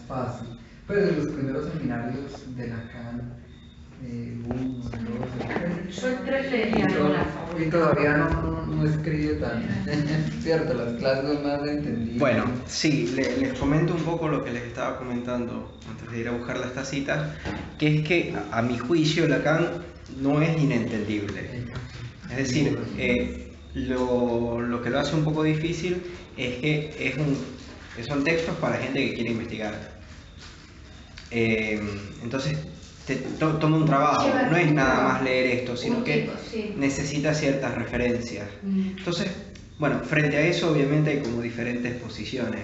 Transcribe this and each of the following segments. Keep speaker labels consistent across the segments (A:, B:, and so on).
A: fácil. Pero en los primeros seminarios de Lacan, uno, dos,
B: Yo el 3 leería la favorita.
A: y todavía no escribe tan, cierto, las clases son más entendidas.
C: Bueno, sí, les comento un poco lo que les estaba comentando antes de ir a buscar las tacitas, que es que a mi juicio Lacan no es inentendible. Es decir, lo que lo hace un poco difícil es que son textos para gente que quiere investigar. Entonces toma un trabajo, no es nada más leer esto, sino que necesita ciertas referencias. Entonces, bueno, frente a eso obviamente hay como diferentes posiciones.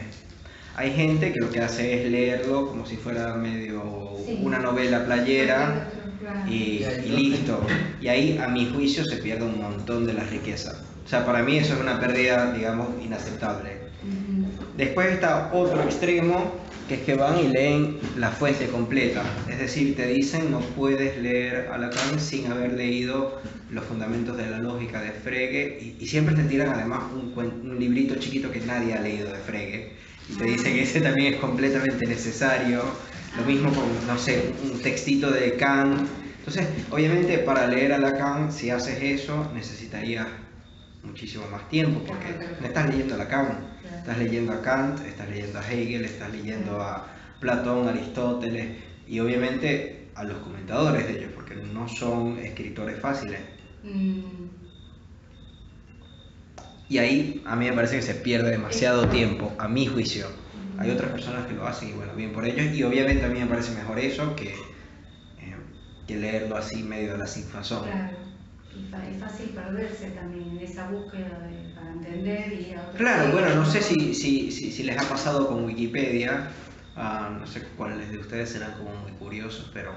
C: Hay gente que lo que hace es leerlo como si fuera medio una novela playera y listo. Y ahí a mi juicio se pierde un montón de la riqueza. O sea, para mí eso es una pérdida, digamos, inaceptable. Después está otro extremo, que es que van y leen la fuente completa. Es decir, te dicen no puedes leer a Lacan sin haber leído los fundamentos de la lógica de Frege, y siempre te tiran además un librito chiquito que nadie ha leído de Frege, y te dicen que ese también es completamente necesario. Lo mismo con, no sé, un textito de Kant. Entonces, obviamente para leer a Lacan, si haces eso, necesitarías muchísimo más tiempo, porque no estás leyendo a Lacan, estás leyendo a Kant, estás leyendo a Hegel, estás leyendo a Platón, Aristóteles, y obviamente a los comentadores de ellos, porque no son escritores fáciles. Y ahí a mí me parece que se pierde demasiado tiempo, a mi juicio. Hay otras personas que lo hacen y bueno, bien por ellos, y obviamente a mí me parece mejor eso que leerlo así medio de la sinfazón.
B: Claro, y es fácil perderse también en esa búsqueda para entender y
C: Claro, bueno, no sé si les ha pasado con Wikipedia, no sé cuáles de ustedes serán como muy curiosos, pero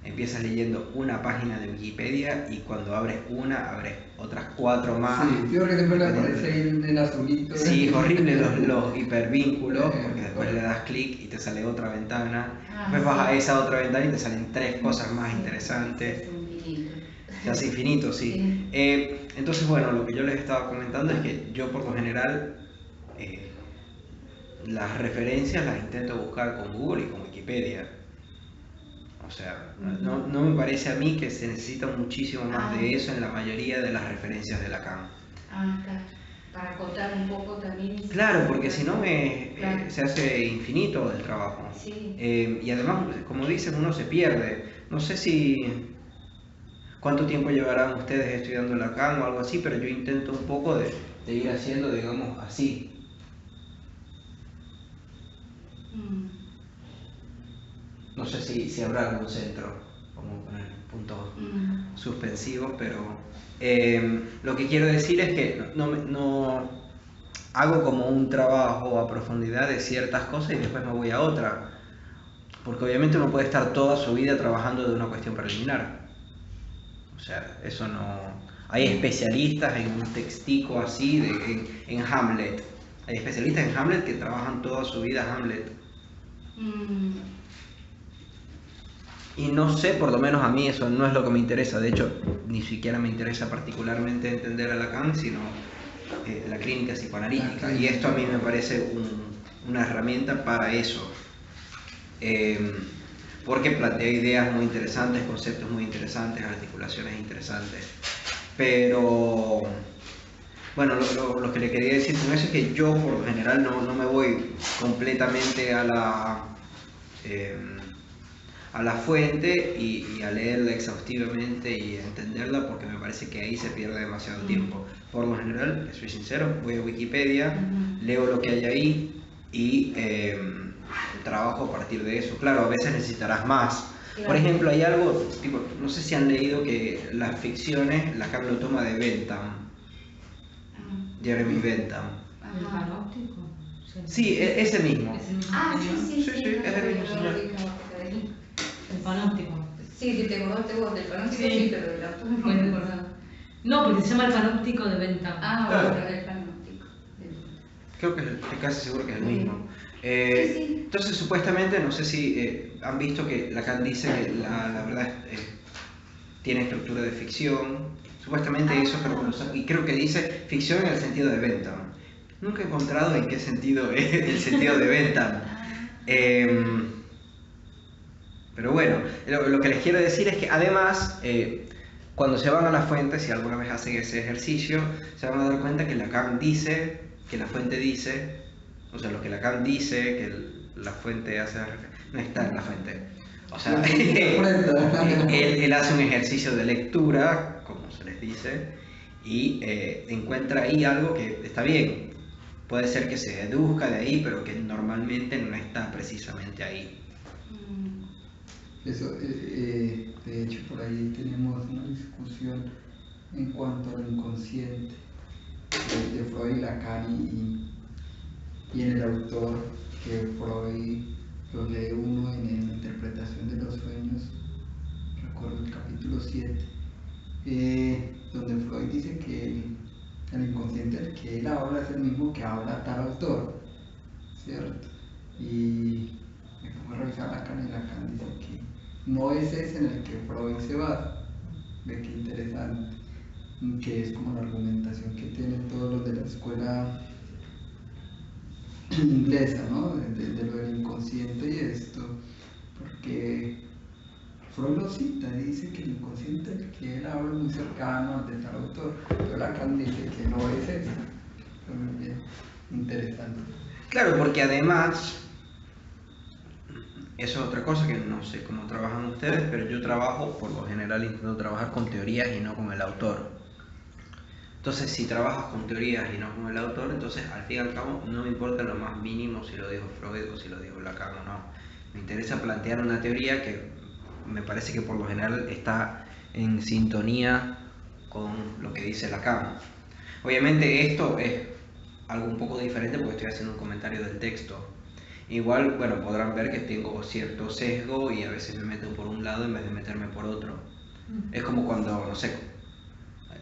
C: empiezas leyendo una página de Wikipedia y cuando abres una, abres otras 4 más.
A: Sí, yo creo que siempre le aparece ahí en azulito.
C: Sí, es horrible los hipervínculos, porque después le das clic y te sale otra ventana, después vas a esa otra ventana y te salen 3 cosas más interesantes. Se hace infinito, sí. Entonces, bueno, lo que yo les estaba comentando es que yo por lo general las referencias las intento buscar con Google y con Wikipedia. O sea, no me parece a mí que se necesita muchísimo más de eso en la mayoría de las referencias de Lacan.
B: Claro. Para acotar un poco también.
C: Claro, porque si no se hace infinito el trabajo.
B: Sí.
C: Y además, como dicen, uno se pierde. No sé cuánto tiempo llevarán ustedes estudiando Lacan o algo así, pero yo intento un poco de ir haciendo, digamos, así. No sé si habrá algún centro, como poner puntos suspensivos, pero lo que quiero decir es que no hago como un trabajo a profundidad de ciertas cosas y después me voy a otra, porque obviamente uno puede estar toda su vida trabajando de una cuestión preliminar. O sea, eso no... Hay especialistas en un textico así, en Hamlet. Hay especialistas en Hamlet que trabajan toda su vida Hamlet. Y no sé, por lo menos a mí eso no es lo que me interesa. De hecho, ni siquiera me interesa particularmente entender a Lacan, sino la clínica psicoanalítica. Y esto a mí me parece una herramienta para eso. Porque plantea ideas muy interesantes, conceptos muy interesantes, articulaciones interesantes. Pero, bueno, lo que le quería decir con eso es que yo por lo general no me voy completamente a la fuente y a leerla exhaustivamente y a entenderla, porque me parece que ahí se pierde demasiado tiempo. Por lo general, soy sincero, voy a Wikipedia, leo lo que hay ahí y trabajo a partir de eso. Claro, a veces necesitarás más. Por ejemplo, hay algo, tipo, no sé si han leído que las ficciones, Lacan lo toma de Bentham, Jeremy Bentham.
D: ¿El panóptico?
C: Sí, ese mismo.
D: ¿Es el mismo
B: Sí,
C: es el mismo señor.
D: El panóptico.
B: Sí, te acordaste vos del panóptico, sí, pero de la
D: Bueno,
B: no me acordaba.
D: no, porque se llama el panóptico de Bentham.
C: Claro.
B: Bueno, el panóptico.
C: Creo que estoy casi seguro que es el mismo.
B: Sí.
C: Entonces, supuestamente, no sé si han visto que Lacan dice que la verdad tiene estructura de ficción. Supuestamente eso, y creo que dice ficción en el sentido de Bentham. Nunca he encontrado en qué sentido es el sentido de Bentham. Pero bueno, lo que les quiero decir es que además, cuando se van a las fuentes, si alguna vez hacen ese ejercicio, se van a dar cuenta que Lacan dice, que la fuente dice, o sea, lo que Lacan dice, que la fuente hace, no está en la fuente. O sea, él hace un ejercicio de lectura, como se les dice, y encuentra ahí algo que está bien. Puede ser que se deduzca de ahí, pero que normalmente no está precisamente ahí.
A: Eso, de hecho, por ahí tenemos una discusión en cuanto al inconsciente de Freud y Lacan, y en el autor, que Freud lo lee uno en la interpretación de los sueños, recuerdo el capítulo 7, donde Freud dice que el inconsciente del que él habla es el mismo que habla tal autor, ¿cierto? Y me pongo a revisar Lacan, y Lacan dice que no es ese en el que Freud se basa. Ve qué interesante, que es como la argumentación que tienen todos los de la escuela inglesa, ¿no? De lo del inconsciente y esto, porque Freud lo cita, dice que el inconsciente del que él habla es muy cercano al de tal autor, pero Lacan dice que no es ese. Muy bien, interesante.
C: Claro, porque además, eso es otra cosa que no sé cómo trabajan ustedes, pero yo trabajo, por lo general intento trabajar con teorías y no con el autor. Entonces, si trabajas con teorías y no con el autor, entonces al fin y al cabo no me importa lo más mínimo si lo dijo Freud o si lo dijo Lacan o no. Me interesa plantear una teoría que me parece que por lo general está en sintonía con lo que dice Lacan. Obviamente esto es algo un poco diferente porque estoy haciendo un comentario del texto. Igual, bueno, podrán ver que tengo cierto sesgo y a veces me meto por un lado en vez de meterme por otro. Es como cuando, no sé,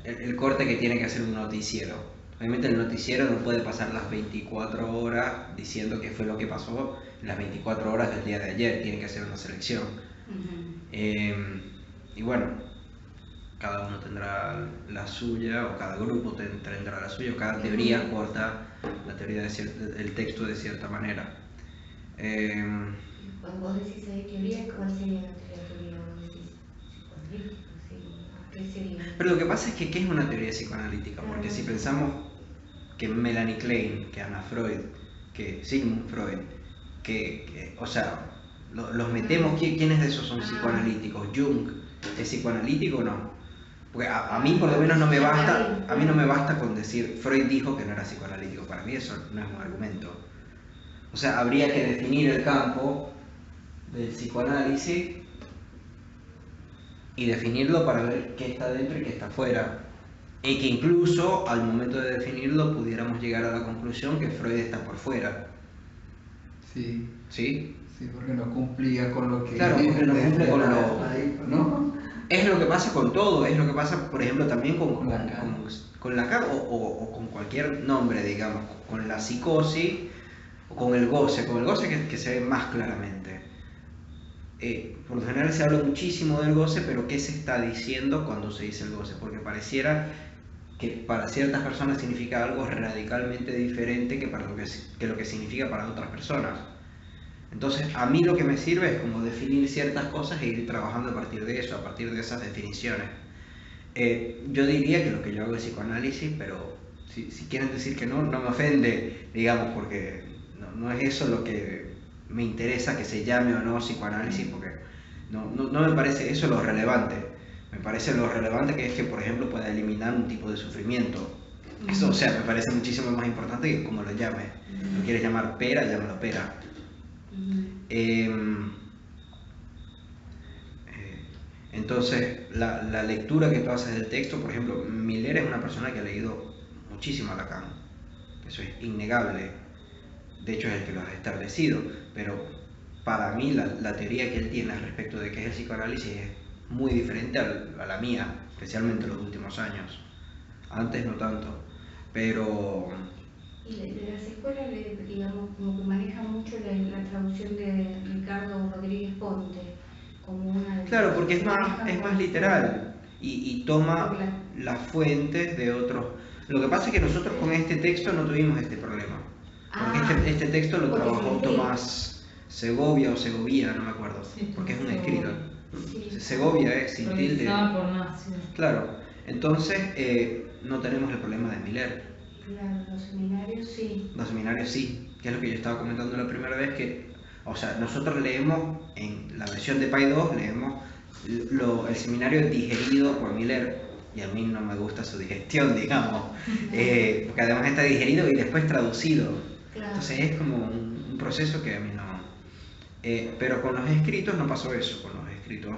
C: el corte que tiene que hacer un noticiero. Obviamente el noticiero no puede pasar las 24 horas diciendo qué fue lo que pasó en las 24 horas del día de ayer, tiene que hacer una selección. Y bueno, cada uno tendrá la suya, o cada grupo tendrá la suya, o cada teoría corta la teoría del texto de cierta manera.
E: Cuando vos decís hay teoría, ¿cuál sería la teoría? ¿Qué sería?
C: Pero lo que pasa es que, ¿qué es una teoría psicoanalítica? Porque si pensamos que Melanie Klein, que Anna Freud, que Sigmund Freud, o sea, los metemos, ¿quiénes de esos son psicoanalíticos? ¿Jung es psicoanalítico o no? Porque a mí por lo menos no me basta con decir Freud dijo que no era psicoanalítico. Para mí eso no es un argumento. O sea, habría que definir el campo del psicoanálisis y definirlo para ver qué está dentro y qué está fuera. Y que incluso al momento de definirlo pudiéramos llegar a la conclusión que Freud está por fuera.
A: Sí.
C: ¿Sí?
A: Sí, porque no cumplía con lo que...
C: Claro, porque no cumple con lo...
A: ¿no?
C: Es lo que pasa con todo, es lo que pasa, por ejemplo, también con Lacan o con cualquier nombre, digamos, con la psicosis o con el goce que se ve más claramente. Por lo general se habla muchísimo del goce, pero ¿qué se está diciendo cuando se dice el goce? Porque pareciera que para ciertas personas significa algo radicalmente diferente que lo que significa para otras personas. Entonces, a mí lo que me sirve es como definir ciertas cosas e ir trabajando a partir de eso, a partir de esas definiciones. Yo diría que lo que yo hago es psicoanálisis, pero si quieren decir que no me ofende, digamos, porque no es eso lo que me interesa que se llame o no psicoanálisis, porque no me parece eso lo relevante. Me parece lo relevante que es que, por ejemplo, pueda eliminar un tipo de sufrimiento. Eso, o sea, me parece muchísimo más importante que como lo llame. ¿Lo quieres llamar pera? Llámalo pera. Entonces, la lectura que tú haces del texto, por ejemplo, Miller es una persona que ha leído muchísimo a Lacan. Eso es innegable. De hecho, es el que lo ha establecido. Pero para mí, la teoría que él tiene respecto de qué es el psicoanálisis es muy diferente a la mía, especialmente en los últimos años. Antes no tanto. Pero...
E: Y de las escuelas, digamos, como que maneja mucho la traducción de Ricardo Rodríguez Ponte, como una...
C: Claro, porque es más literal y toma las fuentes de otros. Lo que pasa es que nosotros con este texto no tuvimos este problema. Porque este texto lo trabajó Tomás... Segovia o Segovia, no me acuerdo,
D: Sí,
C: porque es un
D: Segovia.
C: escrito.
E: Sí.
C: Segovia sin tilde.
D: Realizada por nazis.
C: Claro, entonces no tenemos el problema de Miller.
E: Claro, los seminarios sí.
C: Los seminarios sí, que es lo que yo estaba comentando la primera vez, que, o sea, nosotros leemos en la versión de PAI 2, leemos el seminario digerido por Miller, y a mí no me gusta su digestión, digamos, porque además está digerido y después traducido.
E: Claro.
C: Entonces es como un proceso que a mí no... pero con los escritos no pasó eso, con los escritos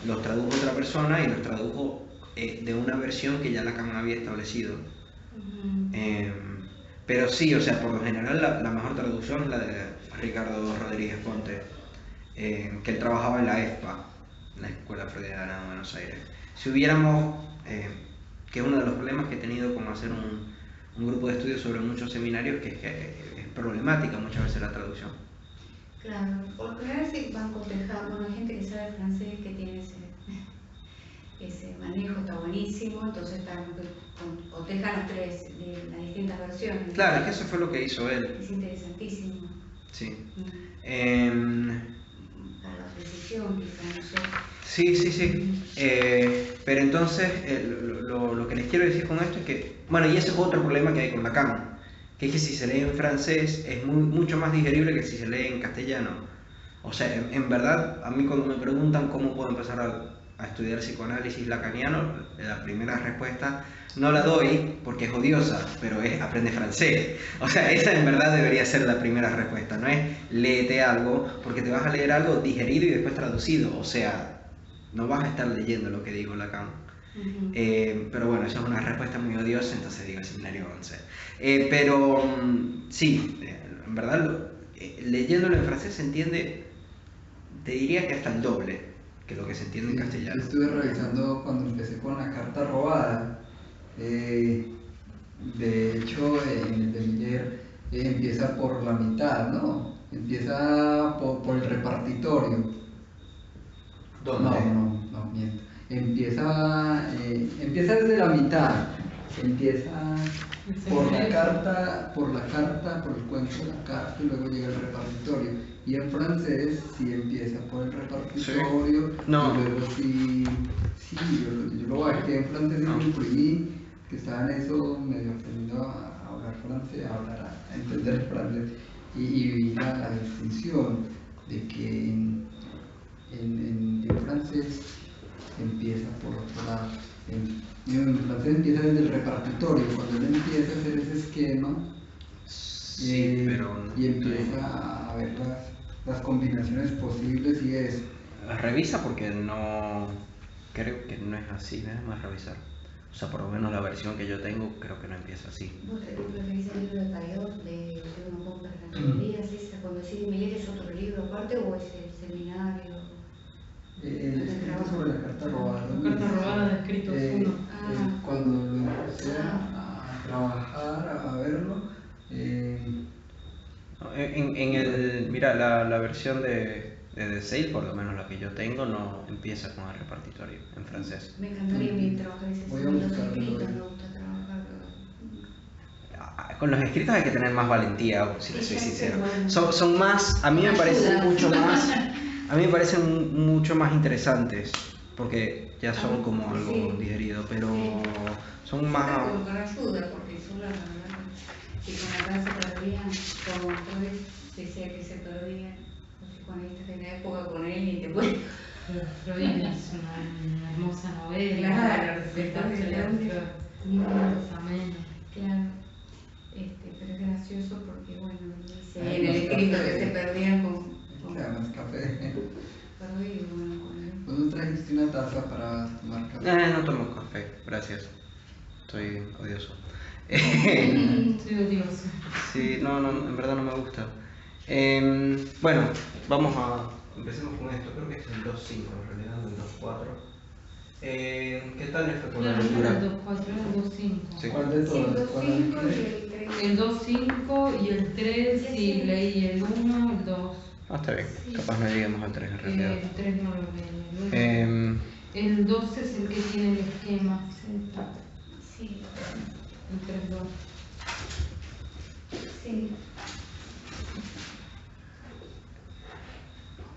C: los tradujo otra persona y los tradujo de una versión que ya Lacan había establecido. Pero sí, o sea, por lo general la mejor traducción es la de Ricardo Rodríguez Ponte, que él trabajaba en la EFPA, la Escuela Freudiana de Buenos Aires. Si hubiéramos, que es uno de los problemas que he tenido con hacer un grupo de estudio sobre muchos seminarios, que es problemática muchas veces la traducción.
E: Claro, por lo general sí van cotejados, bueno, hay gente que sabe francés que tiene ese manejo, está buenísimo, entonces cotejan las distintas versiones.
C: Claro, es que eso fue lo que hizo él.
E: Es interesantísimo.
C: Sí.
E: Para la precisión, quizás, no sé.
C: Sí. Pero entonces, lo que les quiero decir con esto es que, bueno, y ese es otro problema que hay con Lacan, que es que si se lee en francés es mucho más digerible que si se lee en castellano. O sea, en verdad, a mí cuando me preguntan cómo puedo empezar a estudiar psicoanálisis lacaniano, la primera respuesta no la doy porque es odiosa, pero es aprende francés. O sea, esa en verdad debería ser la primera respuesta, no es léete algo, porque te vas a leer algo digerido y después traducido. O sea, no vas a estar leyendo lo que digo Lacan. Pero bueno, esa es una respuesta muy odiosa, entonces digo seminario 11. Pero sí, en verdad, leyéndolo en francés se entiende, te diría que hasta el doble que lo que se entiende en castellano.
A: Yo estuve revisando cuando empecé con la carta robada. De hecho, en el de Miller empieza por la mitad, ¿no? Empieza por el repartitorio.
C: ¿Dónde?
A: No, miento. Empieza desde la mitad. Empieza por la carta, por el cuento de la carta y luego llega el repartitorio. Y en francés sí empieza por el repartitorio.
C: Sí. No.
A: Y luego sí, yo lo bajé en francés y lo imprimí, que estaba en eso medio aprendiendo a hablar francés, a entender el francés. Y vi la distinción de que en francés empieza por otro lado. En francés empieza desde el repartitorio, cuando él empieza a hacer ese esquema y empieza a ver las combinaciones posibles y eso.
C: Revisa porque no, creo que no es así, déjame revisar. O sea, por lo menos la versión que yo tengo creo que no empieza así.
E: ¿Vos revisás el libro de Payot de uno compra en las librerías? Cuando decís Miller es otro libro aparte o es el seminario?
A: El escrito sobre la carta robada.
D: La carta robada de escritos 1.
A: Cuando lo empecé a trabajar, a verlo.
C: Mira, la versión de The Sale, por lo menos la que yo tengo, no empieza con el repartitorio en francés.
E: Me encantaría bien trabajar ese
A: Voy a
E: segundo
A: buscarlo,
E: escrito,
A: voy a-
E: me gusta trabajar.
C: Con los escritos hay que tener más valentía, si les soy sincero.
E: Bueno.
C: Son más, a mí me parecen
E: Ayuda.
C: mucho más, a mí me parecen mucho más interesantes, porque ya son como algo
E: Sí.
C: digerido, pero
E: Sí.
C: son más...
E: Con ayuda, porque sola la verdad, si con la casa se perdían, como ustedes decía que se perdían los psicoanalistas de la época con él y te puede.
D: Freud es una hermosa novela.
E: Claro,
D: la representación de Freud. Amén.
E: Claro, pero es gracioso porque, bueno, dice en el escrito que se perdían con
A: Queda más café.
E: Freud y bueno, con él.
A: ¿Vos no trajiste una taza para tomar café?
C: No tomo café, gracias. Estoy odioso.
D: Soy odioso.
C: Sí, no, en verdad no me gusta. Bueno, empecemos con esto. Creo que es el 2.5 en realidad, el 2.4. ¿Qué tal les fue con la
D: Claro,
C: lectura?
D: el 2.4, el 2.5.
C: Sí.
A: ¿Cuál de
E: Sí, el
A: todos?
E: 2.5 y el 3.
D: El 2.5 y el 3,
E: Sí,
D: y
E: sí.
D: leí el 1, el 2.
C: Ah, está bien. Capaz no lleguemos al 3 en realidad.
D: El 3 no lo leí. El 2 es el que tiene el esquema Z.
E: Sí,
D: El 3.2.
E: sí.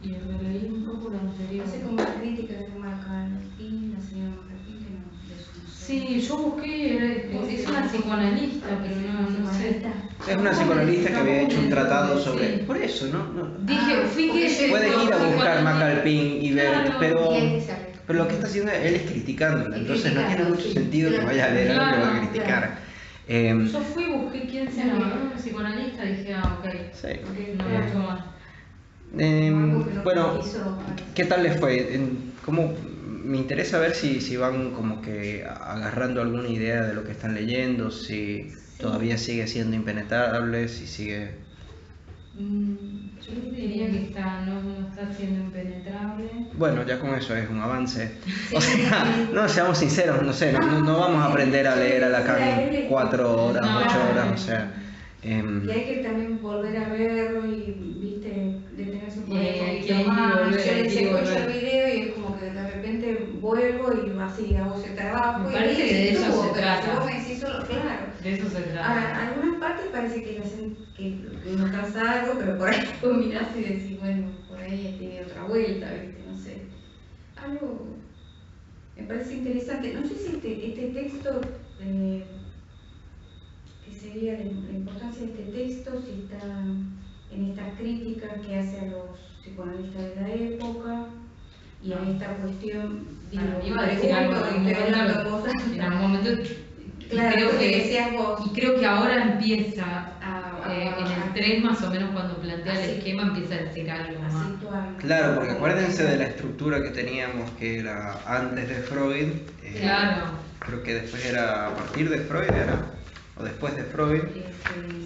D: Y releí un poco lo anterior.
E: Hace como una crítica de Macalpín, la señora Macalpín, que no de eso no sé.
D: Sí, yo busqué, es una psicoanalista, pero no sé.
C: Es una psicoanalista que había hecho un tratado sobre...
D: Sí.
C: Por eso, ¿no?
D: Dije, fui que...
C: Puedes ir a buscar Macalpín y ver,
D: Claro,
C: pero lo que está haciendo él es criticándola, entonces no tiene mucho sentido que vaya a leer algo que va a criticar.
D: Yo fui y busqué quién se enamoró de un psicoanalista y dije, ok,
C: Sí.
D: no mucho más.
C: Bueno, ¿qué tal les fue? Me interesa ver si van como que agarrando alguna idea de lo que están leyendo, si todavía sigue siendo impenetrable, si sigue...
D: Yo diría que no está siendo impenetrable.
C: Bueno, ya con eso es un avance. O sea, no, seamos sinceros, no sé, no vamos a aprender a leer a Lacan 4 horas, 8 horas, o sea...
E: Y hay que también volver a verlo y, viste, detenerse un poquito
D: hay
E: más.
D: que
E: Yo les escucho
D: volver.
E: el video y es como que de repente vuelvo y así hago ese trabajo.
D: Me parece que de eso se trata.
E: Si vos me decís solo, claro.
D: De eso se trata.
E: Ahora, algunas partes parece que uno cansa algo, pero por ahí vos mirás y decís, bueno, por ahí tiene otra vuelta, viste, no sé. Algo me parece interesante. No sé si este texto, que sería la importancia de este texto, si está en estas críticas que hace a los psicoanalistas de la época y a esta cuestión, digo,
D: iba a decir algo en algún momento,
E: claro,
D: creo que
E: decías vos.
D: y creo que ahora empieza en el 3 más o menos cuando plantea el esquema empieza a decir algo más.
C: Claro, porque acuérdense de la estructura que teníamos que era antes de Freud.
D: Claro.
C: Creo que después era a partir de Freud, o después de Freud.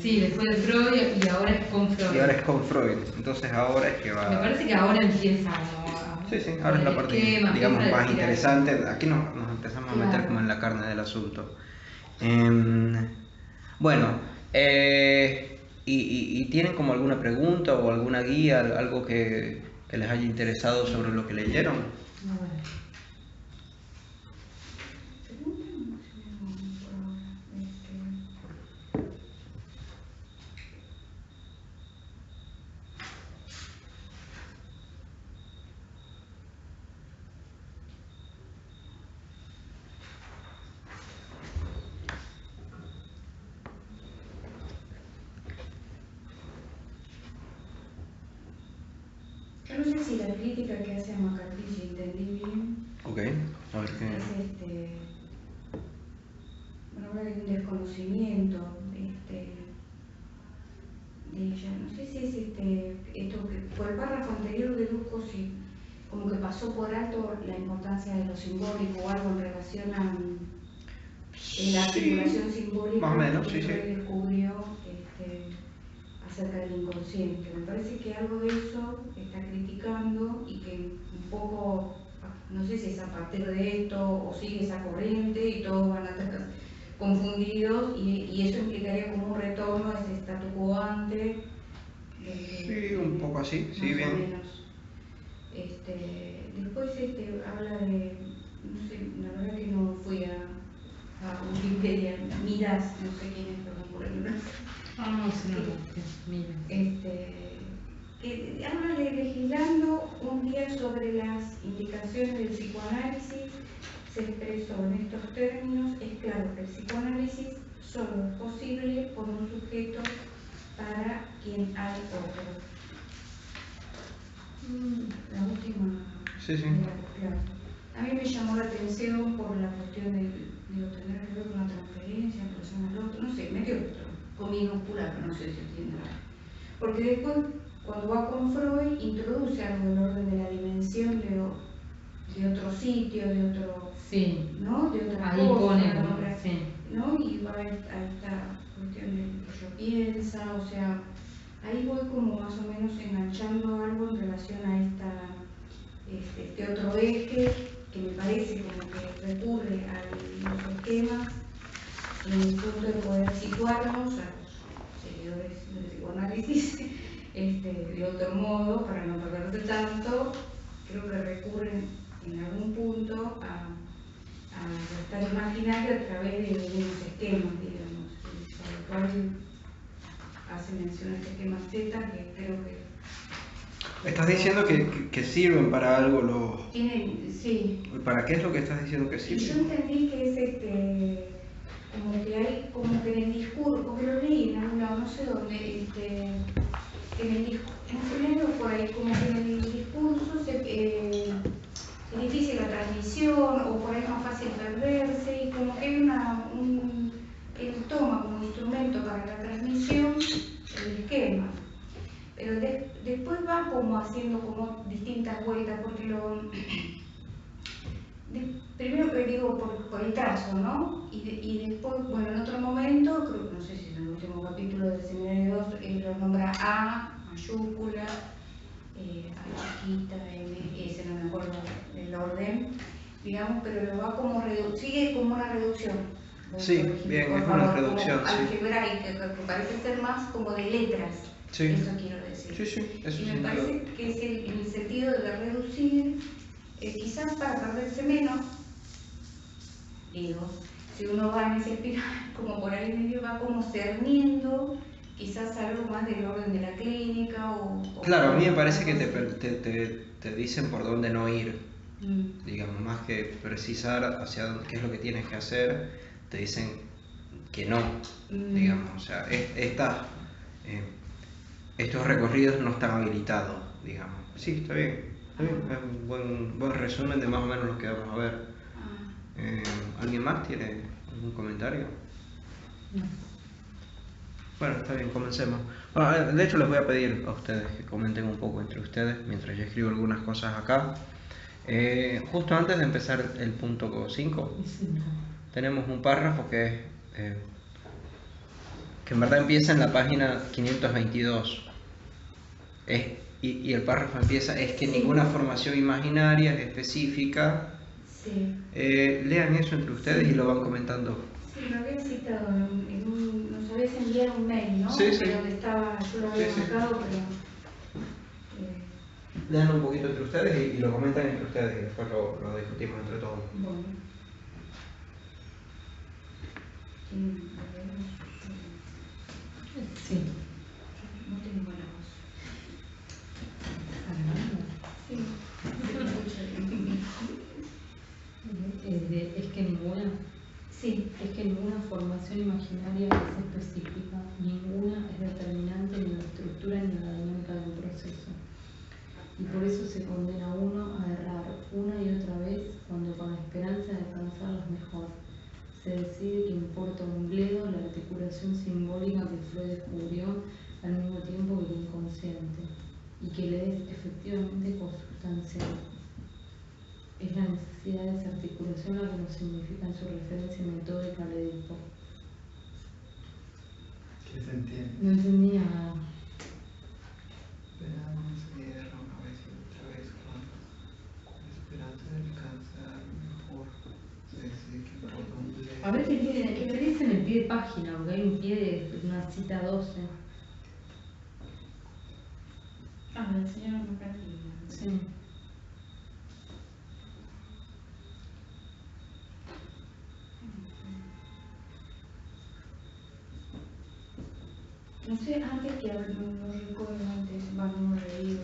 D: Sí, después de Freud y ahora es con Freud.
C: Y ahora es con Freud. Entonces ahora es que va...
D: Me parece que ahora empieza
C: Sí, ahora es la parte, digamos, más interesante. Aquí nos empezamos a meter como en la carne del asunto. Bueno, ¿y tienen como alguna pregunta o alguna guía, algo que les haya interesado sobre lo que leyeron?
E: Yo no sé si la crítica que hace a Macalpín, si entendí bien,
C: Ok, a ver qué...
E: es bueno, habla de un desconocimiento de ella. No sé si es esto que por el párrafo anterior deduzco si como que pasó por alto la importancia de lo simbólico o algo en relación a la articulación simbólica
C: más o menos,
E: que
C: sí.
E: descubrió acerca del inconsciente. Me parece que algo de eso está criticando y que un poco, no sé si es a partir de esto o sigue esa corriente y todos van a estar confundidos y eso implicaría como un retorno a ese statu quo ante.
C: Sí, un poco así, sí, bien.
E: Menos. Después habla de, no sé, la verdad que no fui a Wikipedia, Miras, no sé quién es, perdón por el nombre. Que habla de legislando un día sobre las indicaciones del psicoanálisis, se expresó en estos términos: es claro que el psicoanálisis solo es posible por un sujeto para quien hay otro. La última.
C: Sí.
E: Claro. A mí me llamó la atención por la cuestión de tener que ver con una transferencia en relación al otro, no sé, medio con minúscula, pero no sé si entiende nada. Porque después, cuando va con Freud, introduce algo del orden de la dimensión de otro sitio, de otro.
D: Sí.
E: ¿No? De otra
D: ahí
E: cosa,
D: pone,
E: ¿no? Y va a esta cuestión de que yo piensa, o sea, ahí voy como más o menos enganchando algo en relación a este otro eje que me parece como que recurre a los esquemas en el punto de poder situarnos a los seguidores del psicoanálisis de otro modo, para no perderse tanto. Creo que recurren en algún punto a estar imaginario a través de unos esquemas, digamos, sobre el cual hace mención al esquema Z, que creo que
C: Estás diciendo que sirven para algo los...
E: Sí.
C: ¿Para qué es lo que estás diciendo que
E: Y
C: sirven?
E: yo entendí que es como que hay, como que en el discurso, porque lo leí en algún lado, no sé dónde, en el medio por ahí, como que en el discurso es difícil la transmisión, o por ahí es más fácil perderse, y como que hay él toma como instrumento para la transmisión el esquema. Pero después va como haciendo como distintas vueltas, porque primero digo por el trazo, ¿no? Y después, bueno, en otro momento, creo, no sé si en el último capítulo del Seminario 2, él lo nombra A, mayúscula, A chiquita, M, ese no me acuerdo el orden, digamos, pero lo va como sigue como una reducción.
C: Sí, bien, es una reducción,
E: como algebraica, que parece ser más como de letras.
C: Sí.
E: Eso quiero decir.
C: Sí, eso
E: y me
C: sí.
E: parece que es en el sentido de reducir, quizás para perderse menos, digo, si uno va en ese espiral, como por ahí medio va como cerniendo, quizás algo más del orden de la clínica
C: Claro, a mí me parece que te dicen por dónde no ir, digamos, más que precisar hacia dónde, qué es lo que tienes que hacer, te dicen que no, digamos, o sea, estos recorridos no están habilitados, digamos. Sí, está bien, es un buen resumen de más o menos lo que vamos a ver. ¿Alguien más tiene algún comentario?
D: No.
C: Bueno, está bien, comencemos. Bueno, de hecho les voy a pedir a ustedes que comenten un poco entre ustedes mientras yo escribo algunas cosas acá. Justo antes de empezar el punto 5, tenemos un párrafo que en verdad empieza en la página 522. Y el párrafo empieza, es que ninguna formación imaginaria es específica.
E: Sí.
C: Lean eso entre ustedes y lo van comentando.
E: Sí, lo había citado, nos habías enviado un mail, ¿no?
C: Sí.
E: Donde estaba, yo lo había sacado, pero...
C: Lean un poquito entre ustedes y lo comentan entre ustedes y después lo discutimos entre todos.
E: Bueno.
D: Sí.
E: No tengo la voz. Sí.
D: Es que ninguna formación imaginaria es específica, ninguna es determinante ni en la estructura ni en la dinámica del proceso. Y por eso se condena a uno a errar una y otra vez cuando con la esperanza de alcanzar lo mejor se decide que importa un bledo la articulación simbólica que Freud descubrió al mismo tiempo que el inconsciente y que le es efectivamente consustancial. Es la necesidad de esa articulación la que nos significa en su referencia metódica al Edipo.
A: ¿Qué se entiende?
D: No entendía nada.
A: Esperamos una vez y otra vez con la esperanza de alcanzar mejor. Se decide que por dónde...
D: A ver qué dice en el pie de página, porque hay un pie de una cita 12.
E: La señora Macatilla.
D: Sí.
E: No sé, antes que no recuerdo antes, no lo leí,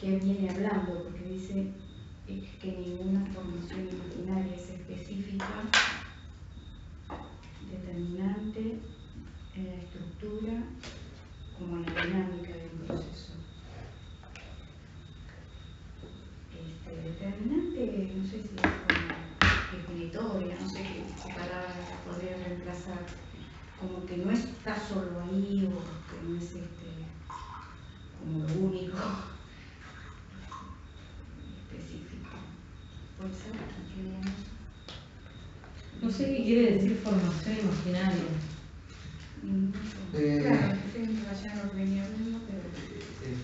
E: que viene hablando, porque dice que ninguna formación imaginaria es específica, determinante en la estructura como en la dinámica del proceso. Determinante, no sé si es como definitoria, no sé qué palabra podría reemplazar. Como que no está solo ahí o que no es como lo único específico. ¿Puede ser?
D: No sé qué quiere decir formación imaginaria.
E: Claro, que en relación a lo que venía hablando, pero...
A: Es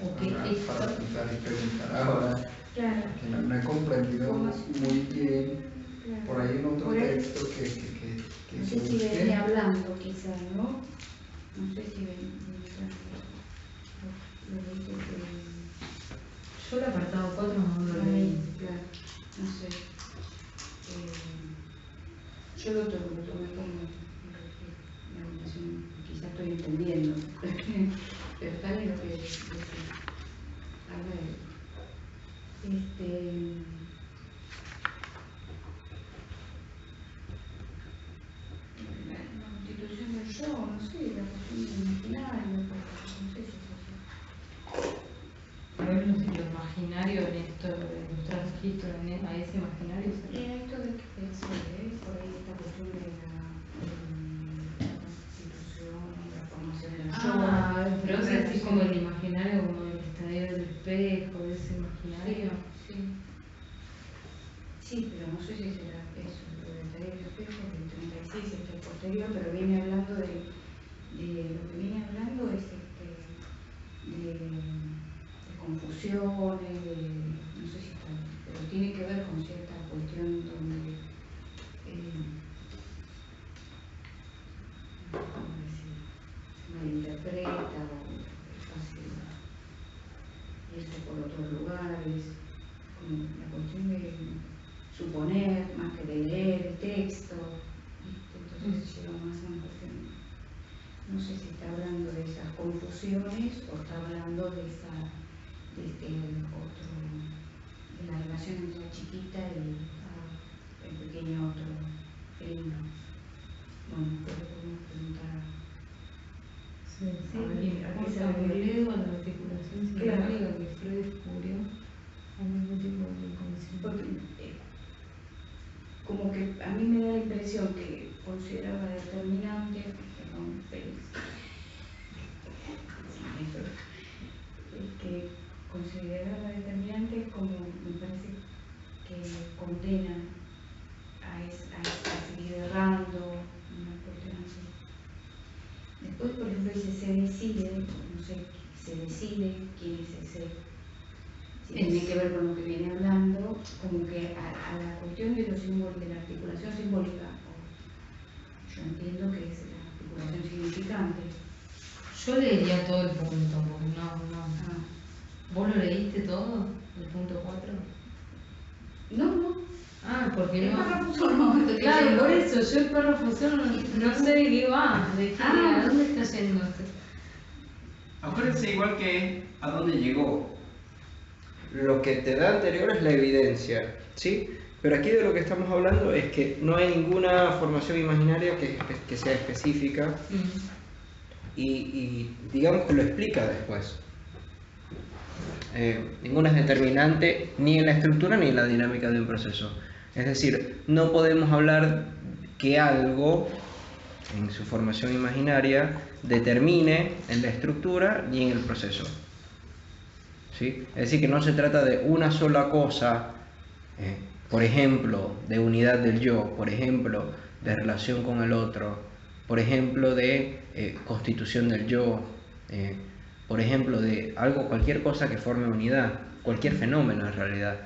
D: Okay,
A: interesante para pensar y preguntar ahora.
E: Claro.
A: Que no he comprendido muy bien.
E: Claro.
A: Por ahí en otro texto que
E: no sé si venía hablando quizás, ¿no? No sé si venía hablando.
D: Yo el apartado 4 no lo leí.
E: Claro, no sé. Yo lo tomé como una orientación, quizás estoy entendiendo, pero está bien lo que decía. la constitución del yo, no sé, la cuestión del imaginario, no sé si es eso.
D: Bueno, si lo imaginario en esto, en nuestro registro a ese imaginario
E: Era esto de que pensé, por ahí esta cuestión de la constitución, la formación del yo.
D: Pero vos decís como el imaginario, como el estadio del espejo, de ese imaginario.
E: Sí, pero no sé si será eso, lo del estadio del espejo del 36, esto es posterior, pero viene hablando de lo que viene hablando es de confusiones, no sé si está, pero tiene que ver con cierta cuestión donde, ¿cómo decir? Se malinterpreta o es fácil irse por otros lugares, como la cuestión de suponer más que de leer el texto, entonces llega más a una cuestión, no sé si está hablando de esas confusiones o está hablando de la relación entre la chiquita y el pequeño otro felino. Bueno, pero podemos preguntar.
D: ¿A qué se aburrió a la articulación simbólica que Freud descubrió al mismo tiempo que el inconsciente?
E: Porque como que a mí me da la impresión que consideraba determinante, perdón, Félix, que consideraba determinante como me parece que condena a seguir errando, una cuestión así. Después, por ejemplo, dice se decide, no sé, se decide quién es ese. Si tiene que ver con lo que viene hablando, como que a la cuestión de los símbolos, de la articulación simbólica, yo entiendo que es la articulación significante.
D: Yo leería todo el punto, porque no. ¿Vos lo leíste todo? ¿El punto 4?
E: No.
D: Porque
E: el
D: no.
E: párrafo solo.
D: Claro, por eso, yo el párrafo solo no sé de qué va, ¿a dónde está yendo?
C: Acuérdense igual que a dónde llegó. Lo que te da anterior es la evidencia, ¿sí? Pero aquí de lo que estamos hablando es que no hay ninguna formación imaginaria que sea específica y digamos que lo explica después. Ninguna es determinante ni en la estructura ni en la dinámica de un proceso. Es decir, no podemos hablar que algo en su formación imaginaria determine en la estructura ni en el proceso. ¿Sí? Es decir, que no se trata de una sola cosa, por ejemplo, de unidad del yo, por ejemplo, de relación con el otro, por ejemplo, de constitución del yo, por ejemplo, de algo, cualquier cosa que forme unidad, cualquier fenómeno en realidad.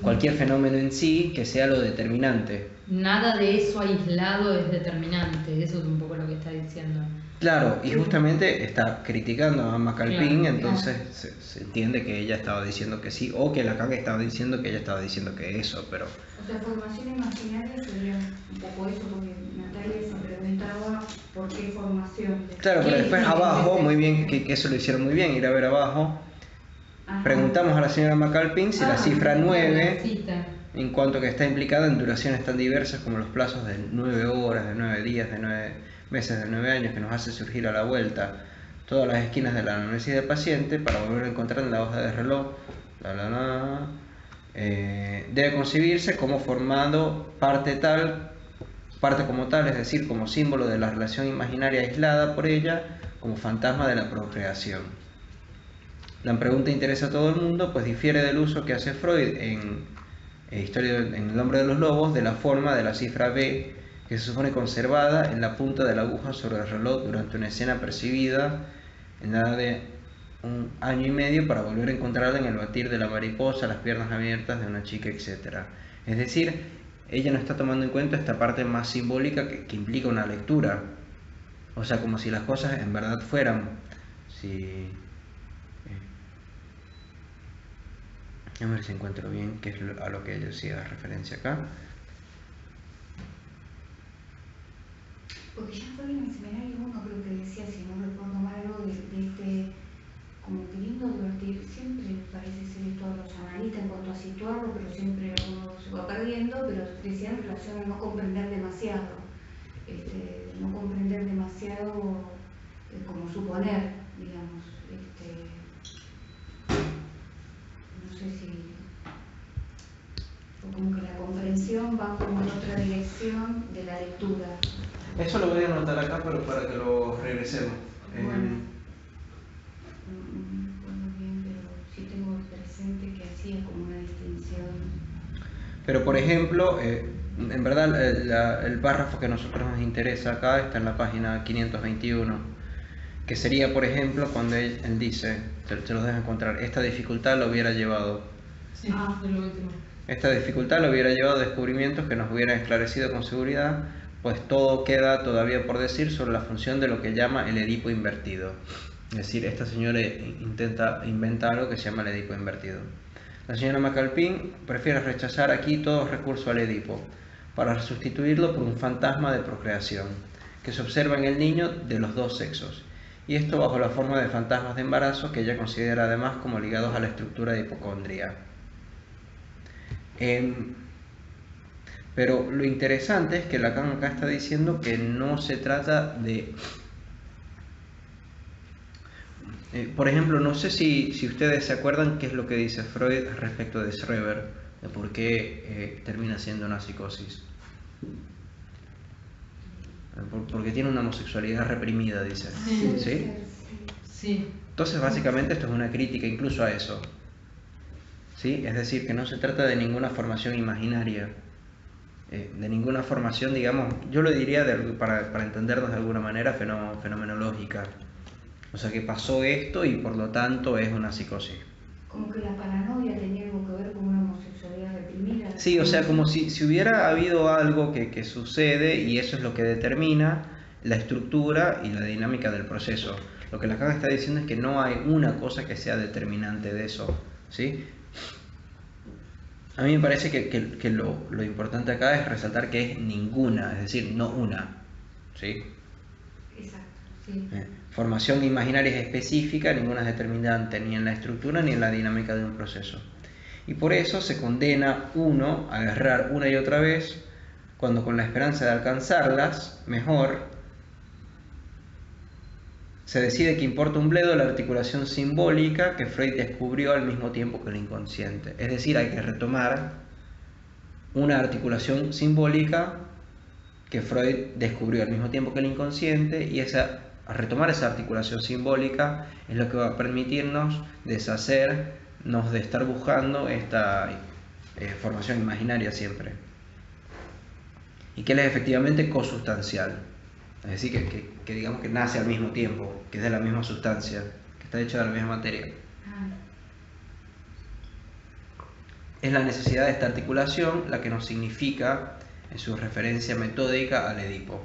C: Cualquier fenómeno en sí que sea lo determinante.
D: Nada de eso aislado es determinante, eso es un poco lo que está diciendo.
C: Claro, y justamente está criticando a McAlpin, claro, entonces claro. Se entiende que ella estaba diciendo que sí, o que Lacan estaba diciendo que ella estaba diciendo que eso, pero...
E: O sea, formación imaginaria sería un poco eso, porque Natalia se preguntaba por qué formación.
C: Claro, pero después abajo, muy bien, que eso lo hicieron muy bien, ir a ver abajo. Ajá. Preguntamos a la señora McAlpin si la cifra 9, en cuanto que está implicada en duraciones tan diversas como los plazos de 9 horas, de 9 días, de 9 meses, de 9 años, que nos hace surgir a la vuelta todas las esquinas de la análisis del paciente para volver a encontrar en la hoja de reloj, debe concebirse como formando parte como tal, es decir, como símbolo de la relación imaginaria aislada por ella, como fantasma de la procreación. La pregunta interesa a todo el mundo, pues difiere del uso que hace Freud en El hombre de los lobos de la forma de la cifra B, que se supone conservada en la punta de la aguja sobre el reloj durante una escena percibida en la edad de 1 año y medio para volver a encontrarla en el batir de la mariposa, las piernas abiertas de una chica, etc. Es decir, ella no está tomando en cuenta esta parte más simbólica que implica una lectura. O sea, como si las cosas en verdad fueran... A ver si encuentro bien qué es a lo que ella hacía referencia acá.
E: Porque ya fue en el seminario 1, creo que decía, si no recuerdo mal, algo de este, como queriendo divertir, siempre parece ser esto a los analistas en cuanto a situarlo, pero siempre uno se va perdiendo, pero decía en relación a no comprender demasiado, no comprender demasiado como suponer, digamos, no sé si, como que la comprensión va como en otra dirección de la lectura.
C: Eso lo voy a anotar acá, pero para que lo regresemos.
E: Bueno. Bien, pero sí tengo presente que hacía como una distinción.
C: Pero por ejemplo, en verdad el párrafo que a nosotros nos interesa acá está en la página 521, que sería, por ejemplo, cuando él dice, se los dejo encontrar, esta dificultad lo hubiera llevado.
D: Sí, de lo último.
C: Esta dificultad lo hubiera llevado a descubrimientos que nos hubieran esclarecido con seguridad, pues todo queda todavía por decir sobre la función de lo que llama el Edipo invertido. Es decir, esta señora intenta inventar algo que se llama el Edipo invertido. La señora McAlpin prefiere rechazar aquí todo recurso al Edipo, para sustituirlo por un fantasma de procreación, que se observa en el niño de los dos sexos, y esto bajo la forma de fantasmas de embarazo que ella considera además como ligados a la estructura de hipocondria. Pero lo interesante es que Lacan acá está diciendo que no se trata de... por ejemplo, no sé si ustedes se acuerdan qué es lo que dice Freud respecto de Schreber, de por qué termina siendo una psicosis. Porque tiene una homosexualidad reprimida, dice. ¿Sí?
D: Sí.
C: Entonces, básicamente, esto es una crítica incluso a eso. ¿Sí? Es decir, que no se trata de ninguna formación imaginaria, de ninguna formación, digamos, yo lo diría para entendernos de alguna manera, fenomenológica. O sea, que pasó esto y por lo tanto es una psicosis.
E: Como que la paranoia tenía algo que ver con una homosexualidad reprimida.
C: Sí, o sea, como si hubiera habido algo que sucede y eso es lo que determina la estructura y la dinámica del proceso. Lo que Lacan está diciendo es que no hay una cosa que sea determinante de eso, ¿sí? A mí me parece que lo importante acá es resaltar que es ninguna, es decir, no una, ¿sí?
E: Exacto, sí.
C: Formación imaginaria es específica, ninguna es determinante ni en la estructura ni en la dinámica de un proceso. Y por eso se condena uno a errar una y otra vez, cuando con la esperanza de alcanzarlas mejor, se decide que importa un bledo la articulación simbólica que Freud descubrió al mismo tiempo que el inconsciente. Es decir, hay que retomar una articulación simbólica que Freud descubrió al mismo tiempo que el inconsciente, y retomar esa articulación simbólica es lo que va a permitirnos deshacernos de estar buscando esta formación imaginaria siempre. Y que él es efectivamente cosustancial. Es decir, que digamos que nace al mismo tiempo, que es de la misma sustancia, que está hecho de la misma materia. Es la necesidad de esta articulación la que nos significa en su referencia metódica al Edipo.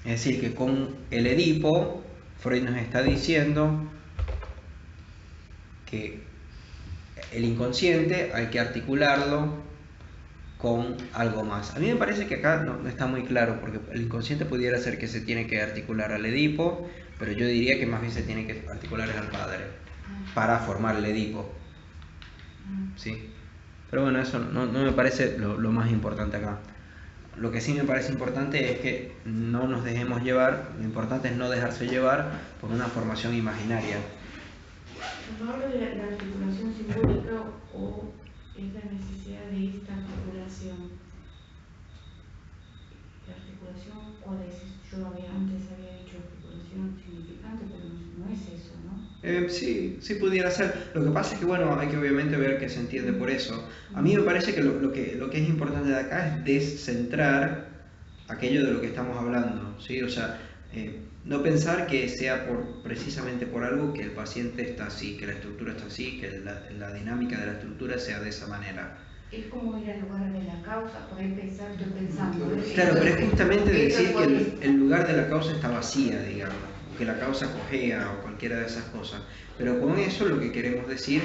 C: Es decir, que con el Edipo, Freud nos está diciendo que el inconsciente hay que articularlo con algo más. A mí me parece que acá no está muy claro, porque el inconsciente pudiera ser que se tiene que articular al Edipo, pero yo diría que más bien se tiene que articular al padre para formar el Edipo. ¿Sí? Pero bueno, eso no me parece lo más importante acá. Lo que sí me parece importante es que no nos dejemos llevar, lo importante es no dejarse llevar por una formación imaginaria.
F: ¿No habla de la articulación simbólica o es la necesidad de esta articulación? ¿La articulación cuál es? Yo antes había dicho articulación significante, pero no es eso, ¿no?
C: Sí pudiera ser. Lo que pasa es que, bueno, hay que obviamente ver qué se entiende por eso. A mí me parece que lo que es importante de acá es descentrar aquello de lo que estamos hablando, ¿sí? O sea, no pensar que sea precisamente por algo que el paciente está así, que la estructura está así, que la dinámica de la estructura sea de esa manera.
E: Es como ir al lugar de la causa, por ahí estoy pensando.
C: Claro, pero es justamente decir que el lugar de la causa está vacía, digamos, que la causa cojea o cualquiera de esas cosas. Pero con eso lo que queremos decir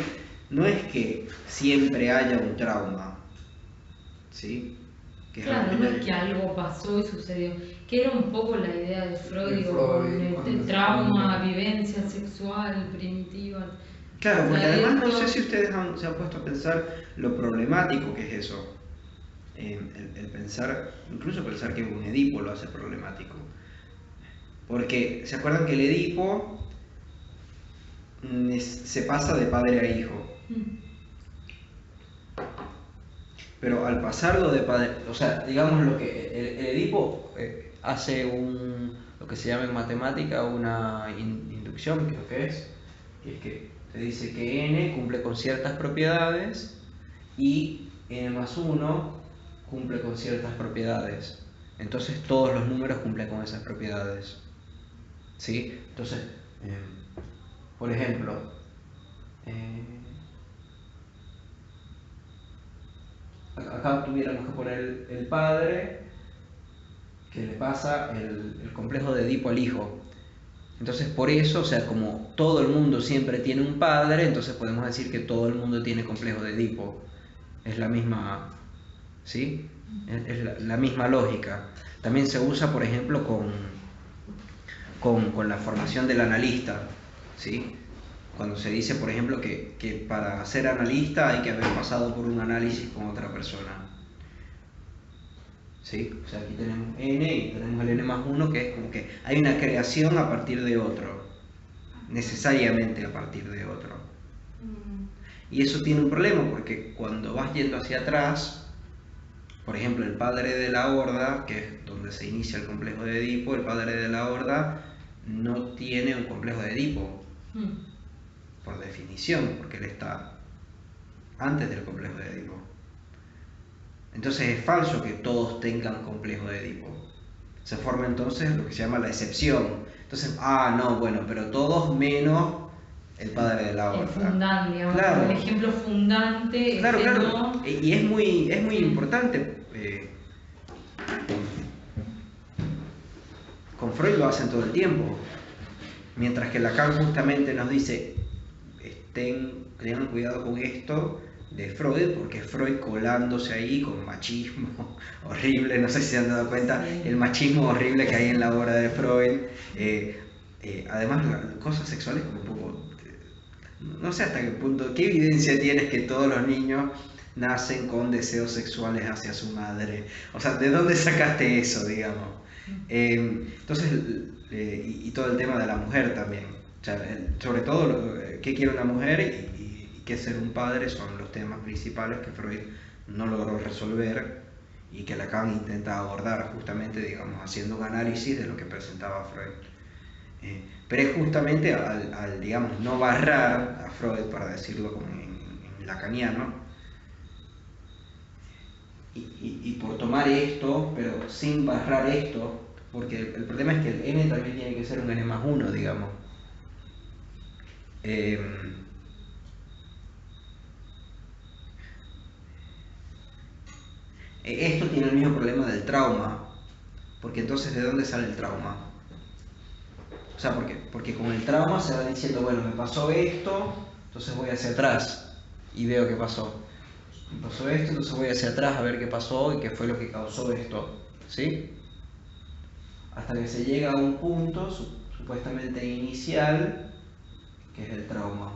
C: no es que siempre haya un trauma, ¿sí?
D: Claro, no es que algo pasó y sucedió, que era un poco la idea de Freud, con el trauma, vivencia sexual primitiva.
C: Claro, porque además no sé si ustedes se han puesto a pensar lo problemático que es eso. El pensar, incluso pensar que un Edipo lo hace problemático. Porque, ¿se acuerdan que el Edipo se pasa de padre a hijo? Pero al pasarlo de padre, o sea, digamos lo que el Edipo hace lo que se llama en matemática una inducción, creo que es que te dice que n cumple con ciertas propiedades y n más 1 cumple con ciertas propiedades. Entonces todos los números cumplen con esas propiedades. ¿Sí? Entonces, por ejemplo, acá tuviéramos que poner el padre que le pasa el complejo de Edipo al hijo. Entonces por eso, o sea, como todo el mundo siempre tiene un padre, entonces podemos decir que todo el mundo tiene complejo de Edipo. Es la misma, ¿sí? Es la misma lógica. También se usa, por ejemplo, con la formación del analista, ¿sí? Cuando se dice, por ejemplo, que para ser analista hay que haber pasado por un análisis con otra persona. ¿Sí? O sea, aquí tenemos n y tenemos el n más 1, que es como que hay una creación a partir de otro, necesariamente a partir de otro. Y eso tiene un problema, porque cuando vas yendo hacia atrás, por ejemplo, el padre de la horda, que es donde se inicia el complejo de Edipo, el padre de la horda no tiene un complejo de Edipo, por definición, porque él está antes del complejo de Edipo. Entonces es falso que todos tengan complejo de Edipo. Se forma entonces lo que se llama la excepción. Entonces, no, bueno, pero todos menos el padre de la horda.
D: El fundante, digamos,
C: claro.
D: El ejemplo fundante.
C: Claro, claro. No... Y es muy importante. Con Freud lo hacen todo el tiempo. Mientras que Lacan justamente nos dice, tengan cuidado con esto de Freud, porque Freud colándose ahí con machismo horrible, no sé si se han dado cuenta, el machismo horrible que hay en la obra de Freud, además cosas sexuales como un poco, no sé hasta qué punto, qué evidencia tienes que todos los niños nacen con deseos sexuales hacia su madre, o sea, ¿de dónde sacaste eso, digamos? Entonces, y todo el tema de la mujer también, o sea, sobre todo qué quiere una mujer y qué ser un padre son los temas principales que Freud no logró resolver y que Lacan intenta abordar justamente, digamos, haciendo un análisis de lo que presentaba Freud. Pero es justamente al digamos, no barrar a Freud, para decirlo como en lacaniano, y por tomar esto, pero sin barrar esto, porque el problema es que el n también tiene que ser un n más 1, digamos. Esto tiene el mismo problema del trauma, porque entonces ¿de dónde sale el trauma? O sea, porque con el trauma se va diciendo, bueno, me pasó esto, entonces voy hacia atrás y veo qué pasó. Me pasó esto, entonces voy hacia atrás a ver qué pasó y qué fue lo que causó esto, ¿sí? Hasta que se llega a un punto supuestamente inicial, que es el trauma.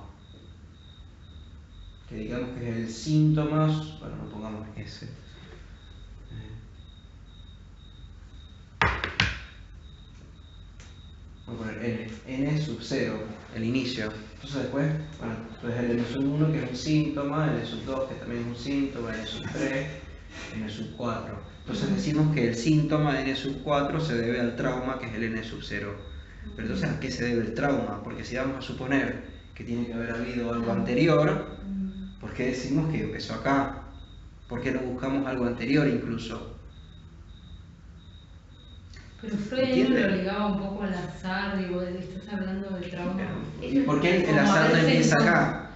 C: Que digamos que es el síntoma, bueno, no pongamos ese. Voy a poner n sub 0, el inicio. Entonces después, bueno, entonces el n sub 1 que es un síntoma, n sub 2 que también es un síntoma, n sub 3, n sub 4. Entonces decimos que el síntoma n sub 4 se debe al trauma, que es el n sub 0. Pero entonces, ¿a qué se debe el trauma? Porque si vamos a suponer que tiene que haber habido algo anterior, ¿por qué decimos que empezó acá? ¿Por qué no buscamos algo anterior incluso?
D: Pero Freud no lo ligaba un poco al azar, digo, estás hablando del trauma.
C: ¿Y por qué el azar no empieza acá?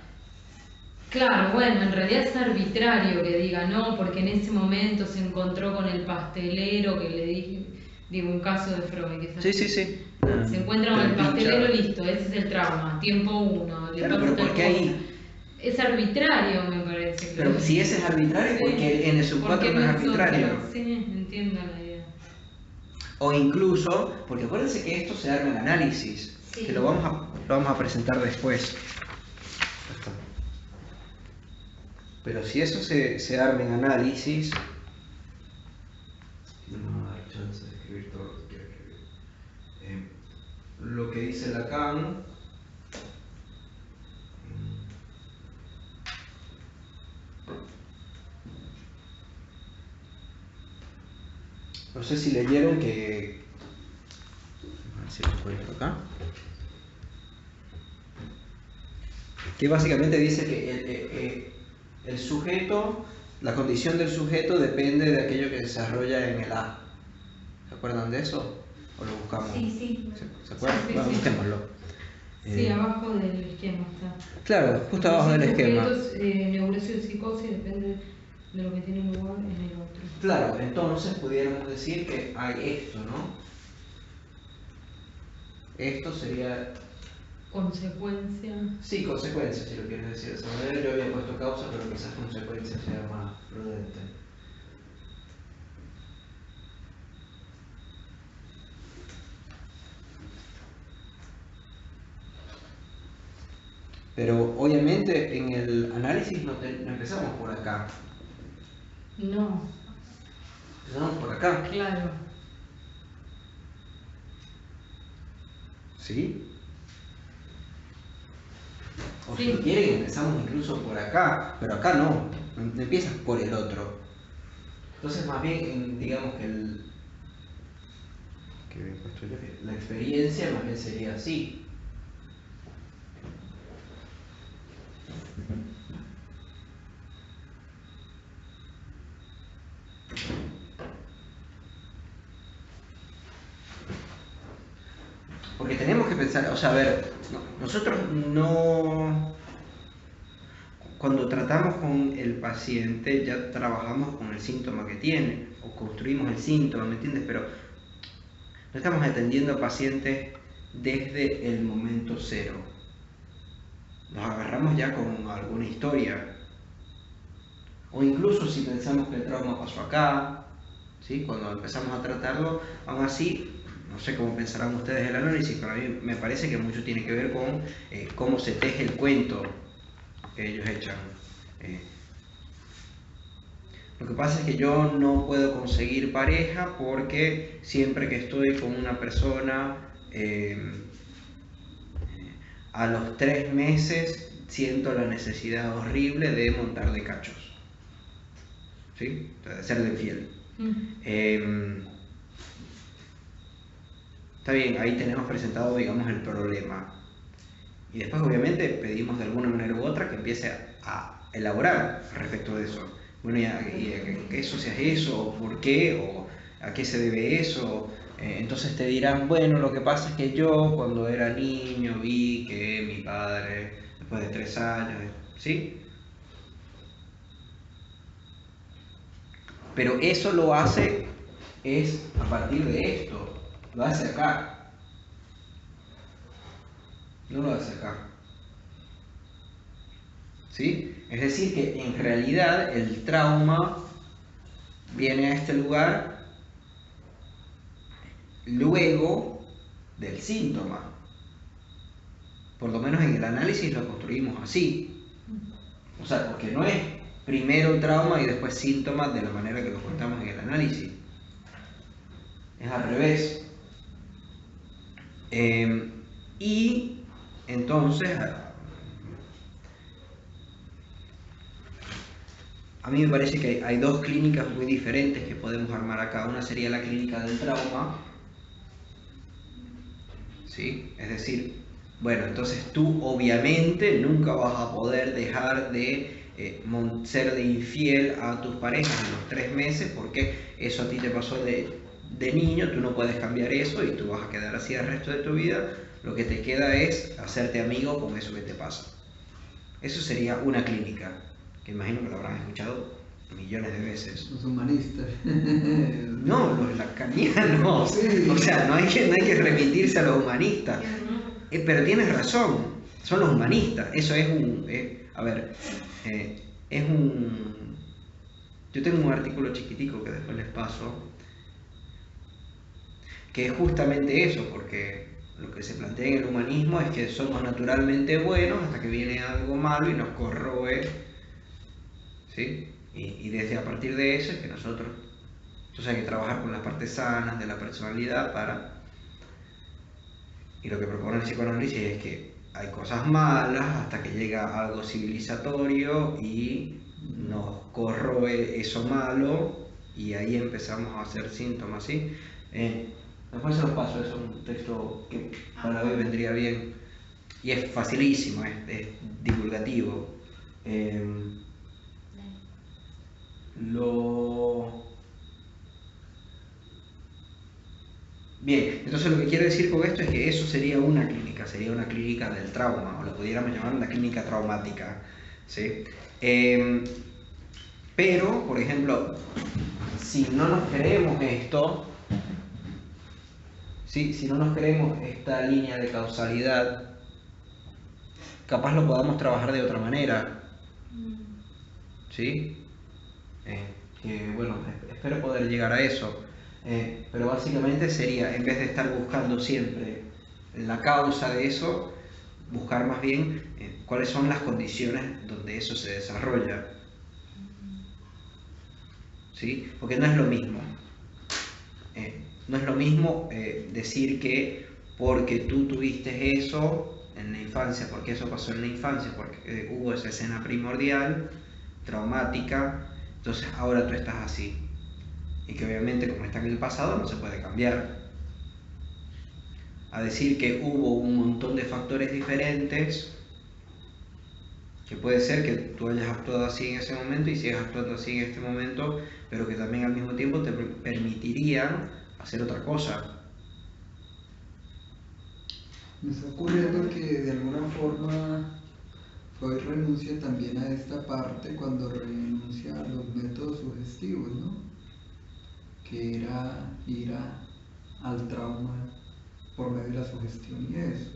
D: Claro, bueno, en realidad es arbitrario que diga no, porque en ese momento se encontró con el pastelero que le dije, digo, un caso de Freud. Que
C: sí.
D: Se encuentra con el pastelero, listo, ese es el trauma, tiempo 1.
C: Claro, pero ¿por qué ahí?
D: Es arbitrario, me parece.
C: Pero si ese es arbitrario, ¿por qué el n sub 4 no es arbitrario?
D: Sí, entiendo la idea.
C: O incluso, porque acuérdense que esto se arma en análisis,
E: Sí.
C: que lo vamos a presentar después. Pero si eso se arma en análisis, no me va a dar chance de escribir todo lo que quiero escribir. Lo que dice Lacan, no sé si leyeron que, a ver si lo encuentro acá, que básicamente dice que el sujeto, la condición del sujeto depende de aquello que desarrolla en el A. ¿Se acuerdan de eso? ¿O lo buscamos?
E: Sí.
C: ¿Se acuerdan?
D: Sí,
C: Bueno,
D: sí.
C: busquémoslo.
D: Sí, abajo del esquema está.
C: Claro, justo abajo del esquema.
D: Neurosis y psicosis depende de lo que tiene lugar en el otro.
C: Claro, entonces pudiéramos decir que hay esto, ¿no? Esto sería,
D: Consecuencia.
C: sí, consecuencia, si lo quieres decir de esa manera. Yo había puesto causa, pero quizás consecuencia sea más prudente. Pero obviamente en el análisis no empezamos por acá,
D: No,
C: empezamos por acá,
D: claro.
C: ¿sí? O
D: Sí.
C: si quieren empezamos incluso por acá, pero acá no empiezas por el otro. Entonces más bien, digamos que la experiencia más bien sería así. Porque tenemos que pensar, o sea, a ver, nosotros no, cuando tratamos con el paciente ya trabajamos con el síntoma que tiene, o construimos el síntoma, ¿me entiendes? Pero no estamos atendiendo a pacientes desde el momento cero. Nos agarramos ya con alguna historia. O incluso si pensamos que el trauma pasó acá, ¿sí? Cuando empezamos a tratarlo, aún así, no sé cómo pensarán ustedes el análisis, pero a mí me parece que mucho tiene que ver con cómo se teje el cuento que ellos echan. Lo que pasa es que yo no puedo conseguir pareja porque siempre que estoy con una persona, a los 3 meses siento la necesidad horrible de montar de cachos, ¿sí? De ser de infiel. Está bien, ahí tenemos presentado, digamos, el problema. Y después, obviamente, pedimos de alguna manera u otra que empiece a elaborar respecto de eso. Bueno, ¿y qué eso se hace eso? ¿O por qué? ¿O a qué se debe eso? Entonces te dirán, bueno, lo que pasa es que yo cuando era niño vi que mi padre, después de 3 años, ¿sí? Pero eso lo hace, es a partir de esto, lo hace acá. No lo hace acá. ¿Sí? Es decir, que en realidad el trauma viene a este lugar luego del síntoma. Por lo menos en el análisis lo construimos así. O sea, porque no es primero trauma y después síntomas de la manera que lo contamos en el análisis. Es al revés. Y entonces, a mí me parece que hay 2 clínicas muy diferentes que podemos armar acá. Una sería la clínica del trauma, ¿sí? Es decir, bueno, entonces tú obviamente nunca vas a poder dejar de ser de infiel a tus parejas en los 3 meses porque eso a ti te pasó de niño, tú no puedes cambiar eso y tú vas a quedar así el resto de tu vida. Lo que te queda es hacerte amigo con eso que te pasa. Eso sería una clínica, que imagino que lo habrán escuchado millones de veces.
A: Los humanistas.
C: No, los lacanianos.
A: Sí.
C: O sea, no hay que remitirse a los humanistas. Pero tienes razón, son los humanistas. Eso es yo tengo un artículo chiquitico que después les paso. que es justamente eso, porque lo que se plantea en el humanismo es que somos naturalmente buenos hasta que viene algo malo y nos corroe, ¿sí? Y desde a partir de eso es que nosotros, entonces hay que trabajar con las partes sanas de la personalidad para... Y lo que propone el psicoanálisis es que hay cosas malas hasta que llega algo civilizatorio y nos corroe eso malo y ahí empezamos a hacer síntomas, ¿sí? Después se los paso, eso es un texto que para hoy vendría bien y es facilísimo, es divulgativo. Bien, entonces lo que quiero decir con esto es que eso sería una clínica del trauma, o lo pudiéramos llamar una clínica traumática, ¿sí? Pero, por ejemplo, si no nos creemos esto, ¿sí? Si no nos creemos esta línea de causalidad, capaz lo podamos trabajar de otra manera, ¿sí? Que bueno, espero poder llegar a eso. Pero básicamente sería, en vez de estar buscando siempre la causa de eso, buscar más bien cuáles son las condiciones donde eso se desarrolla, ¿sí? Porque no es lo mismo. No es lo mismo decir que porque tú tuviste eso en la infancia, porque eso pasó en la infancia, porque hubo esa escena primordial, traumática, entonces ahora tú estás así. Y que obviamente como está en el pasado no se puede cambiar. A decir que hubo un montón de factores diferentes, que puede ser que tú hayas actuado así en ese momento y sigas actuando así en este momento, pero que también al mismo tiempo te permitirían hacer otra cosa.
A: Me está ocurriendo que de alguna forma Freud renuncia también a esta parte cuando renuncia a los métodos sugestivos, ¿no? Que era ir al trauma por medio de la sugestión y eso.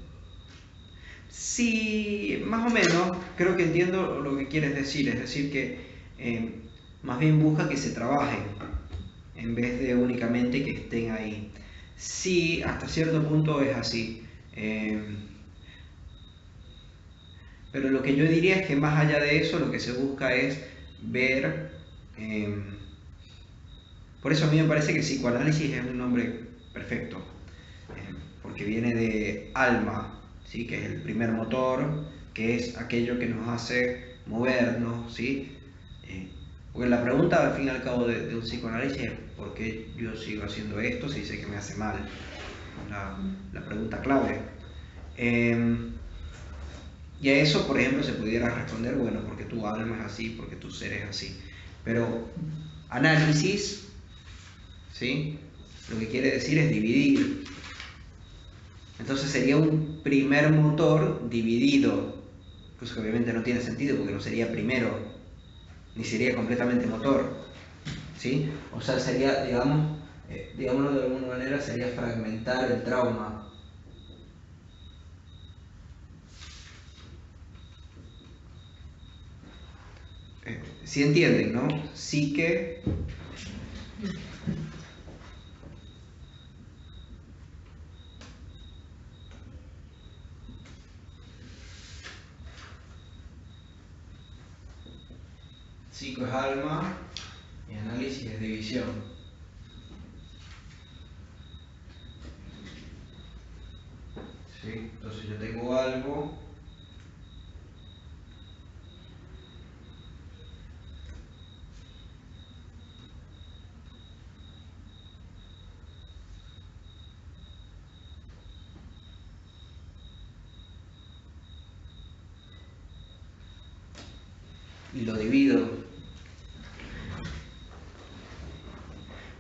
C: Sí, más o menos, creo que entiendo lo que quieres decir, es decir que más bien busca que se trabajen en vez de únicamente que estén ahí. Sí, hasta cierto punto es así, pero lo que yo diría es que más allá de eso lo que se busca es ver... Por eso a mí me parece que psicoanálisis es un nombre perfecto, porque viene de alma, ¿sí? Que es el primer motor, que es aquello que nos hace movernos, ¿sí? Porque la pregunta al fin y al cabo de un psicoanálisis es ¿por qué yo sigo haciendo esto si sé que me hace mal? La pregunta clave. Y a eso, por ejemplo, se pudiera responder, bueno, porque tu alma es así, porque tu ser es así. Pero análisis... ¿sí? Lo que quiere decir es dividir. Entonces sería un primer motor dividido, pues que obviamente no tiene sentido porque no sería primero, ni sería completamente motor, ¿sí? O sea, sería, digámoslo de alguna manera, sería fragmentar el trauma. ¿Sí entienden, no? Psique... Psico es alma y análisis es división. ¿Sí? Entonces yo tengo algo y lo divido.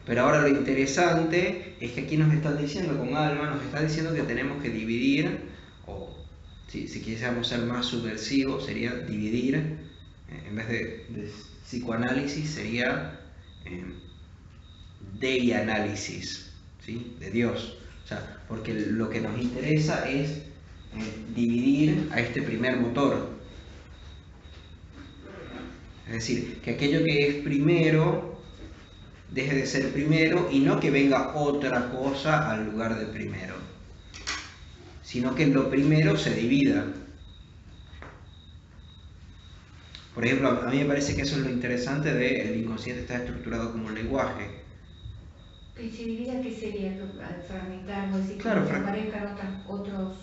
C: Pero ahora lo interesante es que aquí nos están diciendo con alma, nos están diciendo que tenemos que dividir, o si quisiéramos ser más subversivos, sería dividir, en vez de psicoanálisis sería deianálisis, ¿sí? De Dios. O sea, porque lo que nos interesa es dividir a este primer motor. Es decir, que aquello que es primero deje de ser primero y no que venga otra cosa al lugar de primero, sino que lo primero se divida. Por ejemplo, a mí me parece que eso es lo interesante de el inconsciente está estructurado como un lenguaje.
E: ¿Y si divida qué sería al fragmentarlo? Es decir,
C: claro,
E: que aparezcan otros...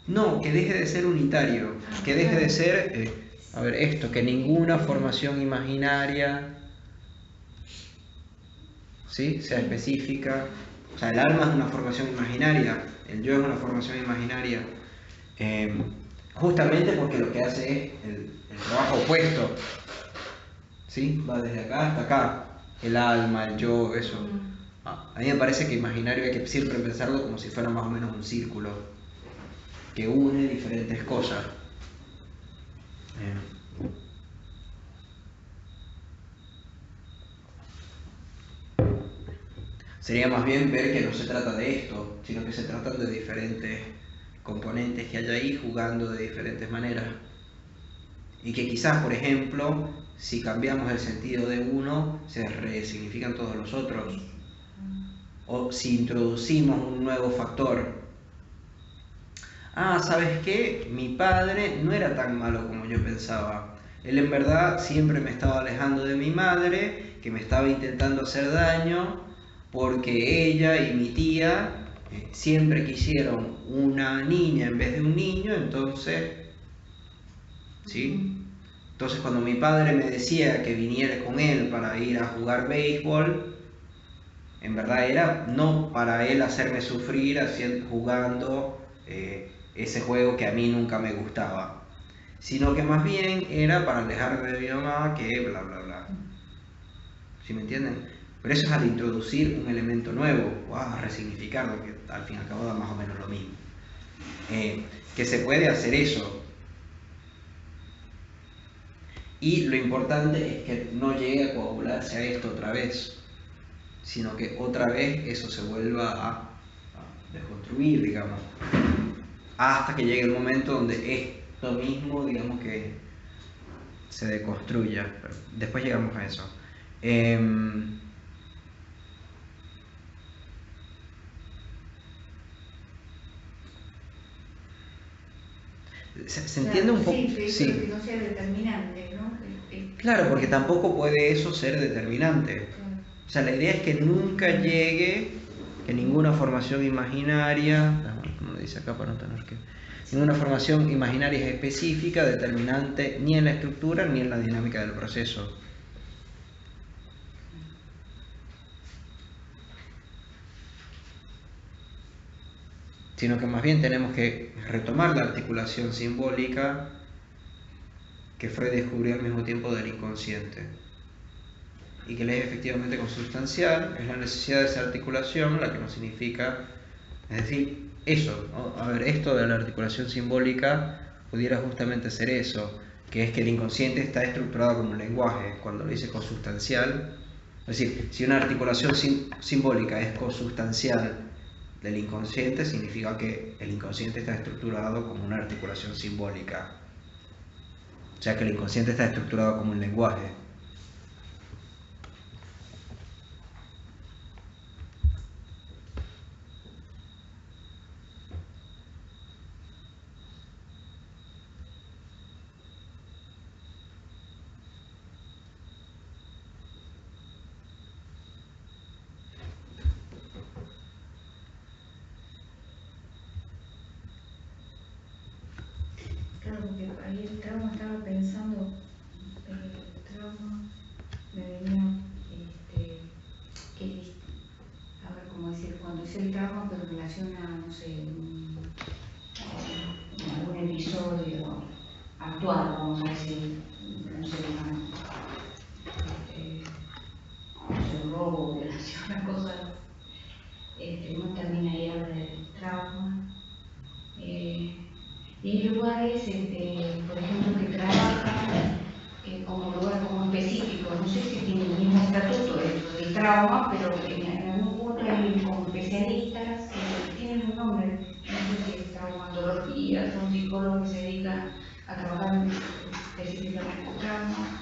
C: No, que deje de ser unitario, que deje de ser, a ver, esto, que ninguna formación imaginaria, ¿sí?, sea específica. O sea, el alma es una formación imaginaria, el yo es una formación imaginaria, justamente porque lo que hace es el trabajo opuesto, ¿sí? Va desde acá hasta acá, el alma, el yo, eso. A mí me parece que imaginario hay que siempre pensarlo como si fuera más o menos un círculo que une diferentes cosas. Sería más bien ver que no se trata de esto, sino que se tratan de diferentes componentes que hay ahí jugando de diferentes maneras. Y que quizás, por ejemplo, si cambiamos el sentido de uno, se resignifican todos los otros. O si introducimos un nuevo factor. Ah, ¿sabes qué? Mi padre no era tan malo como yo pensaba. Él en verdad siempre me estaba alejando de mi madre, que me estaba intentando hacer daño, porque ella y mi tía siempre quisieron una niña en vez de un niño, entonces, ¿sí? Entonces cuando mi padre me decía que viniera con él para ir a jugar béisbol, en verdad era no para él hacerme sufrir jugando ese juego que a mí nunca me gustaba, sino que más bien era para alejarme de mi mamá, que bla bla bla. ¿Sí me entienden? Pero eso es al introducir un elemento nuevo o a resignificarlo, que al fin y al cabo da más o menos lo mismo. Que se puede hacer eso. Y lo importante es que no llegue a coagularse a esto otra vez, sino que otra vez eso se vuelva a desconstruir, digamos, hasta que llegue el momento donde esto mismo, digamos, que se deconstruya. Pero después llegamos a eso. ¿Se entiende un poco?
E: Sí, pero que no sea determinante, ¿no?
C: Claro, porque tampoco puede eso ser determinante. Claro. O sea, la idea es que nunca llegue, que ninguna formación imaginaria, como dice acá para no tener que... Ninguna formación imaginaria es específica, determinante, ni en la estructura ni en la dinámica del proceso. Sino que más bien tenemos que retomar la articulación simbólica que Freud descubrió al mismo tiempo del inconsciente, y que le es efectivamente consustancial. Es la necesidad de esa articulación la que nos significa, es decir, eso, ¿no? A ver, esto de la articulación simbólica pudiera justamente ser eso, que es que el inconsciente está estructurado como un lenguaje. Cuando lo dice consustancial, es decir, si una articulación simbólica es consustancial del inconsciente, significa que el inconsciente está estructurado como una articulación simbólica. O sea que el inconsciente está estructurado como un lenguaje.
E: Claro, porque ahí el trauma estaba pensando, el trauma me venía, a ver cómo decir, cuando es el trauma, pero relaciona, no sé, algún episodio actual, vamos a decir, un ser humano, un robo, violación, cosas, no termina ahí habla del trauma. Y hay lugares, por ejemplo, que trabajan como lugares como específicos, no sé si tienen el mismo estatuto del trauma, pero en algún punto hay como especialistas que tienen un nombre, no sé si es traumatología, son psicólogos que se dedican a trabajar específicamente el trauma.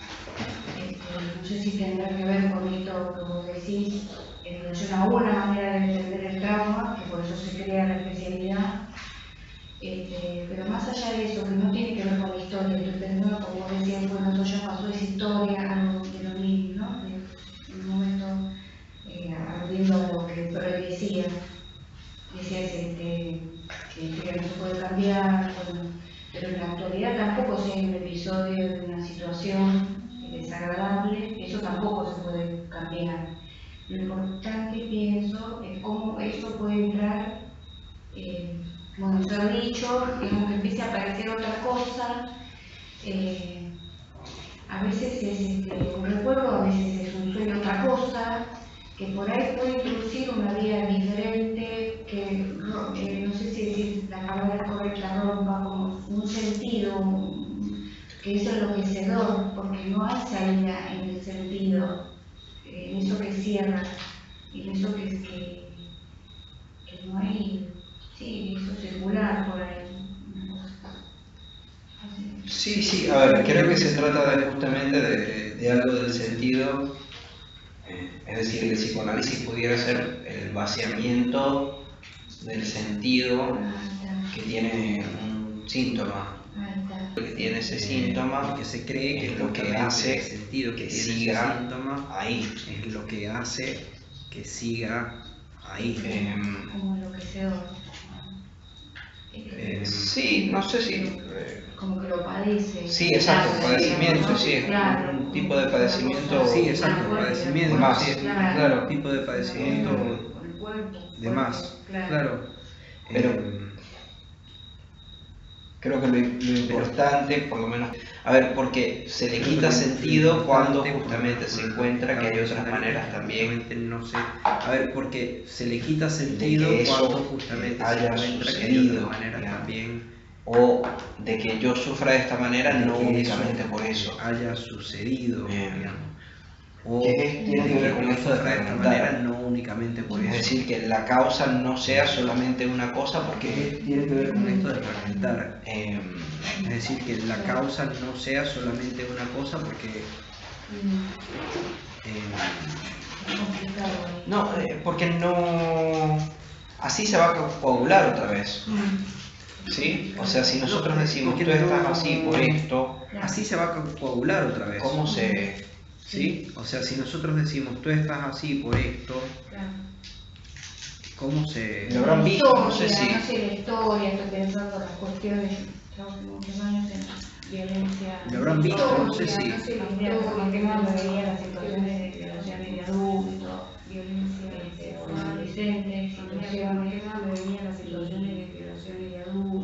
E: No sé si tendrá que ver con esto que vos decís, es una buena manera de entender el trauma, que por eso se crea la especialidad. Pero más allá de eso, que no tiene que ver con la historia, estoy pensando, como vos decías, bueno, esto ya pasó, es historia, algo de lo mismo, ¿no? En un momento, aludiendo a lo que Freud decía que no se puede cambiar, bueno, pero en la actualidad tampoco si hay un episodio de una situación desagradable, eso tampoco se puede cambiar. Lo importante, pienso, es cómo eso puede entrar, bueno, se lo he dicho, digamos que empiece a aparecer otra cosa, a veces es un recuerdo, a veces es un sueño, otra cosa, que por ahí puede introducir una vida diferente, que no sé si decir la palabra correcta, rompa como un sentido, que es enloquecedor, porque no hay salida en el sentido, en eso que cierra, en eso que no hay, sí, eso circular por ahí.
C: Sí, a ver, creo que se trata justamente de algo del sentido, es decir, el psicoanálisis pudiera ser el vaciamiento del sentido que tiene un síntoma, que tiene ese síntoma,
A: que se cree que
C: es lo que hace
A: el sentido que
C: siga
A: síntoma
C: ahí,
A: es lo que hace que siga ahí.
E: Como enloquecedor.
C: Sí, no sé si...
E: como que lo padece.
C: Sí, exacto, padecimiento,
E: ¿no?
C: sí, es
E: claro,
C: un tipo de padecimiento.
A: Sí, exacto, padecimiento,
C: más,
A: sí,
C: claro,
A: tipo de padecimiento
E: con el cuerpo,
A: de más, claro.
C: Pero creo que lo importante, por lo menos, a ver, porque se le quita sentido cuando justamente se encuentra que hay otras maneras también.
A: No sé, a ver, porque se le quita sentido
C: de que eso
A: cuando justamente
C: haya
A: se encuentra que hay
C: sucedido,
A: otras maneras
C: digamos,
A: también.
C: o de que yo sufra de esta manera,
A: De
C: no
A: que
C: únicamente por eso.
A: haya sucedido, digamos. O
C: Que tiene que ver con esto de
A: esta
C: fragmentar.
A: manera, no únicamente por
C: Es
A: eso.
C: decir, que la causa no sea solamente una cosa, porque
A: Tiene que ver con esto de fragmentar.
C: eh,
A: Es decir, que la causa no sea solamente una cosa, porque
C: no, porque no, así se va a coagular otra vez, ¿sí? O sea, si nosotros decimos tú estás así por esto,
A: así se va a coagular otra vez.
C: ¿cómo se...?
A: ¿Sí? O sea, si nosotros decimos tú estás así por esto, ¿cómo se...?
C: Lo habrán visto, no sé si...
E: No sé la historia, estoy pensando en las cuestiones, estamos muchos años en violencia.
A: Lo habrán visto, no sé si...
E: No sé la historia, como que más me veía las situaciones de violaciones de adultos, violencia de adolescentes, situaciones,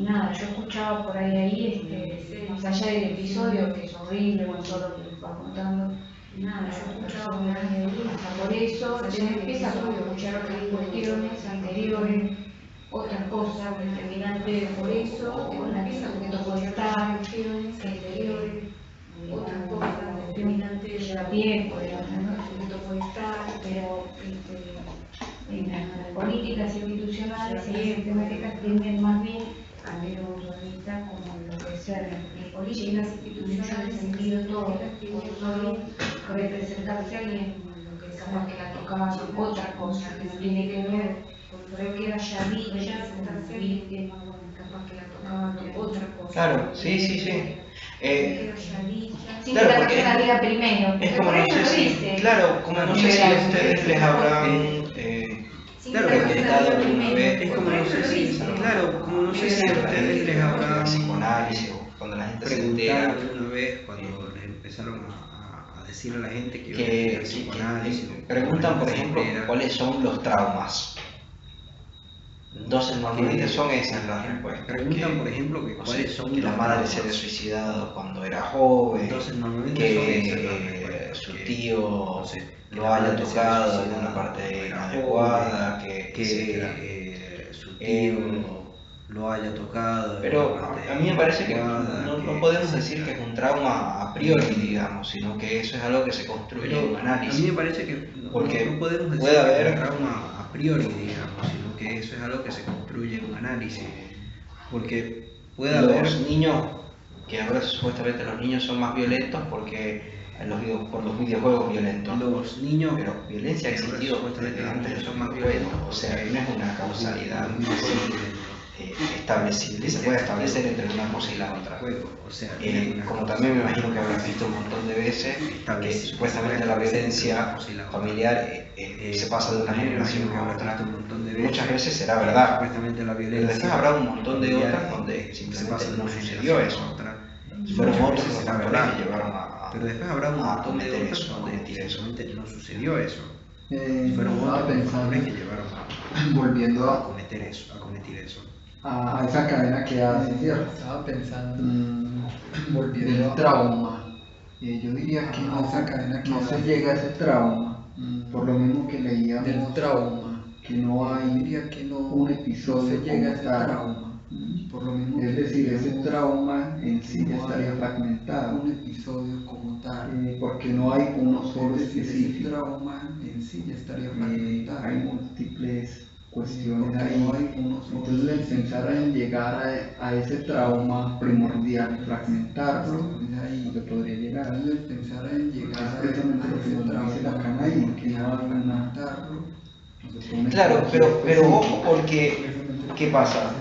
E: nada, yo escuchaba por ahí, más allá del episodio, que es horrible, con todo lo que va contando, nada, yo escuchaba por ahí, hasta por eso, se empieza como a escuchar otras cuestiones anteriores, otras cosas determinantes por eso, con la que me tocó estar, anteriores, otras cosas determinantes de la piel, por ejemplo, ¿no? Me tocó estar, pero en las políticas institucionales y sistemáticas tienden más bien a ver un punto de vista como lo que sea en políticas institucionales, en sentido todo, solo representarse a alguien, lo que capaz que la tocaba otra cosa, que no tiene que ver con lo que haya dicha, capaz que la tocaba otra cosa.
C: Claro, sí.
E: Claro, porque la vida primero.
C: Es como no sé si, claro, como no sé si a ustedes les habrán
A: Claro,
C: preguntado alguna vez,
A: es como no sé si, claro, como no sé si a ustedes les habrán
C: psicoanálisis o cuando la gente se entera
A: alguna vez cuando les empezaron a decir a la gente que
C: que
A: iba a psicoanálisis.
C: preguntan, por ejemplo, cuáles son los traumas. Entonces normalmente son esas las respuestas.
A: Preguntan, por ejemplo, que cuáles son
C: que la
A: los
C: madre se haya
A: traumas.
C: suicidado cuando era joven,
A: Entonces normalmente
C: que su tío lo haya tocado en una parte inadecuada, que
A: su tío lo haya tocado.
C: Pero a mí me parece que no podemos decir que es un trauma a priori, digamos, sino que eso es algo que se construye en un análisis.
A: A mí me parece que
C: porque
A: no podemos decir
C: puede haber
A: que es un trauma a priori, digamos, sino que eso es algo que se construye en un análisis. Porque puede haber
C: los niños, que ahora supuestamente los niños son más violentos porque por los videojuegos violentos.
G: Los niños,
C: pero violencia ha existido desde antes de los videojuegos, o sea, no es una causalidad establecible, se puede establecer entre una cosa y la otra. Como también me imagino que habrás visto un montón de veces que supuestamente la violencia familiar se pasa de una generación a otra. Muchas veces será verdad, pero después habrá un montón de otras donde simplemente no sucedió eso. Fueron otros los factores que llevaron a cometer eso, a cometer eso.
G: No sucedió eso.
A: Fueron otros factores que llevaron volviendo
G: a cometer eso,
A: a esa cadena que hace, ¿cierto?
H: Estaba pensando,
A: volviendo al trauma. Yo diría que esa cadena que no se llega a ese trauma, por lo mismo que leíamos
H: del trauma,
A: que no hay,
H: diría que no,
A: un episodio
H: no se llega a ese
A: tal.
H: trauma. Por lo mismo
A: Es decir, ese trauma en sí ya estaría fragmentado.
H: Un episodio como tal.
A: Porque no hay uno solo específico.
H: Ese trauma en sí ya estaría fragmentado.
A: Hay múltiples cuestiones ahí. Entonces el pensar en llegar a ese trauma primordial, fragmentarlo, no se podría llegar.
H: Entonces el pensar en llegar
A: a ese trauma, dice la Canaí, que no hay una...
C: Claro, pero ojo, porque ¿qué pasa?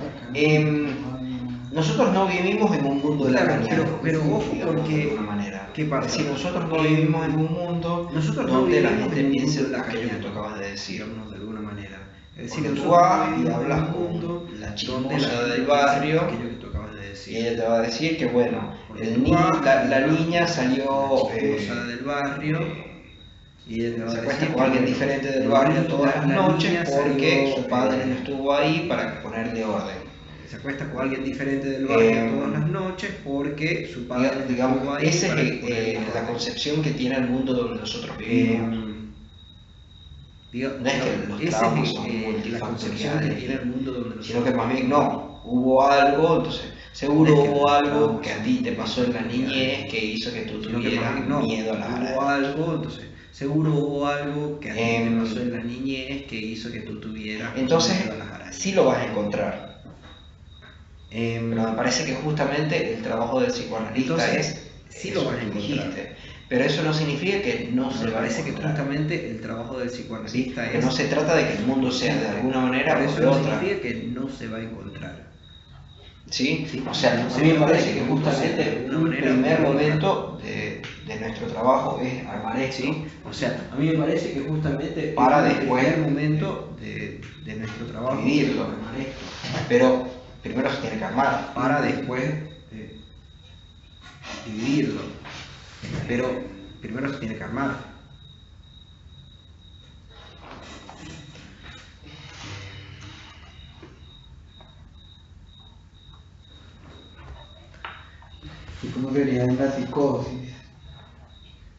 C: Nosotros no vivimos en un mundo de la cañada,
G: pero ojo, porque
C: de alguna manera.
G: ¿Qué pasa?
C: Si nosotros no vivimos en un mundo donde la gente piense aquello que tú acabas de decir,
G: de alguna manera. Es
C: decir,
G: decir,
C: tú vas y hablas con la chismosa del barrio y ella te va a decir que bueno, la niña salió
G: del barrio y ella te va a
C: se
G: decir
C: acuesta con alguien diferente del barrio todas las noches porque su padre no estuvo ahí para ponerle orden.
G: Se acuesta con alguien diferente del barrio todas las noches porque su padre
C: digamos,
G: estuvo ahí.
C: Esa es la concepción que tiene el mundo donde nosotros vivimos. No es que los traumas son multifactoriales, sino que más bien no, hubo algo, entonces seguro hubo algo que a ti te pasó en la niñez que hizo que tú tuvieras miedo a la araña.
G: Hubo algo, entonces seguro hubo algo que a ti te pasó en la niñez que hizo que tú tuvieras
C: entonces
G: miedo a las arañas.
C: Sí lo vas a encontrar. Pero me parece que justamente el trabajo del psicoanalista
G: sí lo vas a encontrar.
C: Pero eso no significa que no se va a
G: parece
C: encontrar.
G: que justamente el trabajo del psicoanalista
C: es... no se trata de que el mundo sea de alguna manera o de otra.
G: Eso no significa que no se va a encontrar.
C: ¿Sí? O sea, a mí me parece que justamente un primer momento de nuestro trabajo es armar esto.
G: ¿Sí? O sea, a mí me parece que justamente
C: para después
G: el momento de nuestro trabajo
C: vivirlo. Pero primero se tiene que armar.
G: Para después vivirlo. Pero primero se tiene que armar.
A: ¿Y cómo sería en la psicosis?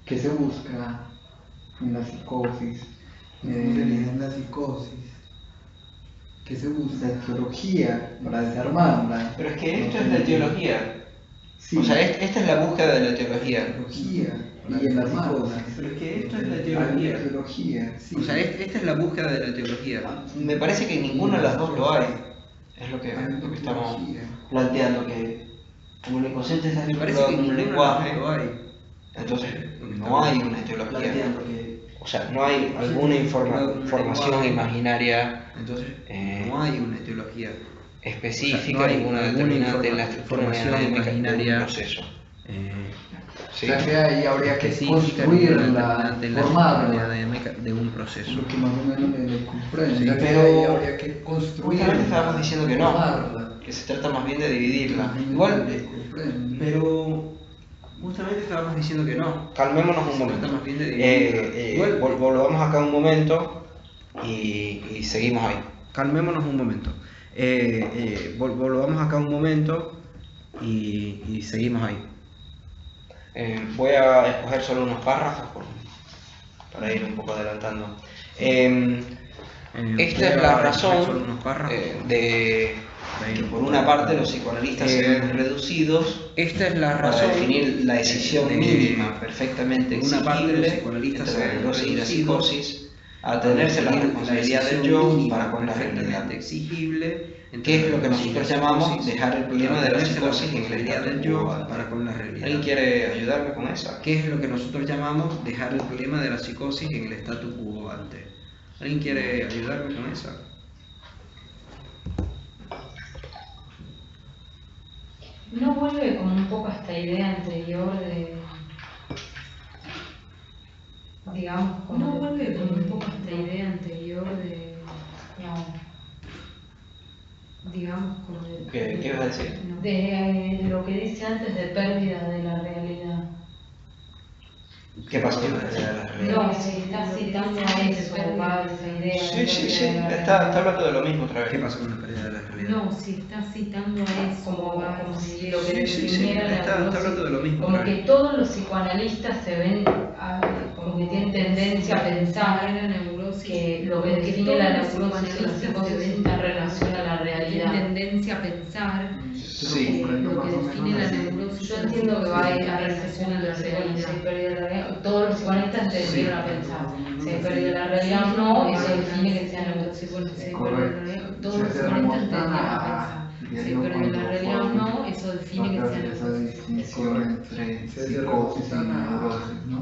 A: ¿Qué se busca en la psicosis?
H: ¿Cómo sería en la psicosis? ¿Qué se busca?
A: La etiología, para desarmarla.
C: Pero es que esto es la etiología. Sí. O sea, esta es la búsqueda de la etiología.
A: Y en la psicosis.
G: Pero es que esto es la
A: etiología.
G: Sí. O sea, esta es la búsqueda de la etiología.
C: Me parece que ninguna de las dos lo hay. Es lo que estamos planteando, que como el inconsciente está vinculado con un lenguaje, entonces no hay una etiología. O sea, no hay alguna información imaginaria.
G: Entonces, no hay una etiología
C: específica, o sea, ninguna determinante en la estructura imaginaria de un proceso.
A: Sí. O sea que ahí habría que construirla, formarla
G: de un proceso.
A: Lo que más o menos le comprende.
C: Sí, pero ahí habría que construirla. Estábamos diciendo que no, que se trata más bien de dividirla. Igual,
G: pero justamente estábamos diciendo que no.
C: Calmémonos un momento. Volvamos acá un momento y seguimos ahí.
G: Calmémonos un momento. Volvamos acá un momento y seguimos ahí.
C: Voy a escoger solo unos párrafos para ir un poco adelantando. Esta es la razón de que por una parte los psicoanalistas se ven reducidos para definir la decisión mínima perfectamente exigible entre la neurosis y la psicosis, a tenerse la responsabilidad del yo para con la realidad.
G: Exigible
C: ¿Qué es lo que nosotros llamamos dejar el problema de la psicosis en el estado del yo para con la realidad? ¿Alguien quiere ayudarme con eso? ¿Qué es lo que nosotros llamamos dejar el problema de la psicosis en el statu quo ante? ¿Alguien quiere ayudarme con eso?
D: ¿No vuelve como un poco a esta idea anterior de, digamos, como no vuelve como un poco a esta idea anterior de, no, digamos, como de,
C: ¿Qué ibas a decir?
D: De lo que dice antes de pérdida de la realidad?
C: ¿Qué pasó con la pérdida de la realidad?
D: No, si está citando a eso, va esa idea.
C: Sí, está hablando de lo mismo otra vez. ¿Qué pasó con la pérdida de la realidad?
D: No, si está citando a eso, como si lo que
C: definiera
D: está hablando de lo mismo. Como que todos los psicoanalistas se ven, como que tienen tendencia a pensar que lo que define la neurosis y la psicosis está en relación a la realidad.
B: Tienen tendencia a pensar
C: sí.
B: Lo que define la neurosis.
D: Yo entiendo que va a relación a la realidad. Si hay pérdida de la realidad, todos los psicoanalistas se debieron a pensar. Si hay pérdida de la realidad o no, eso define que sea neurosis. Bueno, si hay pérdida de la realidad, todos los psicoanalistas se debieron a pensar. Si hay pérdida de la realidad o no, eso define que sea neurosis.
H: Esa distinción entre psicosis y neurosis, ¿no?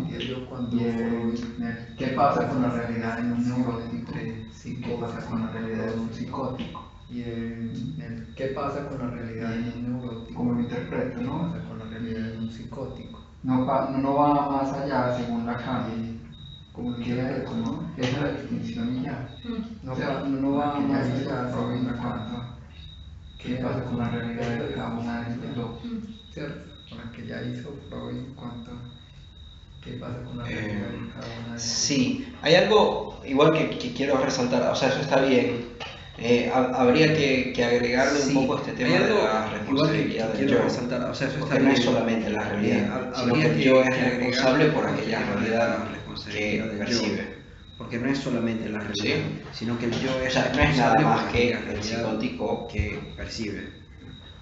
H: ¿Qué pasa con la realidad en un neurótico? ¿Qué pasa con la realidad en un psicótico?
A: Y ¿qué pasa con la realidad en un neurótico?
H: Como lo interpreto, ¿no?
A: ¿Qué pasa con la realidad en un psicótico?
H: No va más allá según Lacan, como queda eso, ¿no? Esa es la distinción y ya.
A: No va más allá según Lacan.
H: ¿Qué pasa con la realidad de cada una de estas dos?
A: ¿Cierto? Con la que ya hizo Freud en cuanto a qué pasa con la realidad de cada una de estas.
C: Sí, hay algo igual que quiero resaltar, o sea, eso está bien. Habría que agregarle un poco este tema de la responsabilidad del yo, resaltar, o sea, eso porque no es solamente la realidad, sino que el yo es responsable por aquella realidad que percibe. Porque no es solamente la realidad, sino que el yo es, o sea, no es nada más que el psicótico que percibe.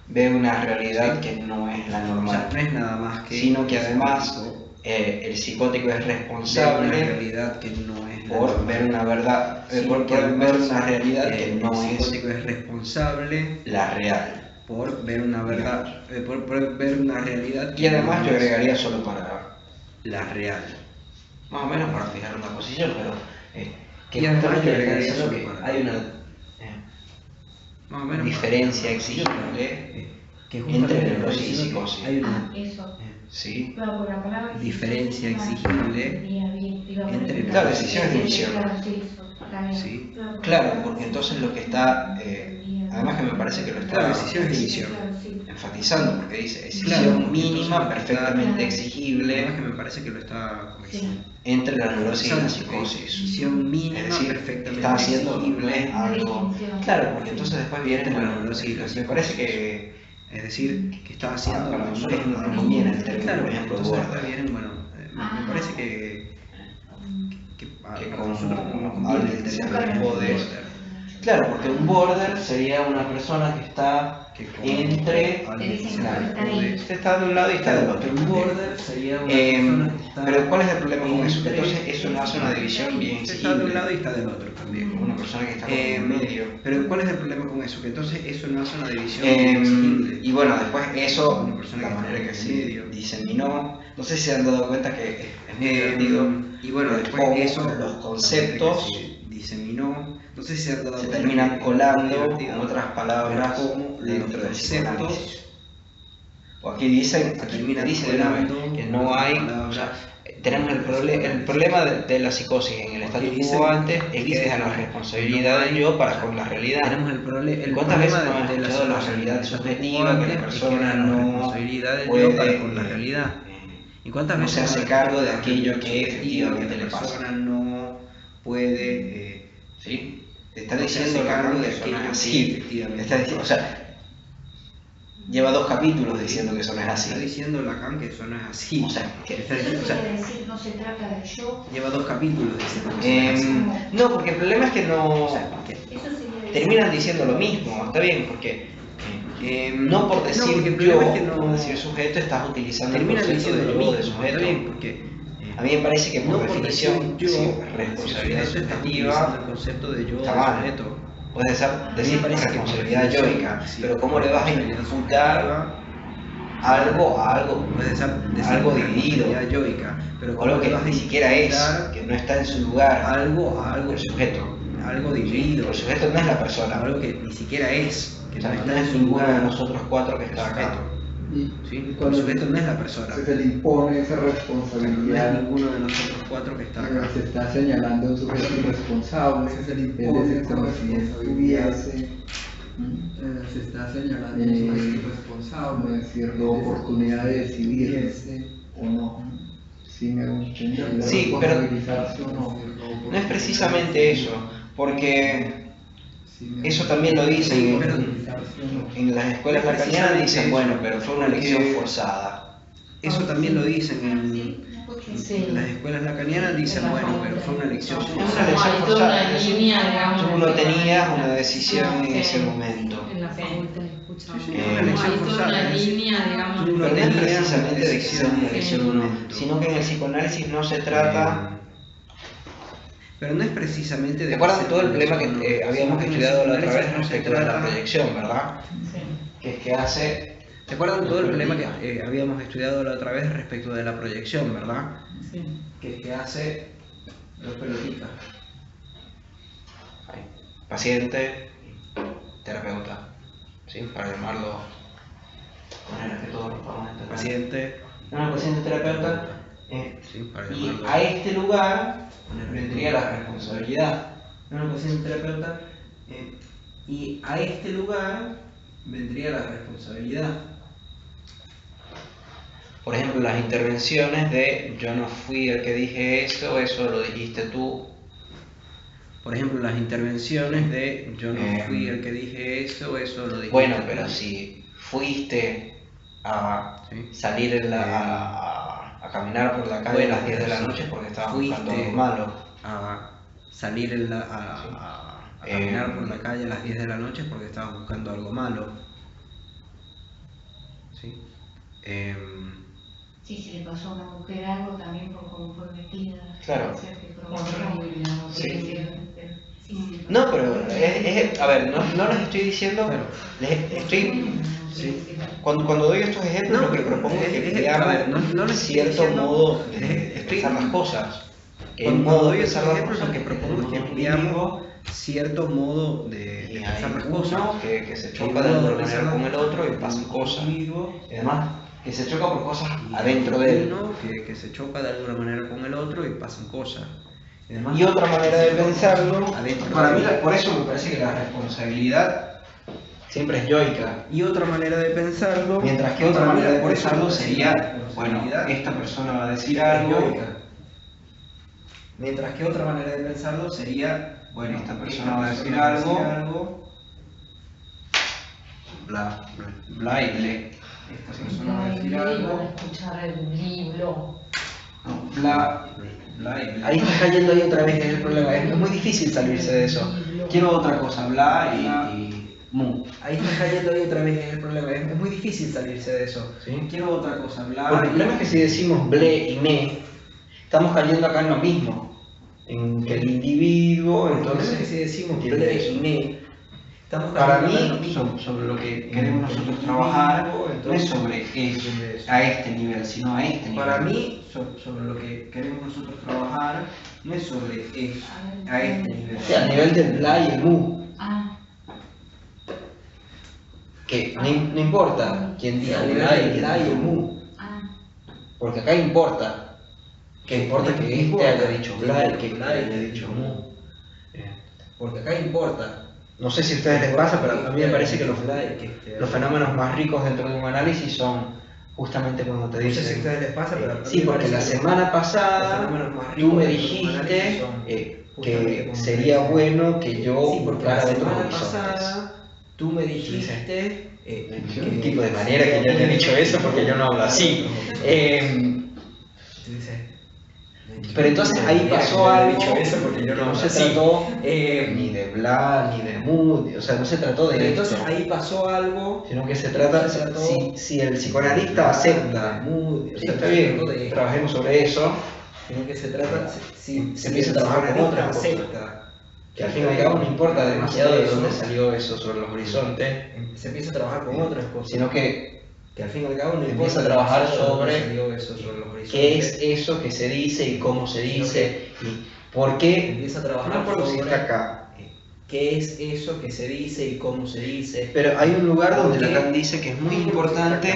C: Ve una realidad que no es la normal, o sea, no es nada más que sino que además el psicótico es responsable de una realidad que no es por ver una verdad, por ver una realidad que no es. El psicótico es responsable la real por ver una verdad, por ver una realidad que y además yo agregaría solo para la real. Más o menos para fijar una posición, pero que justamente solo que hay una más o menos diferencia exigible entre neurosis y psicosis. Hay una sí, diferencia exigible entre claro, decisión es división. Sí, claro, porque entonces lo que está, además que me parece que lo está claro, decisión es división. Enfatizando, porque dice decisión mínima perfectamente exigible. Además que me parece que lo está entre la neurosis y la psicosis. Decisión mínima es decir, perfectamente está haciendo algo. Claro, porque entonces después viene la neurosis y la psicosis. Me parece que es decir, que está haciendo para nosotros no conviene el término, claro, por ejemplo, border. Bueno, me parece que con nosotros no conviene el término border. Claro, porque un border sería una persona que está entre, está de un lado y está del otro. Un border sería una persona que está pero ¿cuál es el problema con eso? Entonces eso no hace una división bien exigible. Está de un lado y está del otro también. Una persona que está en medio. Pero ¿cuál es el problema con eso? Que entonces eso no hace una división bien exigible. Y bueno, después eso, la manera que se diseminó, no sé si se han dado cuenta que es muy divertido. Y bueno, después eso, los conceptos diseminó. No sé si se terminan colando con otras palabras dentro del psicoanálisis. O aquí dicen, dice de nuevo que no hay, o sea, tenemos el problema de la psicosis en el estatu quo antes es que deja la responsabilidad del yo para con la realidad. Tenemos ¿cuántas veces no hemos escuchado la realidad subjetiva que la persona no puede con la realidad? ¿Y cuántas veces no se hace cargo de aquello que efectivamente le pasa? La persona no puede, ¿sí? Te está diciendo Lacan que eso no es así. Está diciendo, o sea, lleva 2 capítulos diciendo que eso no es así. Está diciendo Lacan que eso no es así. O sea,
E: está diciendo, o sea, decir no se trata del yo.
C: Lleva 2 capítulos diciendo que eso no es así. No, porque el problema es que no. O sea, terminan diciendo lo mismo, está bien, porque no por decir yo, por decir sujeto, estás utilizando el concepto de yo de sujeto. Está bien, porque a mí me parece que por definición, yo, responsabilidad subjetiva, el concepto de yo sujeto.
I: puede decir responsabilidad yoica, pero ¿cómo le vas a imputar algo a algo?
C: Puede ser
I: algo dividido,
C: yoica, pero
I: algo que ni siquiera es, que no está en su lugar,
C: algo
I: el sujeto.
C: Algo dividido.
I: El sujeto no es la persona.
C: Algo que ni siquiera es. Que
I: o sea,
C: no
I: no es ninguno de nosotros cuatro que está acá.
C: ¿Sí? El sujeto no es la persona.
A: Se le impone esa
C: No
A: responsabilidad.
C: es ninguno de nosotros cuatro que está acá.
A: Se está señalando un sujeto irresponsable. Se le impone esa responsabilidad. Se está señalando un sujeto irresponsable. Es decir, la oportunidad de decidir o no. Sí, me gusta.
I: Sí, pero no es precisamente eso, porque eso también lo dicen en las escuelas lacanianas, dicen, bueno, pero fue una elección forzada.
C: Eso también lo dicen en las escuelas lacanianas, dicen, bueno, pero fue una elección forzada.
I: Tú no tenías una decisión en ese momento.
D: En la facultad escuchamos.
C: Una elección forzada.
D: Una línea, digamos.
I: Pero no es precisamente de elección o no, sino que en el psicoanálisis no se trata...
C: Pero no es precisamente de...
I: ¿Te acuerdas de todo el problema que habíamos estudiado la otra vez respecto de la proyección, verdad?
D: Sí.
I: Que es que hace...
C: ¿Te acuerdas de todo el problema que habíamos estudiado la otra vez respecto de la proyección, verdad?
D: Sí.
C: Que es que hace dos pelotitas.
I: Paciente, terapeuta, ¿sí? Para llamarlo de manera que todos lo podamos entender.
C: Paciente.
I: No, paciente, terapeuta.
C: Sí, para
I: Y
C: llamarlo.
I: a este lugar vendría la responsabilidad.
C: No, paciente, terapeuta. Y a este lugar vendría la responsabilidad.
I: Por ejemplo, las intervenciones de yo no fui el que dije eso lo dijiste tú.
C: Por ejemplo, las intervenciones de yo no fui el que dije eso lo dijiste.
I: Bueno, pero si fuiste a salir a caminar por la calle a las 10 de la noche porque estabas buscando algo malo.
C: A salir a caminar por la calle a las 10 de la noche porque estabas buscando algo malo. ¿Sí?
E: Sí, si le pasó a una mujer algo también por cómo fue vestida.
I: Claro.
E: Sí.
I: No, pero a ver, no les estoy diciendo, cuando doy estos ejemplos lo que propongo es que veamos cierto modo de pensar las cosas.
C: Cuando doy estos ejemplos lo que propongo es que veamos cierto modo de pensar las cosas.
I: Que se choca de alguna manera con el otro y pasan cosas. Y además, que se choca por cosas adentro de él.
C: Que se choca de alguna manera con el otro y pasan cosas.
I: Y otra manera de pensarlo, para mí, por eso me parece que la responsabilidad siempre es yoica.
C: Y otra manera de pensarlo,
I: mientras que otra manera de pensarlo sería, bueno, esta persona va a decir algo.
C: Mientras que otra manera de pensarlo sería, bueno,
I: esta persona va a decir algo, bla, bla y ble.
C: Esta persona va a decir algo,
D: escuchar un libro.
I: No, bla, bla y bla. Ahí está cayendo ahí otra vez el problema, es muy difícil salirse de eso. Quiero otra cosa, bla y mu.
C: Ahí está cayendo ahí otra vez el problema, es muy difícil salirse de eso.
I: ¿Sí?
C: Quiero otra cosa, bla.
I: Porque el problema es que si decimos ble y me, estamos cayendo acá en lo mismo. En que el individuo, entonces,
C: si decimos ble y me,
I: para mí, sobre lo que queremos nosotros trabajar, no es sobre eso, a este nivel, sino a este nivel.
C: Para mí, sobre lo que queremos nosotros trabajar, no es sobre eso, a este nivel.
I: O sea, a nivel del bla y el mu. Que no importa quién diga bla y el mu. Porque acá importa. Que importa que este haya dicho bla y que este haya dicho mu. Porque acá importa. No sé si a ustedes les pasa, pero a mí me parece que los fenómenos más ricos dentro de un análisis son justamente cuando te dicen...
C: No sé si a ustedes les pasa, pero
I: sí, porque la semana pasada tú me dijiste que sería bueno que yo buscara otros horizontes.
C: Tú me dijiste...
I: ¿Qué tipo de manera que yo te he dicho eso? Porque yo no hablo así. Pero entonces ahí pasó algo, no se trató ni de bla, ni de mu, o sea, no se trató de esto.
C: Entonces ahí pasó algo,
I: sino que se trata, si el psicoanalista acepta, está bien, trabajemos sobre eso,
C: sino que se trata,
I: se empieza a trabajar con otras cosas. que al fin y al cabo no importa demasiado de dónde salió eso sobre los horizontes,
C: se empieza a trabajar con otras cosas,
I: sino que
C: al fin y al cabo no
I: empieza a trabajar sobre qué es eso que se dice y cómo se dice y por qué.
C: Empieza a trabajar
I: no recuerdo si
C: sobre
I: está acá.
C: qué es eso que se dice y cómo se dice.
I: Pero hay un lugar donde Lacan dice que es muy importante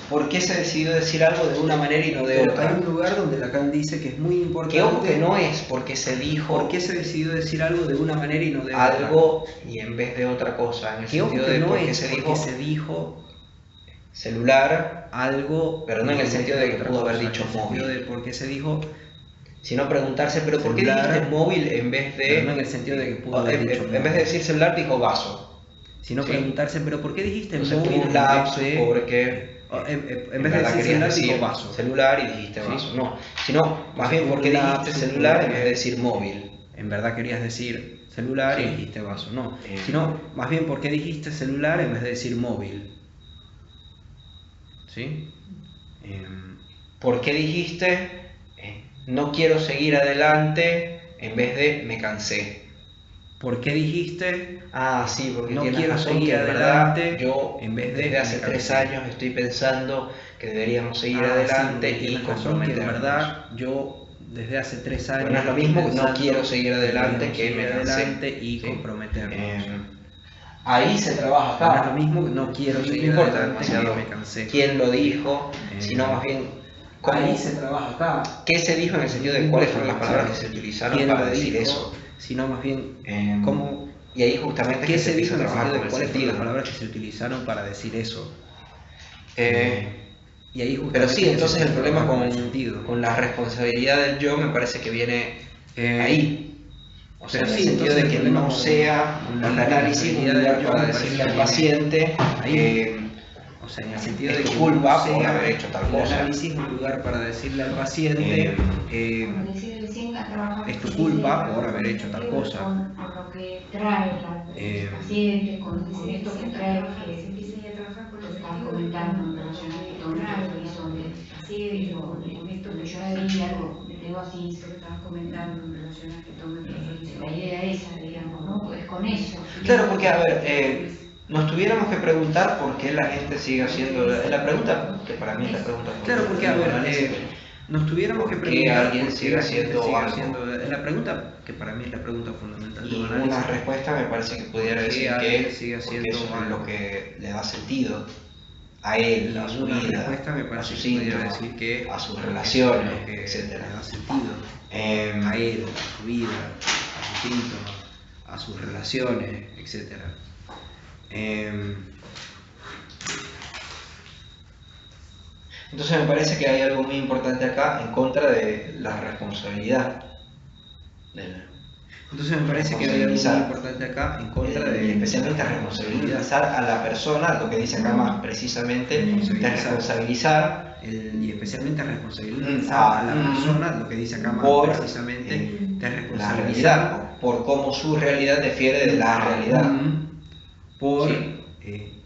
I: por qué se decidió decir algo de una manera y no de otra.
C: Hay un lugar donde Lacan dice que es muy importante.
I: Que ojo que no es porque se dijo.
C: ¿Por qué se decidió decir algo de una manera y no de otra?
I: Algo y en vez de otra cosa. En el sentido de por qué
C: se dijo
I: celular,
C: algo,
I: pero no en el sentido de que pudo haber dicho móvil.
C: De por qué se dijo,
I: sino preguntarse, pero ¿por qué
C: celular,
I: dijiste móvil en vez de.
C: No en el sentido de que pudo haber dicho
I: en vez de decir celular, dijo vaso.
C: Sino preguntarse, pero ¿por qué dijiste
I: móvil?
C: Un
I: lapso porque.
C: En vez de decir celular, dijo vaso.
I: Celular y dijiste vaso. No, sino más bien porque dijiste celular en vez de decir móvil.
C: En verdad querías decir celular y dijiste vaso. No, sino más bien porque dijiste celular en vez de decir móvil. ¿Sí?
I: ¿Por qué dijiste no quiero seguir adelante en vez de me cansé?
C: ¿Por qué dijiste?
I: Sí, porque
C: no
I: tienes
C: quiero
I: razón
C: seguir
I: que
C: adelante.
I: Yo
C: en vez de
I: desde hace 3 años estoy pensando que deberíamos seguir adelante y comprometernos.
C: En verdad, yo desde hace 3 años.
I: No es lo mismo, no quiero seguir adelante que me cansé
C: y comprometernos.
I: Ahí se trabaja acá.
C: No es lo mismo, no quiero seguir adelante que me cansé.
I: ¿Quién lo dijo? Sino más bien cómo.
C: Ahí se trabaja acá.
I: ¿Qué se dijo en el sentido de cuáles fueron las palabras que se utilizaron para decir eso?
C: Sino más bien cómo.
I: Y ahí justamente
C: ¿qué se dijo en el
I: sentido
C: de cuáles fueron las palabras que se utilizaron para decir eso? Y ahí
I: pero sí, entonces el problema con la responsabilidad del yo me parece que viene ahí. O sea, en el sentido de que no sea un análisis un lugar para decirle al paciente
C: o sea, en el sentido de
I: tu
C: que
I: culpa por haber hecho tal cosa.
C: El análisis es un lugar para decirle al paciente es tu culpa por haber hecho tal cosa.
E: Con lo que trae el paciente, con esto que trae que se empiece a trabajar con lo que estás comentando en relación a que tome el horizonte del paciente, con esto que yo diría algo, le digo así, esto que estabas comentando en relación a que tome el horizonte. La idea esa, digamos, ¿no? Pues con eso.
I: Claro, porque a ver, nos tuviéramos que preguntar por qué la gente sigue haciendo la pregunta, que para mí es la pregunta.
C: Claro, porque a ver, nos tuviéramos que preguntar
I: que alguien siga haciendo algo.
C: La pregunta, que para mí es la pregunta fundamental de
I: un análisis. Una respuesta me parece que pudiera decir que sigue haciendo eso es lo que le da sentido a él, a su vida, a sus síntomas, a sus relaciones, etc.
C: Le da sentido a él, a su vida, a sus síntomas, a sus relaciones, etc.
I: Entonces me parece que hay algo muy importante acá en contra de la responsabilidad.
C: Entonces me parece que hay algo muy importante acá en contra de...
I: especialmente responsabilizar a la persona, lo que dice acá más precisamente, de responsabilizar.
C: Y especialmente responsabilizar a la persona, lo que dice acá más precisamente, de responsabilizar.
I: La realidad, por cómo su realidad difiere de la realidad.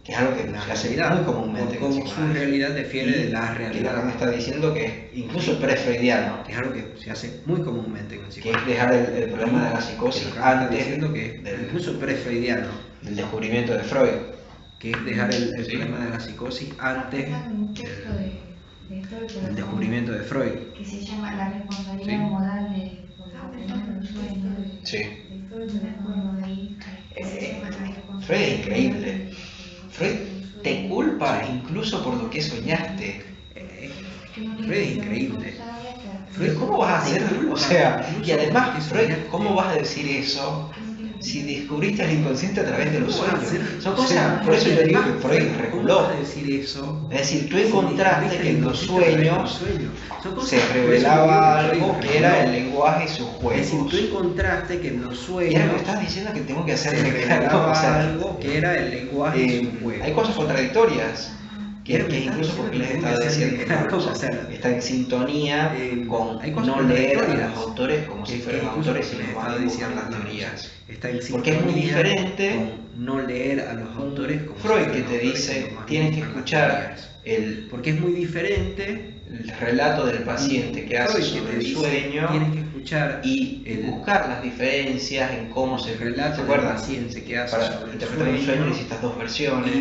I: Que es algo que se hace muy comúnmente.
C: Por cómo su realidad difiere de la realidad.
I: Que me está diciendo que es incluso pre-freudiano.
C: Es algo que se hace muy comúnmente en el
I: psicoanálisis. Que es dejar el problema de la psicosis antes
C: diciendo que incluso pre-freudiano.
I: Del descubrimiento de Freud.
C: Que es dejar el problema de la psicosis antes del descubrimiento de Freud.
E: Que se llama la responsabilidad modal de los sueños.
I: Sí. Freud es increíble. Freud te culpa incluso por lo que soñaste.
C: Freud es increíble.
I: Freud, ¿cómo vas a hacer? O sea, y además, Freud, ¿cómo vas a decir eso si descubriste el inconsciente a través de los sueños? Son cosas, por eso yo digo que Freud reculó. Es decir, tú encontraste que en los sueños se revelaba algo que era el lenguaje y sus juegos.
C: Es decir, tú encontraste que en los sueños...
I: Y ahora me estás diciendo que tengo que hacer
C: algo que era el lenguaje y sus juegos.
I: Hay cosas contradictorias. Que incluso porque les estaba diciendo que está en sintonía con no leer a los autores como si fueran autores, sino más bien buscar las teorías. Porque es muy diferente
C: no leer a los autores como
I: Freud, que te dice tienes que escuchar
C: porque es muy diferente
I: el relato del paciente que hace sobre el sueño
C: escuchar
I: y buscar las diferencias en cómo se
C: relato
I: ¿se acuerdan?
C: del paciente que hace
I: Para
C: sobre
I: interpretar
C: el
I: un sueño necesitas dos versiones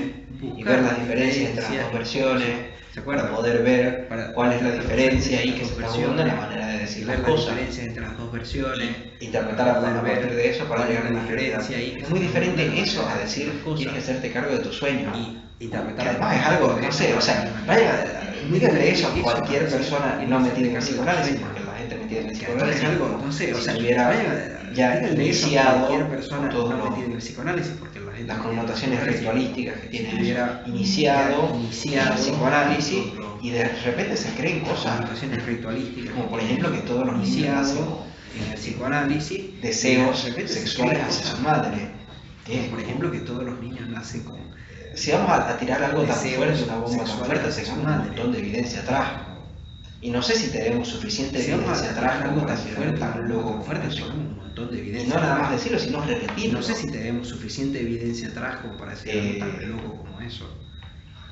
I: y ver las diferencias entre las dos versiones,
C: ¿se acuerdan?
I: para poder ver
C: Para
I: cuál es la diferencia y que se está
C: versiones,
I: buscando la manera de decir las
C: las
I: cosas.
C: diferencias entre las dos versiones,
I: Interpretar a partir de eso para llegar a la
C: diferencia
I: realidad.
C: ahí.
I: Es muy diferente eso a decir tienes que hacerte cargo de tu sueño.
C: Y interpretar
I: Que además es algo, no sé, o sea, díganle eso a cualquier persona y no metida en el psicoanálisis, porque la gente metida en el psicoanálisis,
C: algo, no sé, o sea,
I: hubiera ya iniciado
C: cualquier persona
I: con todos
C: no metida en el psicoanálisis, porque la gente
I: las connotaciones ritualísticas que tiene
C: hubiera
I: iniciado el psicoanálisis y de repente se creen cosas,
C: connotaciones ritualísticas,
I: como por ejemplo que todos los niños nacen
C: en el psicoanálisis
I: deseos sexuales hacia su madre.
C: Por ejemplo, que todos los niños nacen con...
I: Si vamos a tirar algo tan
C: deseos
I: fuerte, una bomba tan fuerte,
C: sexuales
I: tengamos un montón de evidencia atrás. Y no sé si tenemos suficiente
C: Si vamos
I: evidencia
C: a
I: atrás
C: algo
I: como para
C: tan
I: decir
C: fuerte,
I: tan loco como
C: fuerte,
I: eso.
C: un montón de
I: Y
C: evidencia.
I: no nada más decirlo, sino repetirlo.
C: No sé si tenemos suficiente evidencia atrás como para decir algo tan loco como eso.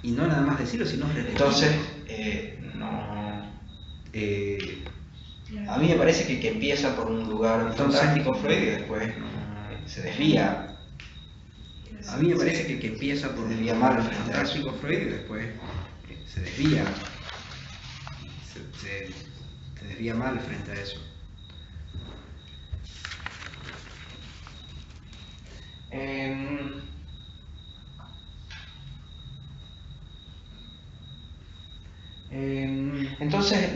C: Y no nada más decirlo, sino repetirlo.
I: Entonces, a mí me parece que empieza por un lugar fantástico Freud y después se desvía.
C: A mí me parece que empieza por un
I: desvía
C: lugar
I: mal frente a
C: fantástico Freud y después se desvía. Se desvía mal frente a eso.
I: Entonces,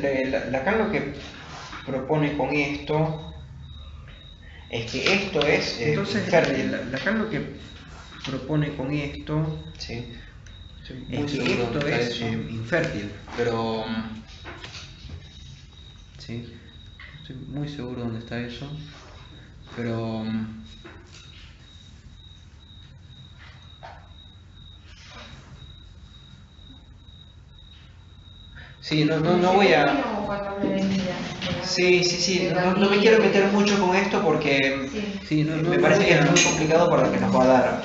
I: Lacan lo que propone con esto es que esto es infértil.
C: Lacan lo que propone con esto
I: sí.
C: es que esto es infértil.
I: Pero
C: sí, estoy muy seguro dónde está eso, pero
I: sí, no voy a... Sí, no me quiero meter mucho con esto porque me parece que es muy complicado para lo que nos va a dar.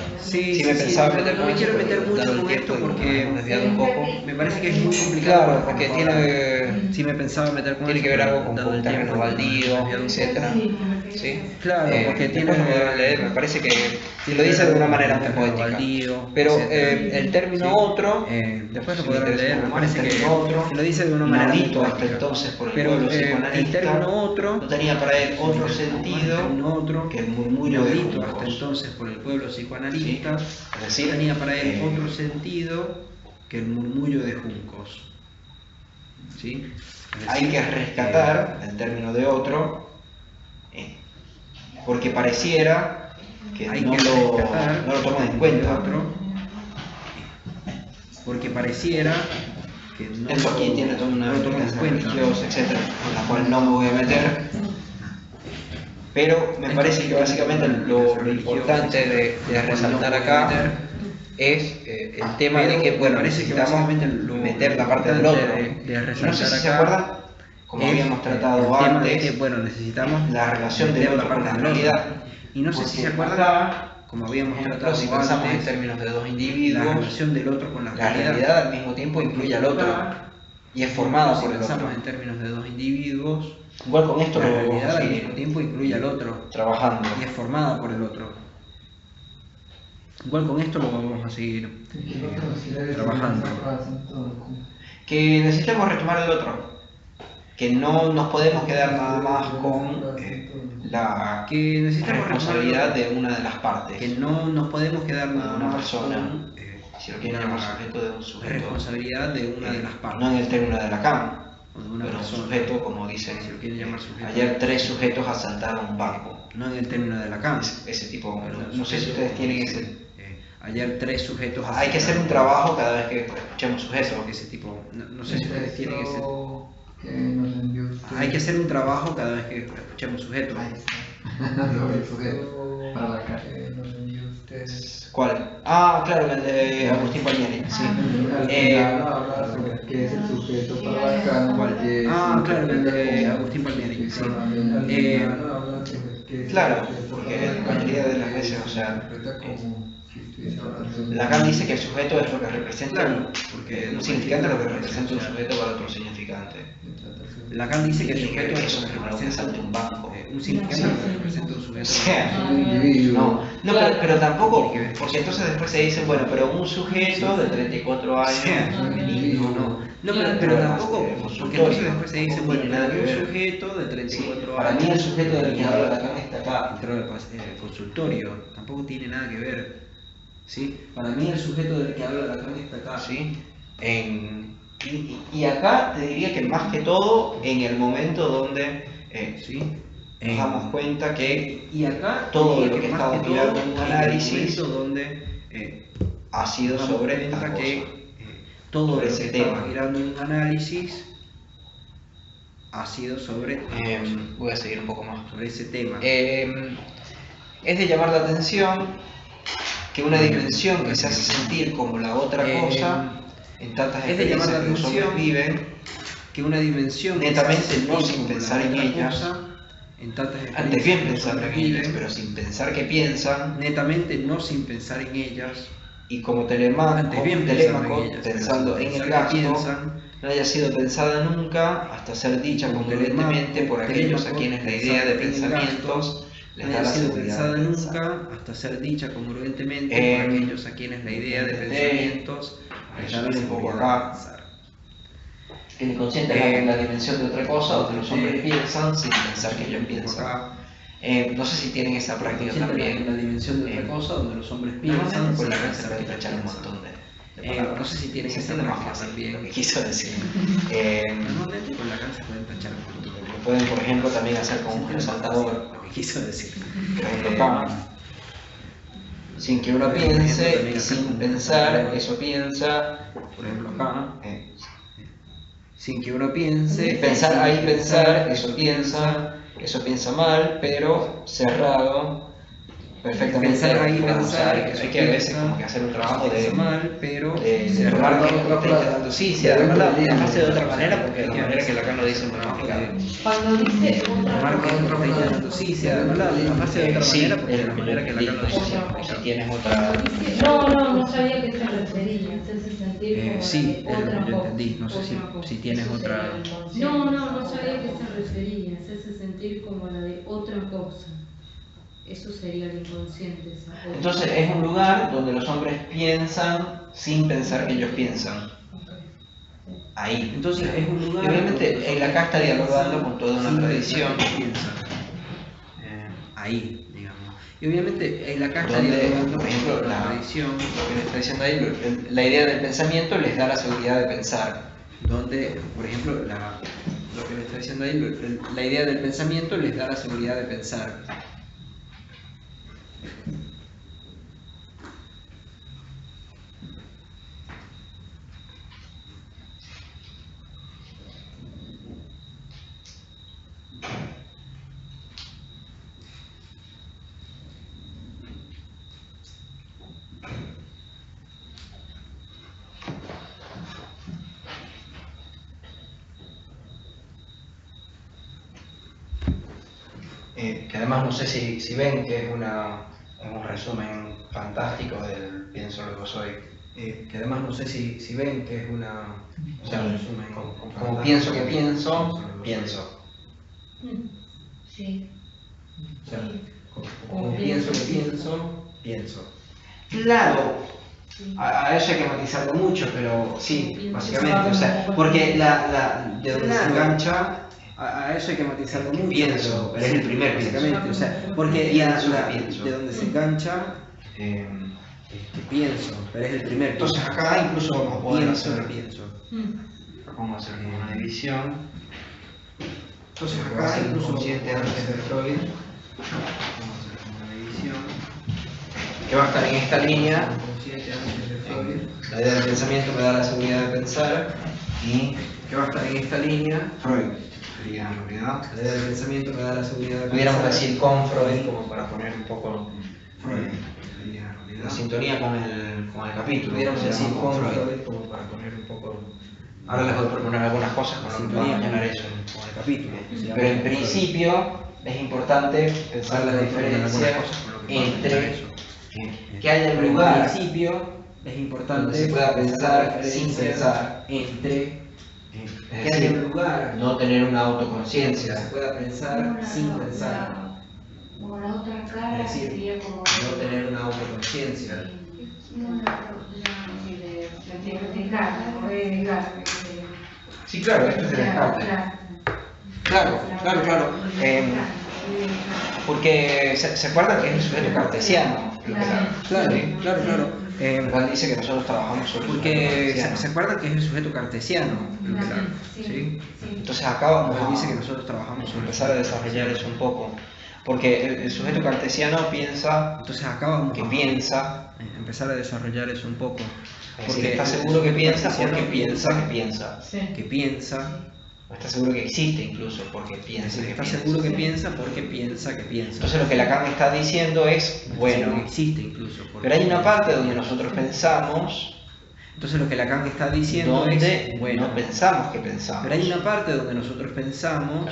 C: No me quiero meter mucho con esto porque
I: un poco.
C: Me parece que es muy complicado.
I: Claro, porque tiene...
C: Sí, me pensaba meter con
I: tiene
C: eso,
I: que ver algo con
C: dado el
I: terreno
C: tiempo,
I: baldío, etcétera.
D: Sí.
C: Claro, porque tiene
I: después me voy a leer, me parece que lo dice de una manera muy poética.
C: baldío,
I: Pero
C: etcétera.
I: el término otro,
C: después lo
I: si
C: podrán
I: me
C: leer, me
I: interesa
C: parece
I: más el
C: que
I: término otro,
C: lo dice de una manera muy
I: inaudito hasta
C: poética.
I: entonces por el
C: Pero
I: pueblo
C: el
I: psicoanalista,
C: término otro
I: no tenía para él otro sentido que el murmullo de
C: inaudito hasta
I: Juncos.
C: entonces por el pueblo psicoanalista,
I: Es decir,
C: tenía para él otro sentido que el murmullo de juncos. ¿Sí? Es decir,
I: hay que rescatar el término de otro porque pareciera que
C: hay
I: no
C: que
I: lo
C: rescatar
I: toman en cuenta.
C: otro, porque pareciera que no
I: Eso aquí tiene toda una
C: lo toman en
I: explicación
C: cuenta.
I: religiosa, etcétera, con la cual no me voy a meter. Pero me parece que básicamente lo importante de resaltar acá es el tema de que, bueno, necesitamos meter la parte del otro. Y no sé si se acuerdan, como habíamos tratado antes,
C: necesitamos
I: la relación del otro con la realidad.
C: Y no sé si se acuerdan, como habíamos tratado
I: si pensamos en
C: antes,
I: términos de dos
C: la
I: individuos,
C: relación del otro con la
I: la
C: realidad.
I: realidad al mismo tiempo incluye al otro y es formada
C: Si
I: por el otro.
C: pensamos en términos de dos individuos,
I: Igual con esto
C: la
I: lo vamos
C: realidad
I: a
C: al mismo
I: seguir
C: tiempo incluye al otro
I: trabajando.
C: y es formada por el otro. Igual con esto lo vamos a seguir trabajando.
I: Que necesitamos retomar el otro, que no nos podemos quedar nada más con la
C: Que necesitamos
I: responsabilidad de una de las partes,
C: que no nos podemos quedar
I: de
C: nada
I: una
C: más
I: persona,
C: con
I: si lo quieren llamar sujeto, de un sujeto,
C: responsabilidad de una de las partes,
I: no en el término de Lacan,
C: o de una
I: pero un
C: persona,
I: sujeto, como dicen,
C: si lo quieren llamar sujeto.
I: ayer 3 sujetos asaltaron un banco.
C: No en el término de Lacan.
I: Ese tipo, no sé si ustedes tienen ese...
C: Ayer 3 sujetos.
I: Hay que hacer un trabajo cada vez que escuchemos sujetos.
C: Ese tipo, no sé si ustedes tienen ese.
A: Que nos envió usted.
C: Hay que hacer un trabajo cada vez que escuchemos sujetos.
A: Sobre el sujeto para la calle nos envió usted.
I: ¿Cuál? Ah, claro, el de Agustín Palmieri, sí.
A: Al final habla sobre qué es el sujeto para la calle.
C: Ah, claro, el de Agustín Palmieri, sí.
I: Claro, porque la mayoría de las veces, o sea, Lacan dice que el sujeto es lo que representa,
C: Claro, porque
I: un significante es lo que representa un sujeto para otro significante.
C: Lacan dice que el sujeto es
I: Eso
C: lo que
I: es algo que
C: representa
I: salta un banco.
C: un significante es lo que representa un sujeto.
I: O sea, no, pero tampoco, porque entonces después se dice, bueno, pero un sujeto de 34 años,
C: No, pero tampoco, porque entonces después se dice, bueno, un sujeto de 34 años.
I: Para mí el sujeto del que habla Lacan está acá.
C: Dentro del consultorio, tampoco tiene nada que ver. ¿Sí? Para mí el sujeto del que habla Lacan está acá.
I: ¿Sí? Y acá te diría que más que todo en el momento donde
C: ¿Sí?
I: nos damos cuenta que
C: y acá
I: todo lo
C: diría
I: que
C: más
I: estamos
C: que
I: mirando
C: todo,
I: en un
C: en el
I: análisis
C: momento donde
I: ha sido
C: nos damos
I: sobre
C: cuenta
I: esta
C: que
I: cosa.
C: todo
I: sobre
C: lo
I: ese
C: que estamos
I: tema.
C: mirando en un análisis ha sido sobre
I: Voy a seguir un poco más.
C: sobre ese tema.
I: Es de llamar la atención que una dimensión que se hace sentir como la otra cosa en tantas
C: es de llamar
I: experiencias
C: la
I: que los hombres
C: atención
I: viven,
C: que una dimensión que
I: netamente
C: se hace
I: no
C: sentir
I: sin
C: como la
I: pensar en
C: otra
I: ellas,
C: cosa, en tantas
I: antes
C: experiencias
I: bien
C: que los
I: pensando en
C: hombres
I: ellas,
C: viven,
I: pero sin pensar que piensan,
C: netamente no sin pensar en ellas,
I: y como Telémaco,
C: antes bien pensando en ellas,
I: pensando
C: pero
I: en
C: sin
I: el
C: pensar que
I: gasto,
C: piensan,
I: no haya sido pensada nunca hasta ser dicha
C: como
I: congruentemente por aquellos a quienes la idea de pensamientos les
C: no
I: da
C: haya
I: la
C: sido
I: seguridad
C: pensada
I: de pensar.
C: nunca hasta ser dicha congruentemente por aquellos a quienes la idea de pensamientos les da la
I: resumir un poco
C: seguridad de
I: acá.
C: pensar.
I: Que el inconsciente es la dimensión de otra cosa, donde los hombres piensan sin pensar que ellos piensan. No sé si tienen esa práctica también.
C: La dimensión de otra cosa donde los hombres piensan
I: Normalmente por la
C: sin
I: red se
C: pensar que
I: puede echar un
C: piensan.
I: montón de
C: No sé si tienen
I: se
C: esa
I: entiende más
C: práctica
I: fácil
C: también.
I: lo que quiso decir.
C: Normalmente con la cancha pueden tachar un montón.
I: Lo pueden, por ejemplo, también hacer con un resaltador.
C: Lo que quiso decir.
I: Por ejemplo, acá, sin que uno piense y sin pensar, eso piensa.
C: Por ejemplo, acá, sin que uno piense.
I: Pensar ahí, pensar, eso piensa mal, pero cerrado. Perfectamente.
C: Pensar ahí, pensar,
I: hay que a veces como que hacer un trabajo de
C: mal, pero
I: cerrar que no esté quedando. Sí, se armar la frase de otra manera, porque de la manera que Lacan lo dice es muy complicado.
D: Cuando dice otra
C: sí, se armar la frase de otra manera, porque de la manera que Lacan lo dice.
I: Si tienes otra.
D: No sabía a qué se refería. Se hace sentir como
C: Sí,
D: otra
C: yo
D: cosa,
C: entendí. No sé si tienes otra.
D: No sabía a qué se refería. Se hace sentir como la de otra cosa. Eso sería el inconsciente.
I: Entonces es un lugar donde los hombres piensan sin pensar que ellos piensan. Ahí.
C: Entonces es un lugar.
I: Y obviamente el acá está dialogando con toda una tradición.
C: Ahí, digamos. Y obviamente el acá está
I: Donde,
C: dialogando
I: por ejemplo,
C: con la
I: la
C: tradición.
I: Lo que le está diciendo ahí, la idea del pensamiento les da la seguridad de pensar.
C: Donde, por ejemplo, lo que le está diciendo ahí, la idea del pensamiento les da la seguridad de pensar.
I: Que además no sé si ven que es un resumen fantástico del pienso luego soy.
C: Que además no sé si ven que es un resumen
I: como pienso que pienso.
E: Sí.
C: O sea, como pienso que pienso.
I: Claro, a eso hay que matizarlo mucho, pero sí, básicamente, o sea, porque de donde se engancha.
C: A eso hay que matizarlo mucho.
I: Pienso, pero es el primer
C: básicamente, o sea, porque
I: pienso.
C: de donde se engancha, pienso, pero es el primer.
I: Entonces acá incluso vamos a poder hacer,
C: pienso.
I: vamos a hacer una división.
C: Entonces
I: Va a
C: acá
I: ser
C: incluso
I: inconsciente antes de Freud,
C: vamos a hacer una división.
I: que va a estar en esta línea.
C: Inconsciente antes de Freud.
I: La idea del pensamiento me da la seguridad de pensar y
C: Que va a estar en esta línea.
I: Freud sería en realidad.
C: La idea del pensamiento me da la seguridad de
I: Pudiéramos
C: pensar.
I: decir con Freud como para poner un poco
C: Freud.
I: la sintonía con el capítulo.
C: Pudiéramos decir con
I: Freud.
C: Freud como para poner un poco.
I: Ahora les voy a proponer algunas cosas con lo que van a llenar eso.
C: Con el capítulo.
I: Pero en principio es importante pensar la diferencia entre que haya un lugar
C: al principio es importante
I: donde se pueda pensar sin pensar.
C: Entre
I: que haya un lugar, no tener una autoconciencia,
C: se pueda pensar sin pensar.
E: O la otra cara
C: Es decir,
E: sería como
C: no tener una autoconciencia.
I: Sí, claro, esto es de Descartes. Claro. Porque se acuerdan que es el sujeto cartesiano.
C: Claro.
I: Kant dice que nosotros trabajamos sobre
C: Porque se acuerdan que es el sujeto cartesiano. ¿Sí?
I: Entonces acá vamos a
C: dice que nosotros trabajamos sobre
I: empezar a desarrollar eso un poco. Porque el sujeto cartesiano piensa,
C: entonces acá vamos
I: que piensa,
C: empezar a desarrollar eso un poco.
I: Porque está seguro que piensa porque piensa que piensa.
C: Que piensa.
I: O está seguro que existe incluso porque piensa que
C: está
I: piensa.
C: seguro que piensa porque piensa que piensa.
I: Entonces lo que Lacan está diciendo es, bueno,
C: existe incluso.
I: Pero hay una parte donde nosotros pensamos.
C: Entonces lo que Lacan está diciendo
I: donde
C: es, bueno,
I: no pensamos que pensamos.
C: Pero hay una parte donde nosotros pensamos.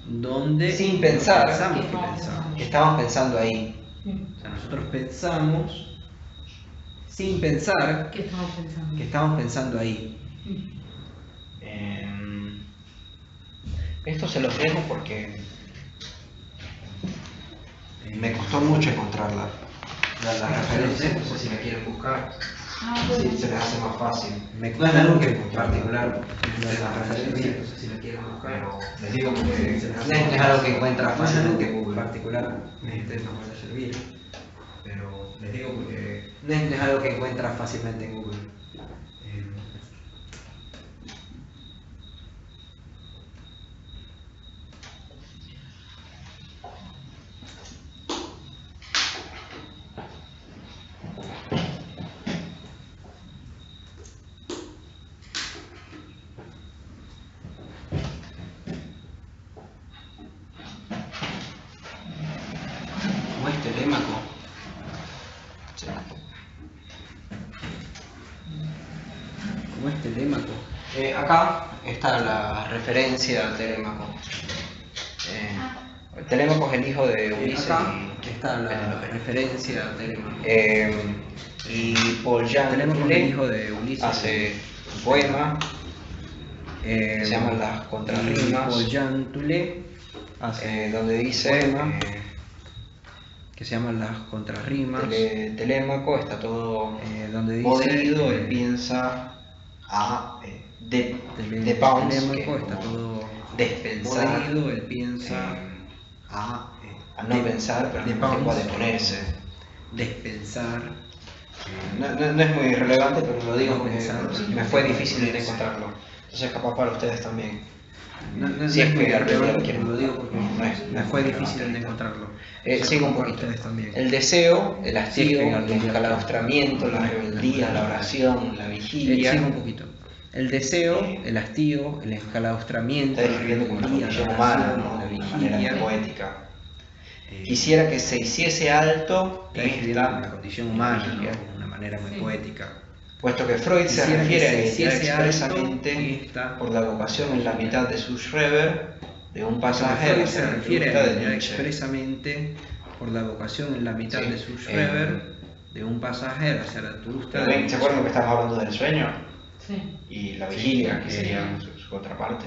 C: Donde
I: sin pensar
C: que
I: estamos pensando ahí.
C: O sea, nosotros pensamos sin pensar
D: que
C: estamos pensando ahí.
I: Esto se los dejo porque me costó mucho encontrarla. La referencia, no sé si la quieren buscar. Si se les hace más fácil. No es algo que en particular la referencia, no sé si la quieren buscar. Pero les digo porque es algo que encuentra fácilmente en Google.
C: Particularmente no puede servir.
I: Pero les digo porque no es algo que encuentra fácilmente en Google. Acá está la referencia a Telémaco. Telémaco es el hijo de Ulises.
C: Acá está la referencia a Telémaco.
I: Y Paul Jean
C: Telémaco es el hijo de Ulises.
I: Hace un poema. Se llaman las contrarrimas.
C: Paul Jean Toulet hace
I: donde dice
C: que se llaman las contrarrimas.
I: Telémaco está todo
C: donde dice,
I: podrido, él piensa a de Pounds, que
C: está todo
I: despensar,
C: podrido, él piensa
I: a no pensar, pero al mismo tiempo a deponerse.
C: Despensar.
I: No es muy relevante, pero lo digo porque me fue difícil de encontrarlo. Entonces capaz para ustedes también.
C: Si es muy relevante, lo digo porque me fue difícil de encontrarlo.
I: Sigo un poquito. El deseo, el hastío, el enclaustramiento, la rebeldía, la oración, la vigilia.
C: Sigo un poquito. El deseo, el hastío, el enclaustramiento,
I: está describiendo como una condición humana, ¿no? De manera poética. Quisiera que se hiciese alto
C: esta condición humana, ¿no? De una manera muy poética.
I: Puesto que Freud se refiere a ella expresamente por la vocación en la mitad de su Schreber de un pasaje
C: a Zarathustra de Nietzsche. Expresamente por la vocación en la mitad de su Schreber de un pasaje a Zarathustra.
I: ¿Se acuerdan que estamos hablando del sueño?
D: Sí.
I: Y la vigilia, que sería su contraparte.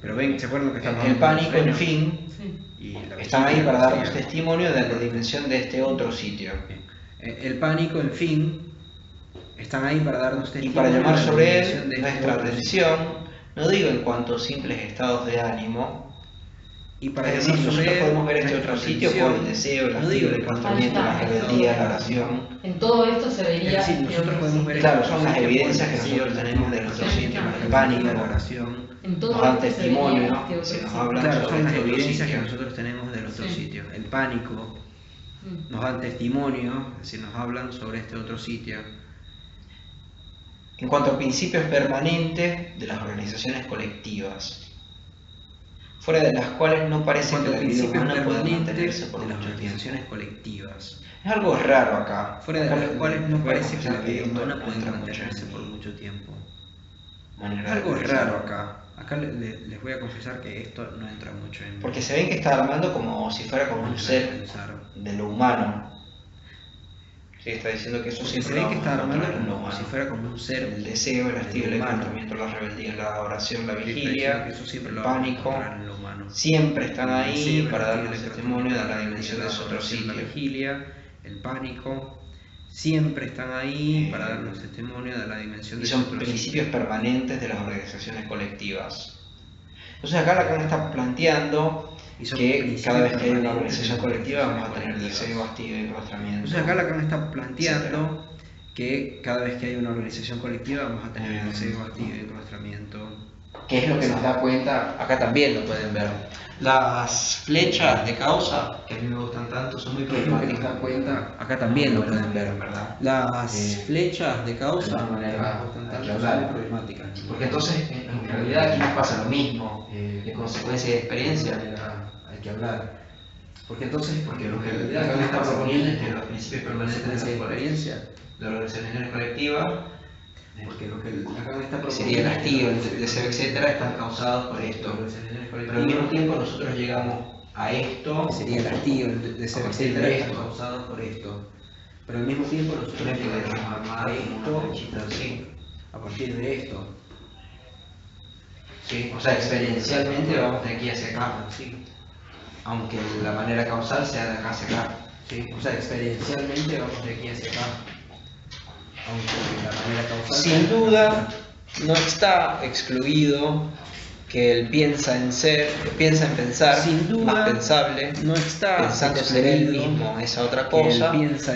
C: Pero ven, ¿se acuerdan que estamos
I: hablando del sueño? El pánico, en fin,
C: y
I: están ahí para darnos testimonio de la dimensión de este otro sitio.
C: El pánico, en fin, están ahí para darnos testimonio.
I: Y para llamar sobre él nuestra atención, no digo en cuanto a simples estados de ánimo,
C: y para
I: es decir, nosotros podemos ver este otro sitio por el deseo, el hastío, el encantamiento, la rebeldía, la oración.
D: En todo esto se vería.
C: Es decir, nosotros podemos ver
I: claro, son las evidencias que nosotros tenemos de nuestro sitio, el pánico, la oración. Nos dan testimonio, se nos habla
C: claro, son las
I: este
C: evidencias que nosotros tenemos del otro sitio. El pánico, nos dan testimonio, es decir, nos hablan sobre este otro sitio.
I: En cuanto a principios permanentes de las organizaciones colectivas, fuera de las cuales no parece que la vida humana pueda mantenerse por mucho tiempo.
C: Colectivas.
I: Es algo raro acá.
C: Fuera de las cuales no parece que la vida humana pueda mantenerse por mucho tiempo. Es algo raro acá. Acá les voy a confesar que esto no entra mucho en...
I: Porque se ven que está armando como si fuera como un ser de lo humano. Sí, está diciendo que eso siempre
C: se ve que está armando
I: como
C: si fuera como un ser,
I: el deseo, el hastío, el encanto, la rebeldía, la oración, la vigilia, el pánico, siempre están ahí para darnos testimonio de la dimensión de su otro sitio.
C: La vigilia, el pánico, siempre están ahí para darnos testimonio de la dimensión de su otro sitio.
I: Y son principios permanentes de las organizaciones colectivas. Entonces acá Lacan está planteando que cada vez que hay una organización colectiva vamos a tener deseo, hastío y enclaustramiento.
C: Entonces acá Lacan está planteando que cada vez que hay una organización colectiva vamos a tener deseo, hastío y enclaustramiento.
I: ¿Qué es lo que nos da cuenta? Acá también lo pueden ver. Las flechas de causa, que a mí me gustan tanto, son muy problemáticas.
C: Acá también lo pueden ver, ¿verdad? Las flechas de causa
I: son muy problemáticas. Porque entonces, en realidad, aquí nos pasa lo mismo, de consecuencia y de experiencia.
C: Hay que hablar. Porque lo que
I: Lacan está proponiendo es que los principios permanentes de la
C: experiencia
I: de las organizaciones colectivas,
C: porque lo que Lacan está proponiendo
I: sería el hastío, el deseo, etcétera, están causados por esto. Pero al mismo tiempo nosotros llegamos a esto,
C: sería el hastío, el deseo, etcétera, están causados por esto. Pero al mismo tiempo nosotros llegamos a esto, a partir de esto.
I: Sí, o sea, experiencialmente vamos de aquí hacia acá, sí. Aunque la manera causal sea de acá hacia acá.
C: Sí, o sea, experiencialmente vamos de aquí hacia acá. Aunque la manera causal...
I: Sin duda, no está excluido que el piensa en pensar,
C: sin duda,
I: más pensable,
C: no está
I: pensando ser él mismo esa otra cosa,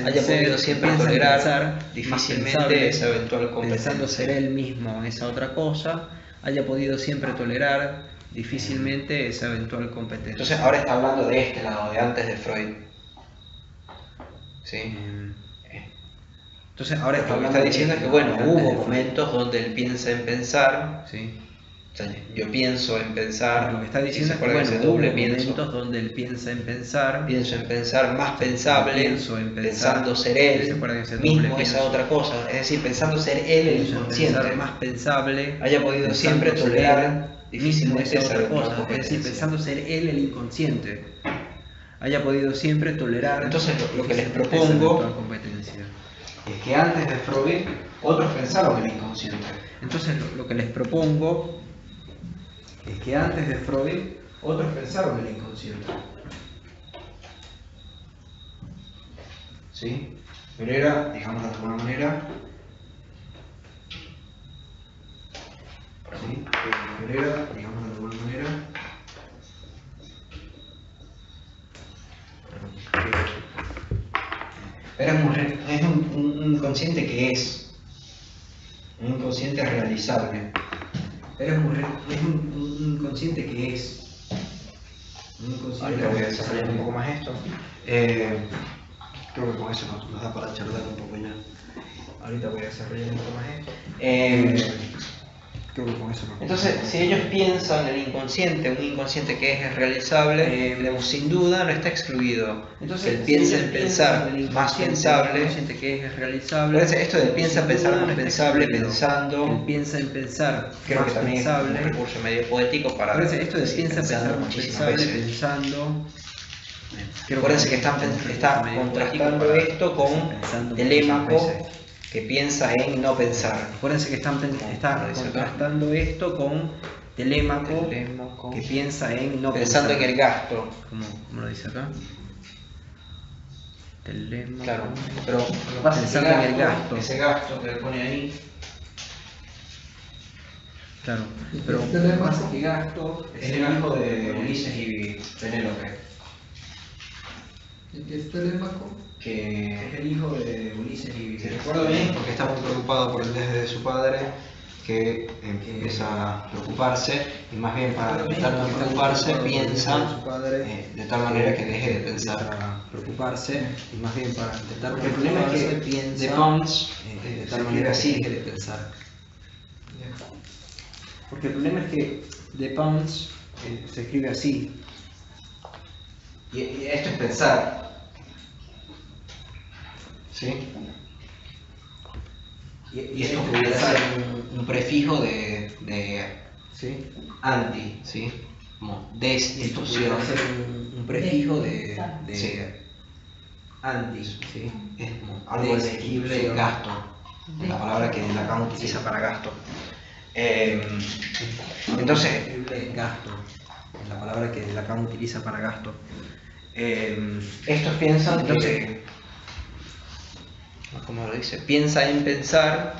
I: haya podido siempre tolerar difícilmente esa eventual competencia.
C: Pensando ser él mismo esa otra cosa, haya podido siempre tolerar difícilmente esa eventual competencia.
I: Entonces ahora está hablando de este lado, de antes de Freud. ¿Sí?
C: Entonces ahora
I: lo que está diciendo es que bueno, hubo momentos donde él piensa en pensar,
C: ¿sí?
I: O sea, yo pienso en pensar,
C: lo que está diciendo es que
I: bueno,
C: hubo momentos donde él piensa en pensar,
I: pienso en pensar más pensable, pensando ser él mismo esa otra cosa, es decir, pensando ser él el inconsciente,
C: más pensable,
I: haya podido siempre tolerar difícilmente esa otra cosa,
C: es decir, pensando ser él el inconsciente, haya podido siempre tolerar.
I: Entonces lo que les propongo es que antes de Freud otros pensaron el inconsciente.
C: Entonces lo que les propongo es que antes de Freud otros pensaron el inconsciente.
I: ¿Sí? Pero era, digamos de alguna manera,
C: ¿sí? Pero era, digamos de alguna manera,
I: es un inconsciente que es, un inconsciente realizable.
C: Es un inconsciente que es.
I: Ahorita voy a desarrollar un poco más esto. Creo que con eso nos da para charlar un poco ya. Ahorita voy a desarrollar un poco más esto.
C: Creo que con eso no.
I: Entonces, si ellos piensan el inconsciente, un inconsciente que es realizable, sin duda no está excluido.
C: Entonces,
I: el piensa en pensar más pensable,
C: que es realizable.
I: Entonces, esto de piensa en pensar más pensable, pensando.
C: El piensa en pensar,
I: creo que también
C: pensable,
I: es un recurso medio poético para.
C: Esto de piensa en pensar más pensable, pensando.
I: Acuérdense que está contrastando esto con Telémaco, que piensa en no pensar.
C: Acuérdense que está contrastando esto con Telémaco, que piensa en no
I: pensando
C: pensar.
I: En el gasto.
C: ¿Cómo lo dice acá? Telémaco.
I: Claro, pero lo que pasa es que ese gasto que le pone ahí.
C: Claro, pero lo que pasa es que gasto
I: es el hijo de Ulises y Penélope.
A: ¿Y qué es Telémaco?
I: Que
C: es el hijo de Ulises y
I: se recuerda bien porque está muy preocupado por el deseo de su padre, que empieza a preocuparse y más bien para evitar no preocuparse piensa de tal manera que deje de pensar.
C: Preocuparse y más bien para intentar
I: porque el problema es que
C: piensa
I: de Pons
C: de tal manera que deje de pensar. Porque el problema es que de Pons se escribe así.
I: Y esto es pensar. ¿Sí? Y esto pudiera ser un prefijo de
C: ¿sí?
I: Anti, ¿sí? Como destitución.
C: Esto pudiera ser un prefijo de
I: Sí.
C: anti, ¿sí?
I: Es como algo elegible, gasto. La palabra que Lacan utiliza para gasto. Entonces,
C: gasto, es la palabra que Lacan utiliza para gasto.
I: estos piensan que, ¿cómo lo dice? Piensa en pensar.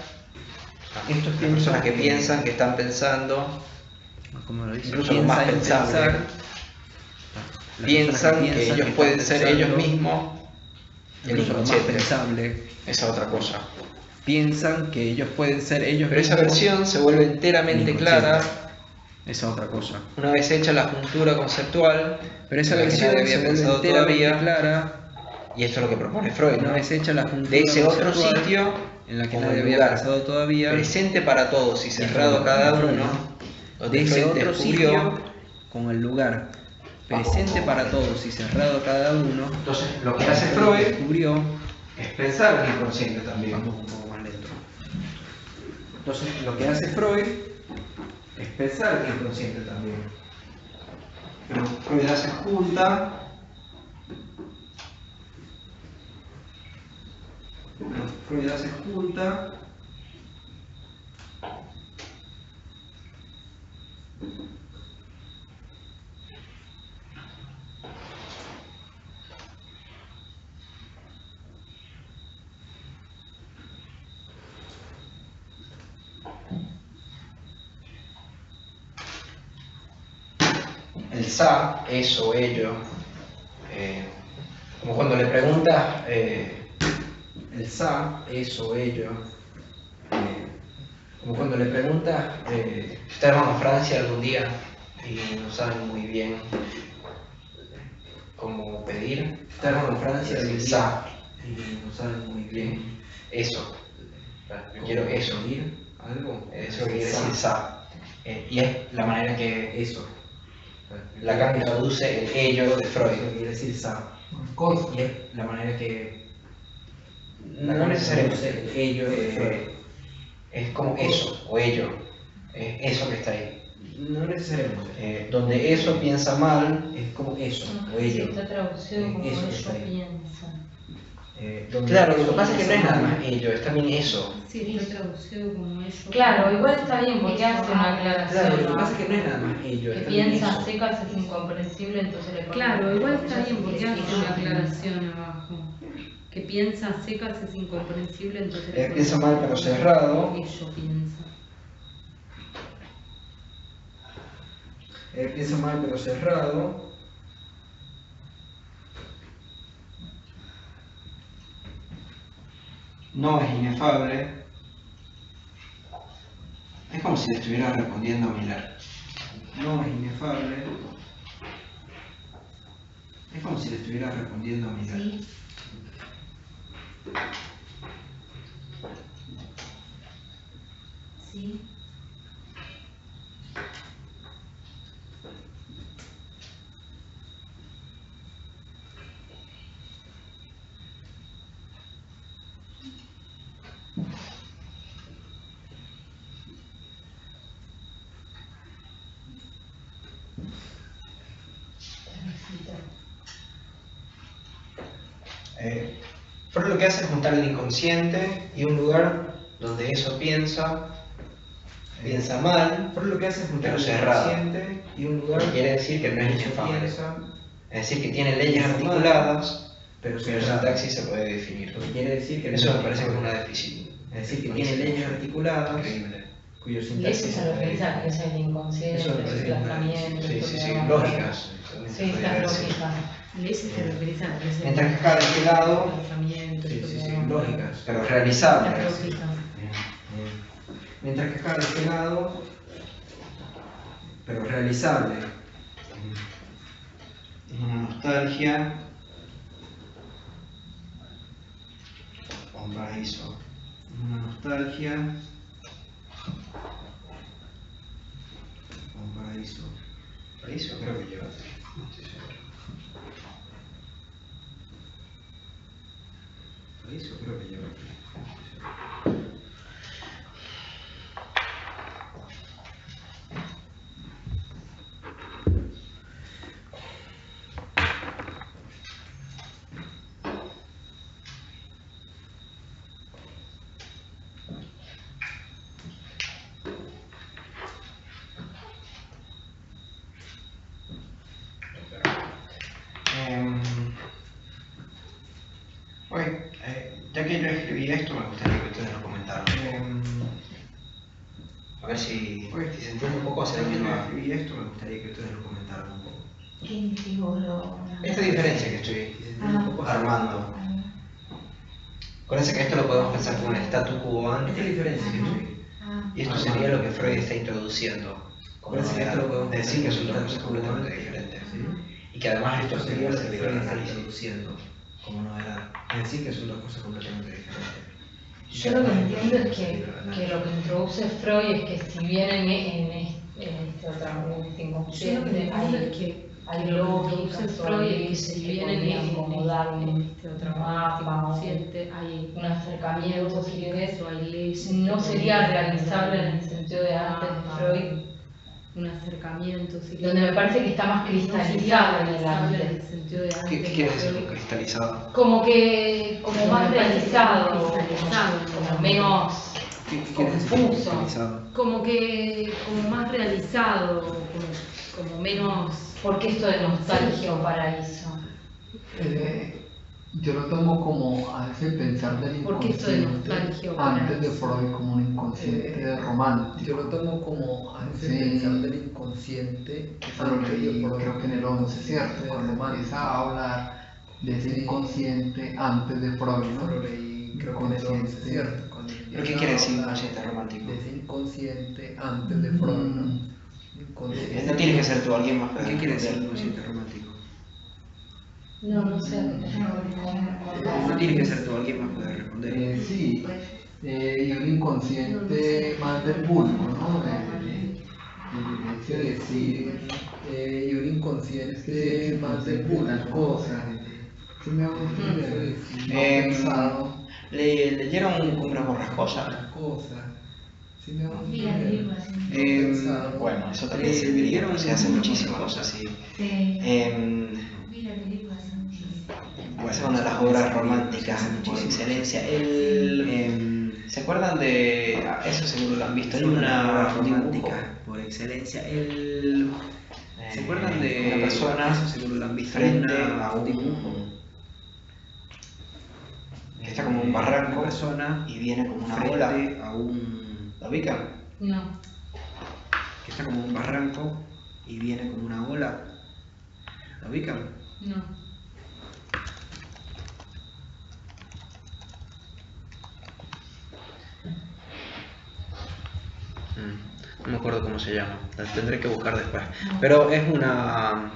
I: Estas personas que piensan, que están pensando,
C: ¿cómo lo dice?
I: Incluso lo más pensable. Piensan que ellos pueden ser ellos mismos. El inconsciente. Esa otra cosa.
C: Piensan que ellos pueden ser ellos
I: Pero
C: mismos.
I: esa versión se vuelve enteramente clara.
C: Esa otra cosa.
I: Una vez hecha la juntura conceptual.
C: Pero esa versión se vuelve enteramente clara.
I: Y esto es lo que propone Freud.
C: Una vez hecha la juntura
I: de ese otro sitio
C: en la que nadie había pensado todavía.
I: Presente para todos y cerrado a cada uno.
C: De ese otro sitio con el lugar presente para todos y cerrado a cada uno.
I: Entonces, lo que hace Freud
C: descubrió
I: es pensar el inconsciente también.
C: Vamos un poco más lento. Entonces, lo que hace Freud es pensar el inconsciente también.
I: Pero Freud hace junta.
C: Freud hace junta.
I: El sa, eso, ello. Como cuando le preguntas.
C: El sa, eso, ello. Como cuando le preguntas.
I: Ustedes van a Francia algún día y no saben muy bien cómo pedir.
C: Ustedes van a Francia algún día
I: sa.
C: Y no saben muy bien.
I: Eso. Yo quiero eso.
C: Pedir algo.
I: Eso quiere decir sa. Y es la manera que.
C: Eso.
I: Lacan traduce el ello de Freud.
C: Eso quiere decir sa. Y es la manera que.
I: No necesariamente.
C: El ello de Freud.
I: Es como eso, o ello. Es eso que está ahí.
C: No necesariamente.
I: Donde eso piensa mal.
C: Es como eso,
D: No,
C: o ello.
D: está traducido como
C: Eso
D: ello
C: está ahí.
D: piensa.
I: Claro, lo que pasa es que no es nada más ello, es también eso.
D: Sí, está traducido como ello.
B: Claro, igual está bien porque hace una aclaración.
C: Claro, lo que pasa es que no es nada más ello.
D: Que
C: es también
D: piensa
C: eso.
D: secas es incomprensible, entonces le ponemos.
B: Claro, igual está bien porque hace
D: hace
B: una aclaración abajo. Que piensa secas es incomprensible, entonces le
I: Piensa mal pero cerrado.
D: Ello piensa.
C: Piensa mal pero cerrado.
I: No es inefable. Es como si le estuviera respondiendo a Miller.
C: No es inefable. Es como si le estuviera respondiendo a Miller.
E: Sí. Sí.
I: Freud lo que hace es juntar el inconsciente y un lugar donde eso piensa mal,
C: Por lo que hace es juntar
I: pero
C: el
I: cerrado.
C: inconsciente y un lugar
I: Quiere decir que no es
C: donde eso
I: inefable.
C: piensa,
I: Es decir, que tiene leyes
C: piensa mal,
I: articuladas,
C: pero
I: pero
C: cerrado.
I: sintaxis se puede definir.
C: Lo que quiere decir que no
I: Eso
C: es
I: me parece que es
C: inefable.
I: una deficiencia.
C: Es decir, que tiene leyes articuladas,
I: Increíble.
C: cuyo
D: Y
C: sintaxis
D: eso se referencia a que es el inconsciente,
C: Eso me
D: el
C: parece
D: desplazamiento.
I: Sí,
D: esto
I: sí,
D: que
I: sí,
D: hablamos.
I: lógicas.
D: Sí, está lógica.
B: Ese se referencia a que es el
I: Mientras que acá de este lado,
B: desplazamiento,
C: Sí,
B: esto
C: sí,
B: que
C: sí,
B: hablamos.
C: lógicas.
I: pero
D: Está
I: realizables.
D: lógica.
C: Mientras que acá de este lado, pero realizable.
I: Una nostalgia. Un paraíso.
C: Una nostalgia. Un paraíso.
I: Paraíso creo que lleva. No estoy seguro.
C: Paraíso creo que lleva. que yo escribí esto, me gustaría que ustedes lo comentaran. A ver si se entiende un poco hacia dónde va. Escribí esto, me gustaría que ustedes lo comentaran un poco.
E: ¿Qué motivo
C: Esta diferencia que estoy armando. Acuérdense que esto lo podemos pensar como un statu quo ante. Esta diferencia que estoy. Y esto sería lo que Freud está introduciendo. Como novedad. Decir que son dos cosas completamente diferentes. Y que además esto sería lo que Freud está introduciendo como novedad. Es decir, que son dos cosas completamente diferentes.
D: Yo lo que entiendo es que lo que introduce Freud es que si bien en este otro inconsciente hay lógica, Freud, que si bien en como dar este otro mapa, hay un acercamiento, si querés, no sería realizable en el sentido de antes de Freud, un acercamiento, donde me parece que está más cristalizado en el antes.
C: ¿Qué quieres decir con cristalizado?
D: Como más realizado, como menos confuso. Como más realizado, como menos. ¿Por qué esto de nostalgia o paraíso?
H: Yo lo tomo como a ese pensar del inconsciente antes de Freud como un inconsciente romántico.
A: Yo lo tomo como a ese pensar del inconsciente
H: antes de Freud, creo que en el 11, ¿cierto? Cuando empieza a hablar de ese inconsciente antes de Freud, ¿no?
A: Creo que en el 11, ¿cierto?
C: ¿Pero qué quiere decir inconsciente romántico?
A: De ese inconsciente antes de Freud, ¿no?
C: No tienes que ser tú, alguien más. ¿Qué quiere decir inconsciente romántico?
D: No sé.
C: No tiene que ser tú, alguien más puede responder.
H: Sí, y un inconsciente más del vulgo, ¿no?
A: Decir, y un inconsciente más del vulgo, cosa. ¿Qué me hago entender?
C: ¿Leyeron Cumbres Borrascosas? Bueno, eso también serviría, porque se hace muchísimas cosas así. Esa es una de las obras románticas por excelencia. ¿Se acuerdan de...? Eso seguro lo han visto. Hay una romántica por excelencia. ¿Se acuerdan de una persona, eso seguro lo han visto, frente a un dibujo? Que está como un barranco y viene como una ola a un... ¿La ubican?
D: No.
C: Que está como un barranco y viene como una ola. ¿La ubican?
D: No.
C: No me acuerdo cómo se llama, la tendré que buscar después. Pero es una...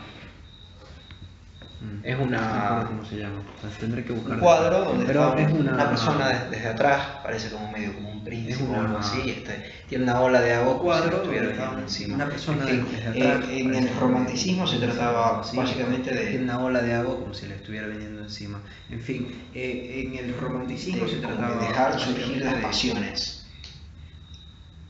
C: ¿Cómo se llama? Las tendré que buscar. Un cuadro donde pero es una persona desde atrás, parece como medio como un príncipe o algo así, tiene una ola de agua como si lo estuviera viniendo encima. Una persona desde atrás. En el romanticismo se trataba básicamente de... Tiene una ola de agua como si le estuviera viniendo encima. En fin, en el romanticismo se trataba de dejar surgir las pasiones.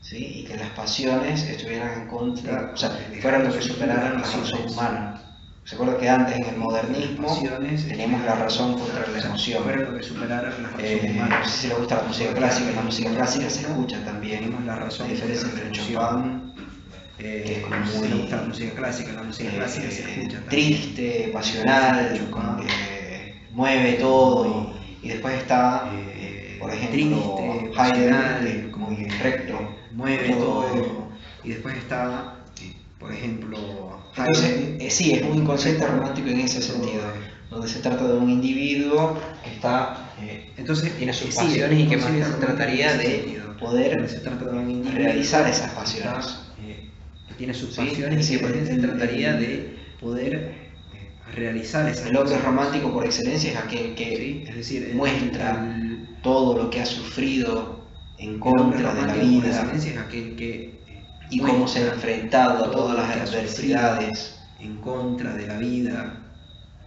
C: ¿Sí? Y que las pasiones estuvieran en contra, o sea, fueran lo que superaran la razón humana. ¿Se acuerdan que antes en el modernismo teníamos la razón contra la emoción? No sé si le gusta la música clásica, en la música clásica se escucha también la diferencia entre Chopin, que es como muy la música clásica, se escucha triste, pasional, como que mueve todo, y después está, por ejemplo, Haydn, como muy recto, mueve todo, y después está, por ejemplo, entonces, sí, es un inconsciente romántico en ese sentido, donde se trata de un individuo que está, entonces tiene sus pasiones y que más bien se trataría de poder realizar esas pasiones. Tiene sus pasiones y que más bien se trataría de poder realizar esas pasiones. El hombre romántico por excelencia es aquel que es decir, muestra todo lo que ha sufrido en contra de la vida. Es aquel que y cómo se ha enfrentado a todas las adversidades en contra de la vida.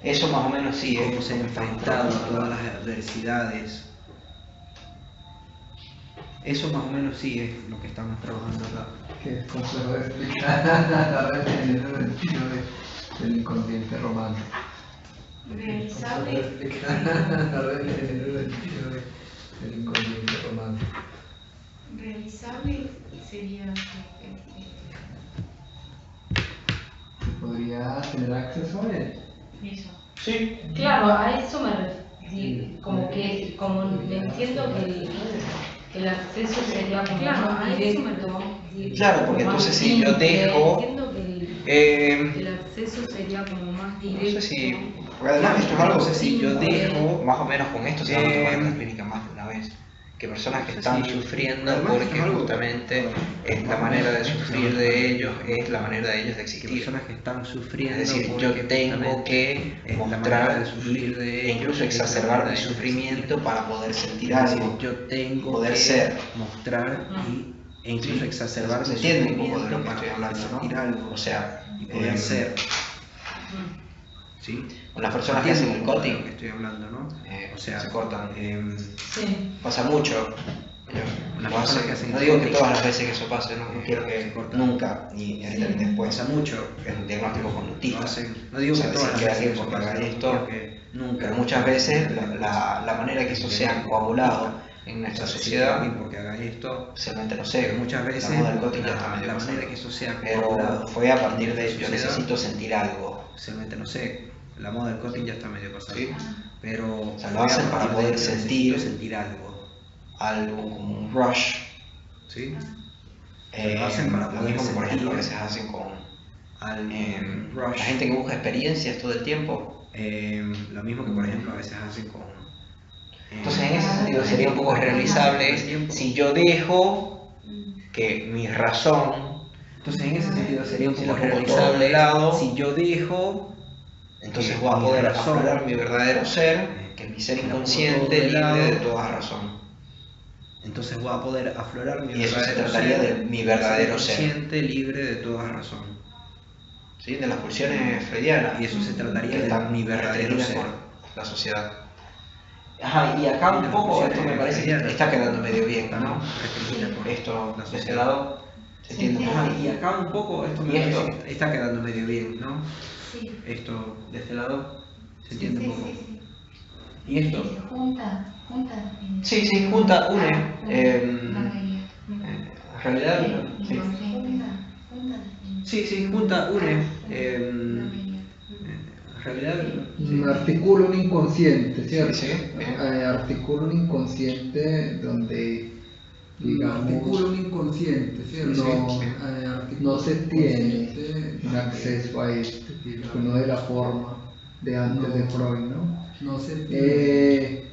C: Eso más o menos sí es cómo se ha enfrentado a todas las adversidades. Eso más o menos sí es lo que estamos trabajando acá.
H: Que esto se va a explicar la redefinir el estilo del inconsciente romántico.
F: Realizable.
H: La redefinir el estilo del inconsciente romántico.
F: Realizable sería
H: podría tener acceso a él.
F: Eso.
C: Sí.
D: Claro, a eso me refiero. como entiendo que el acceso sería como más directo.
I: Claro, porque entonces si yo dejo...
D: Entiendo que el acceso sería como más directo.
I: No sé si... Porque además esto es algo que
C: si yo dejo...
I: Más o menos con esto se van a tomar en la clínica más de una vez. Que personas que están sufriendo porque justamente es la manera de sufrir de ellos, es la manera de ellos de existir.
C: Personas que están sufriendo,
I: es decir, yo tengo que mostrar e incluso exacerbar mi sufrimiento para poder sentir algo,
C: yo tengo
I: poder
C: que
I: ser.
C: mostrar e incluso exacerbar mi
I: entiende un poco de lo
C: sufrimiento
I: que estoy hablando,
C: sentir
I: ¿no?
C: algo,
I: O sea,
C: y poder ser.
I: ¿Sí? Con las personas que hacen el cutting,
C: que estoy hablando, ¿no?
I: O sea, se cortan.
D: Sí.
I: Pasa mucho. No digo que todas las veces que eso pase, no quiero que nunca, ni ahorita ni después.
C: Pasa mucho.
I: Es un diagnóstico conductista.
C: No digo que todas las veces
I: que
C: eso
I: haga esto,
C: nunca.
I: Pero muchas veces la manera que eso sea coagulado en nuestra sociedad,
C: porque haga esto,
I: especialmente no sé,
C: muchas veces
I: la moda del cutting ya está medio
C: la
I: pasada.
C: manera que eso sea
I: Pero
C: coagulado
I: fue a partir de yo necesito sentir algo.
C: Especialmente no sé, la moda del cutting ya está medio pasada.
I: ¿Sí?
C: Pero
I: o sea, lo hacen para poder sentir
C: algo
I: como un rush.
C: ¿Sí?
I: Lo hacen para poder sentir, por ejemplo, a veces hacen con la gente que busca experiencias todo el tiempo.
C: Lo mismo que por ejemplo a veces hacen con...
I: Entonces en ese sentido sería un poco realizable si yo dejo que mi razón...
C: Entonces en ese sentido sería un poco
I: realizable de lado,
C: si yo dejo...
I: Entonces voy a poder aflorar mi verdadero ser, que es mi ser inconsciente libre de toda razón.
C: Entonces voy a poder aflorar mi
I: verdadero ser. Y eso se trataría de mi verdadero ser.
C: Consciente, libre de toda razón.
I: ¿Sí? De las pulsiones freudianas.
C: Y eso se trataría de mi verdadero ser.
I: Por la sociedad. Ajá, y acá un poco esto me parece que está quedando medio bien, ¿no? Esto, de este lado, se entiende un poco.
C: Y acá un poco esto me parece que está quedando medio bien, ¿no?
E: Sí.
C: Esto de este lado se entiende un poco.
E: Sí.
C: ¿Y esto?
E: Junta.
I: Sí, junta, une. En realidad,
C: sí, junta, une. En realidad,
A: articula un inconsciente, ¿cierto?
I: Sí,
A: articula un inconsciente donde, digamos, articula un inconsciente, ¿cierto? No se tiene un acceso a esto, no de la forma de antes de Freud, ¿no? No se tiene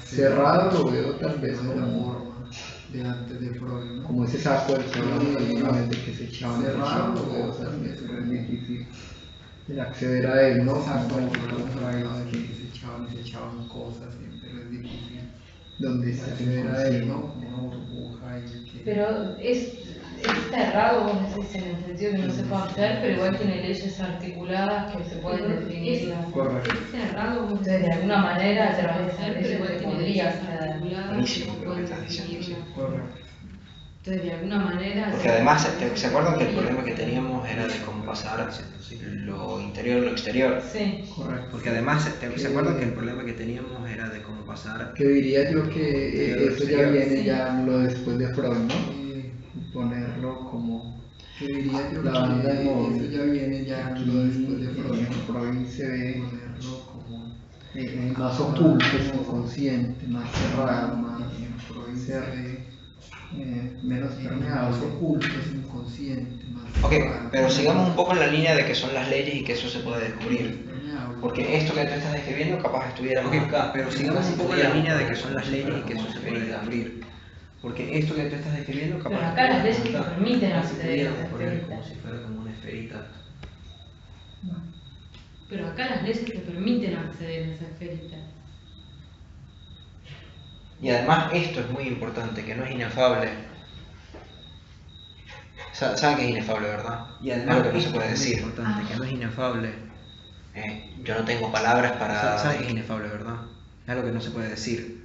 A: cerrado lo veo tal vez de la forma de antes de Freud, ¿no? Como ese saco del que hablamos alguna vez de que se echaban, cerrado lo veo tal vez, pero es difícil el acceder a él, ¿no? Como que se echaban cosas, pero es difícil donde se acceder a él, ¿no? Como una burbuja y que...
D: Pero es cerrado, vos decís, en el sentido que no se puede hacer, pero igual tiene leyes articuladas que se pueden definir.
A: Correcto.
D: Es cerrado, entonces de alguna manera a través de esa ley se podría hacer.
I: Buenísimo lo que estás diciendo, sí.
A: Correcto.
D: Entonces, de alguna manera...
I: Porque además, ¿se acuerdan que el problema que teníamos era de cómo pasar lo interior a lo exterior?
D: Sí.
A: Correcto.
C: Porque además, ¿se acuerdan que el problema que teníamos era de cómo pasar?
A: Que diría yo que eso ya viene ya lo después de Freud, ¿no? Ponerlo como... Que diría yo la banda de moda. Eso ya viene ya lo después de Freud. Freud se ve ponerlo como más oculto, inconsciente, más cerrado, más... Freud se ve... menos permeables, ocultos, inconscientes, más...
I: Ok, pero sigamos un poco en la línea de que son las leyes y que eso se puede descubrir. Porque esto que tú estás describiendo capaz estuviera acá.
C: Pero sigamos un poco en la línea de que son las leyes y que eso se puede descubrir. Porque esto que tú estás describiendo capaz...
D: Pero acá las leyes te permiten acceder a esa esferita.
C: Como si fuera como una esferita.
D: Pero acá las leyes te permiten acceder a esa esferita.
I: Y además esto es muy importante, que no es inefable. ¿Saben que es inefable, verdad?
C: Y además
I: algo que no se puede decir.
C: Es muy importante, que no es inefable.
I: Yo no tengo palabras para...
C: ¿Saben que es inefable, verdad? Es algo que no se puede decir.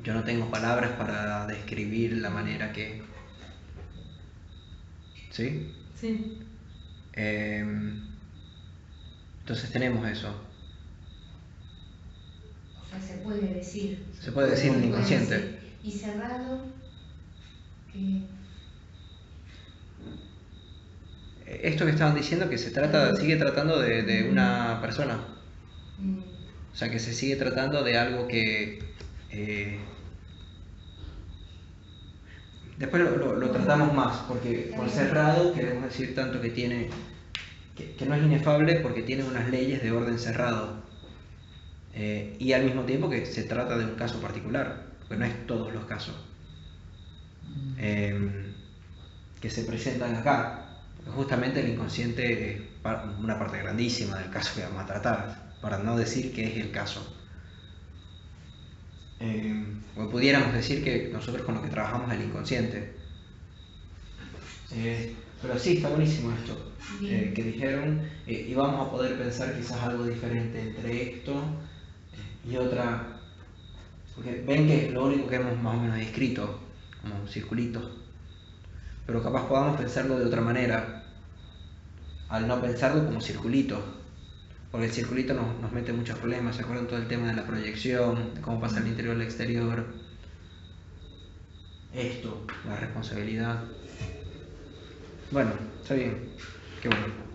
C: Yo no tengo palabras para describir la manera que... ¿Sí?
D: Sí.
C: Entonces tenemos eso.
E: O sea, se puede decir.
C: Se puede decir en el inconsciente.
E: Y cerrado,
C: Esto que estaban diciendo que se trata, sigue tratando de una persona. O sea que se sigue tratando de algo que después lo tratamos más, porque por cerrado queremos decir tanto que tiene que no es inefable porque tiene unas leyes de orden cerrado, y al mismo tiempo que se trata de un caso particular, porque no es todos los casos que se presentan acá, porque justamente el inconsciente es una parte grandísima del caso que vamos a tratar, para no decir que es el caso. O pudiéramos decir que nosotros con lo que trabajamos es el inconsciente. Pero sí, está buenísimo esto que dijeron, y vamos a poder pensar quizás algo diferente entre esto y otra, porque ven que es lo único que hemos más o menos descrito, como circulitos, pero capaz podamos pensarlo de otra manera, al no pensarlo como circulitos, porque el circulito nos mete muchos problemas. ¿Se acuerdan todo el tema de la proyección, de cómo pasa el interior al exterior? Esto, la responsabilidad. Bueno, está bien, qué bueno.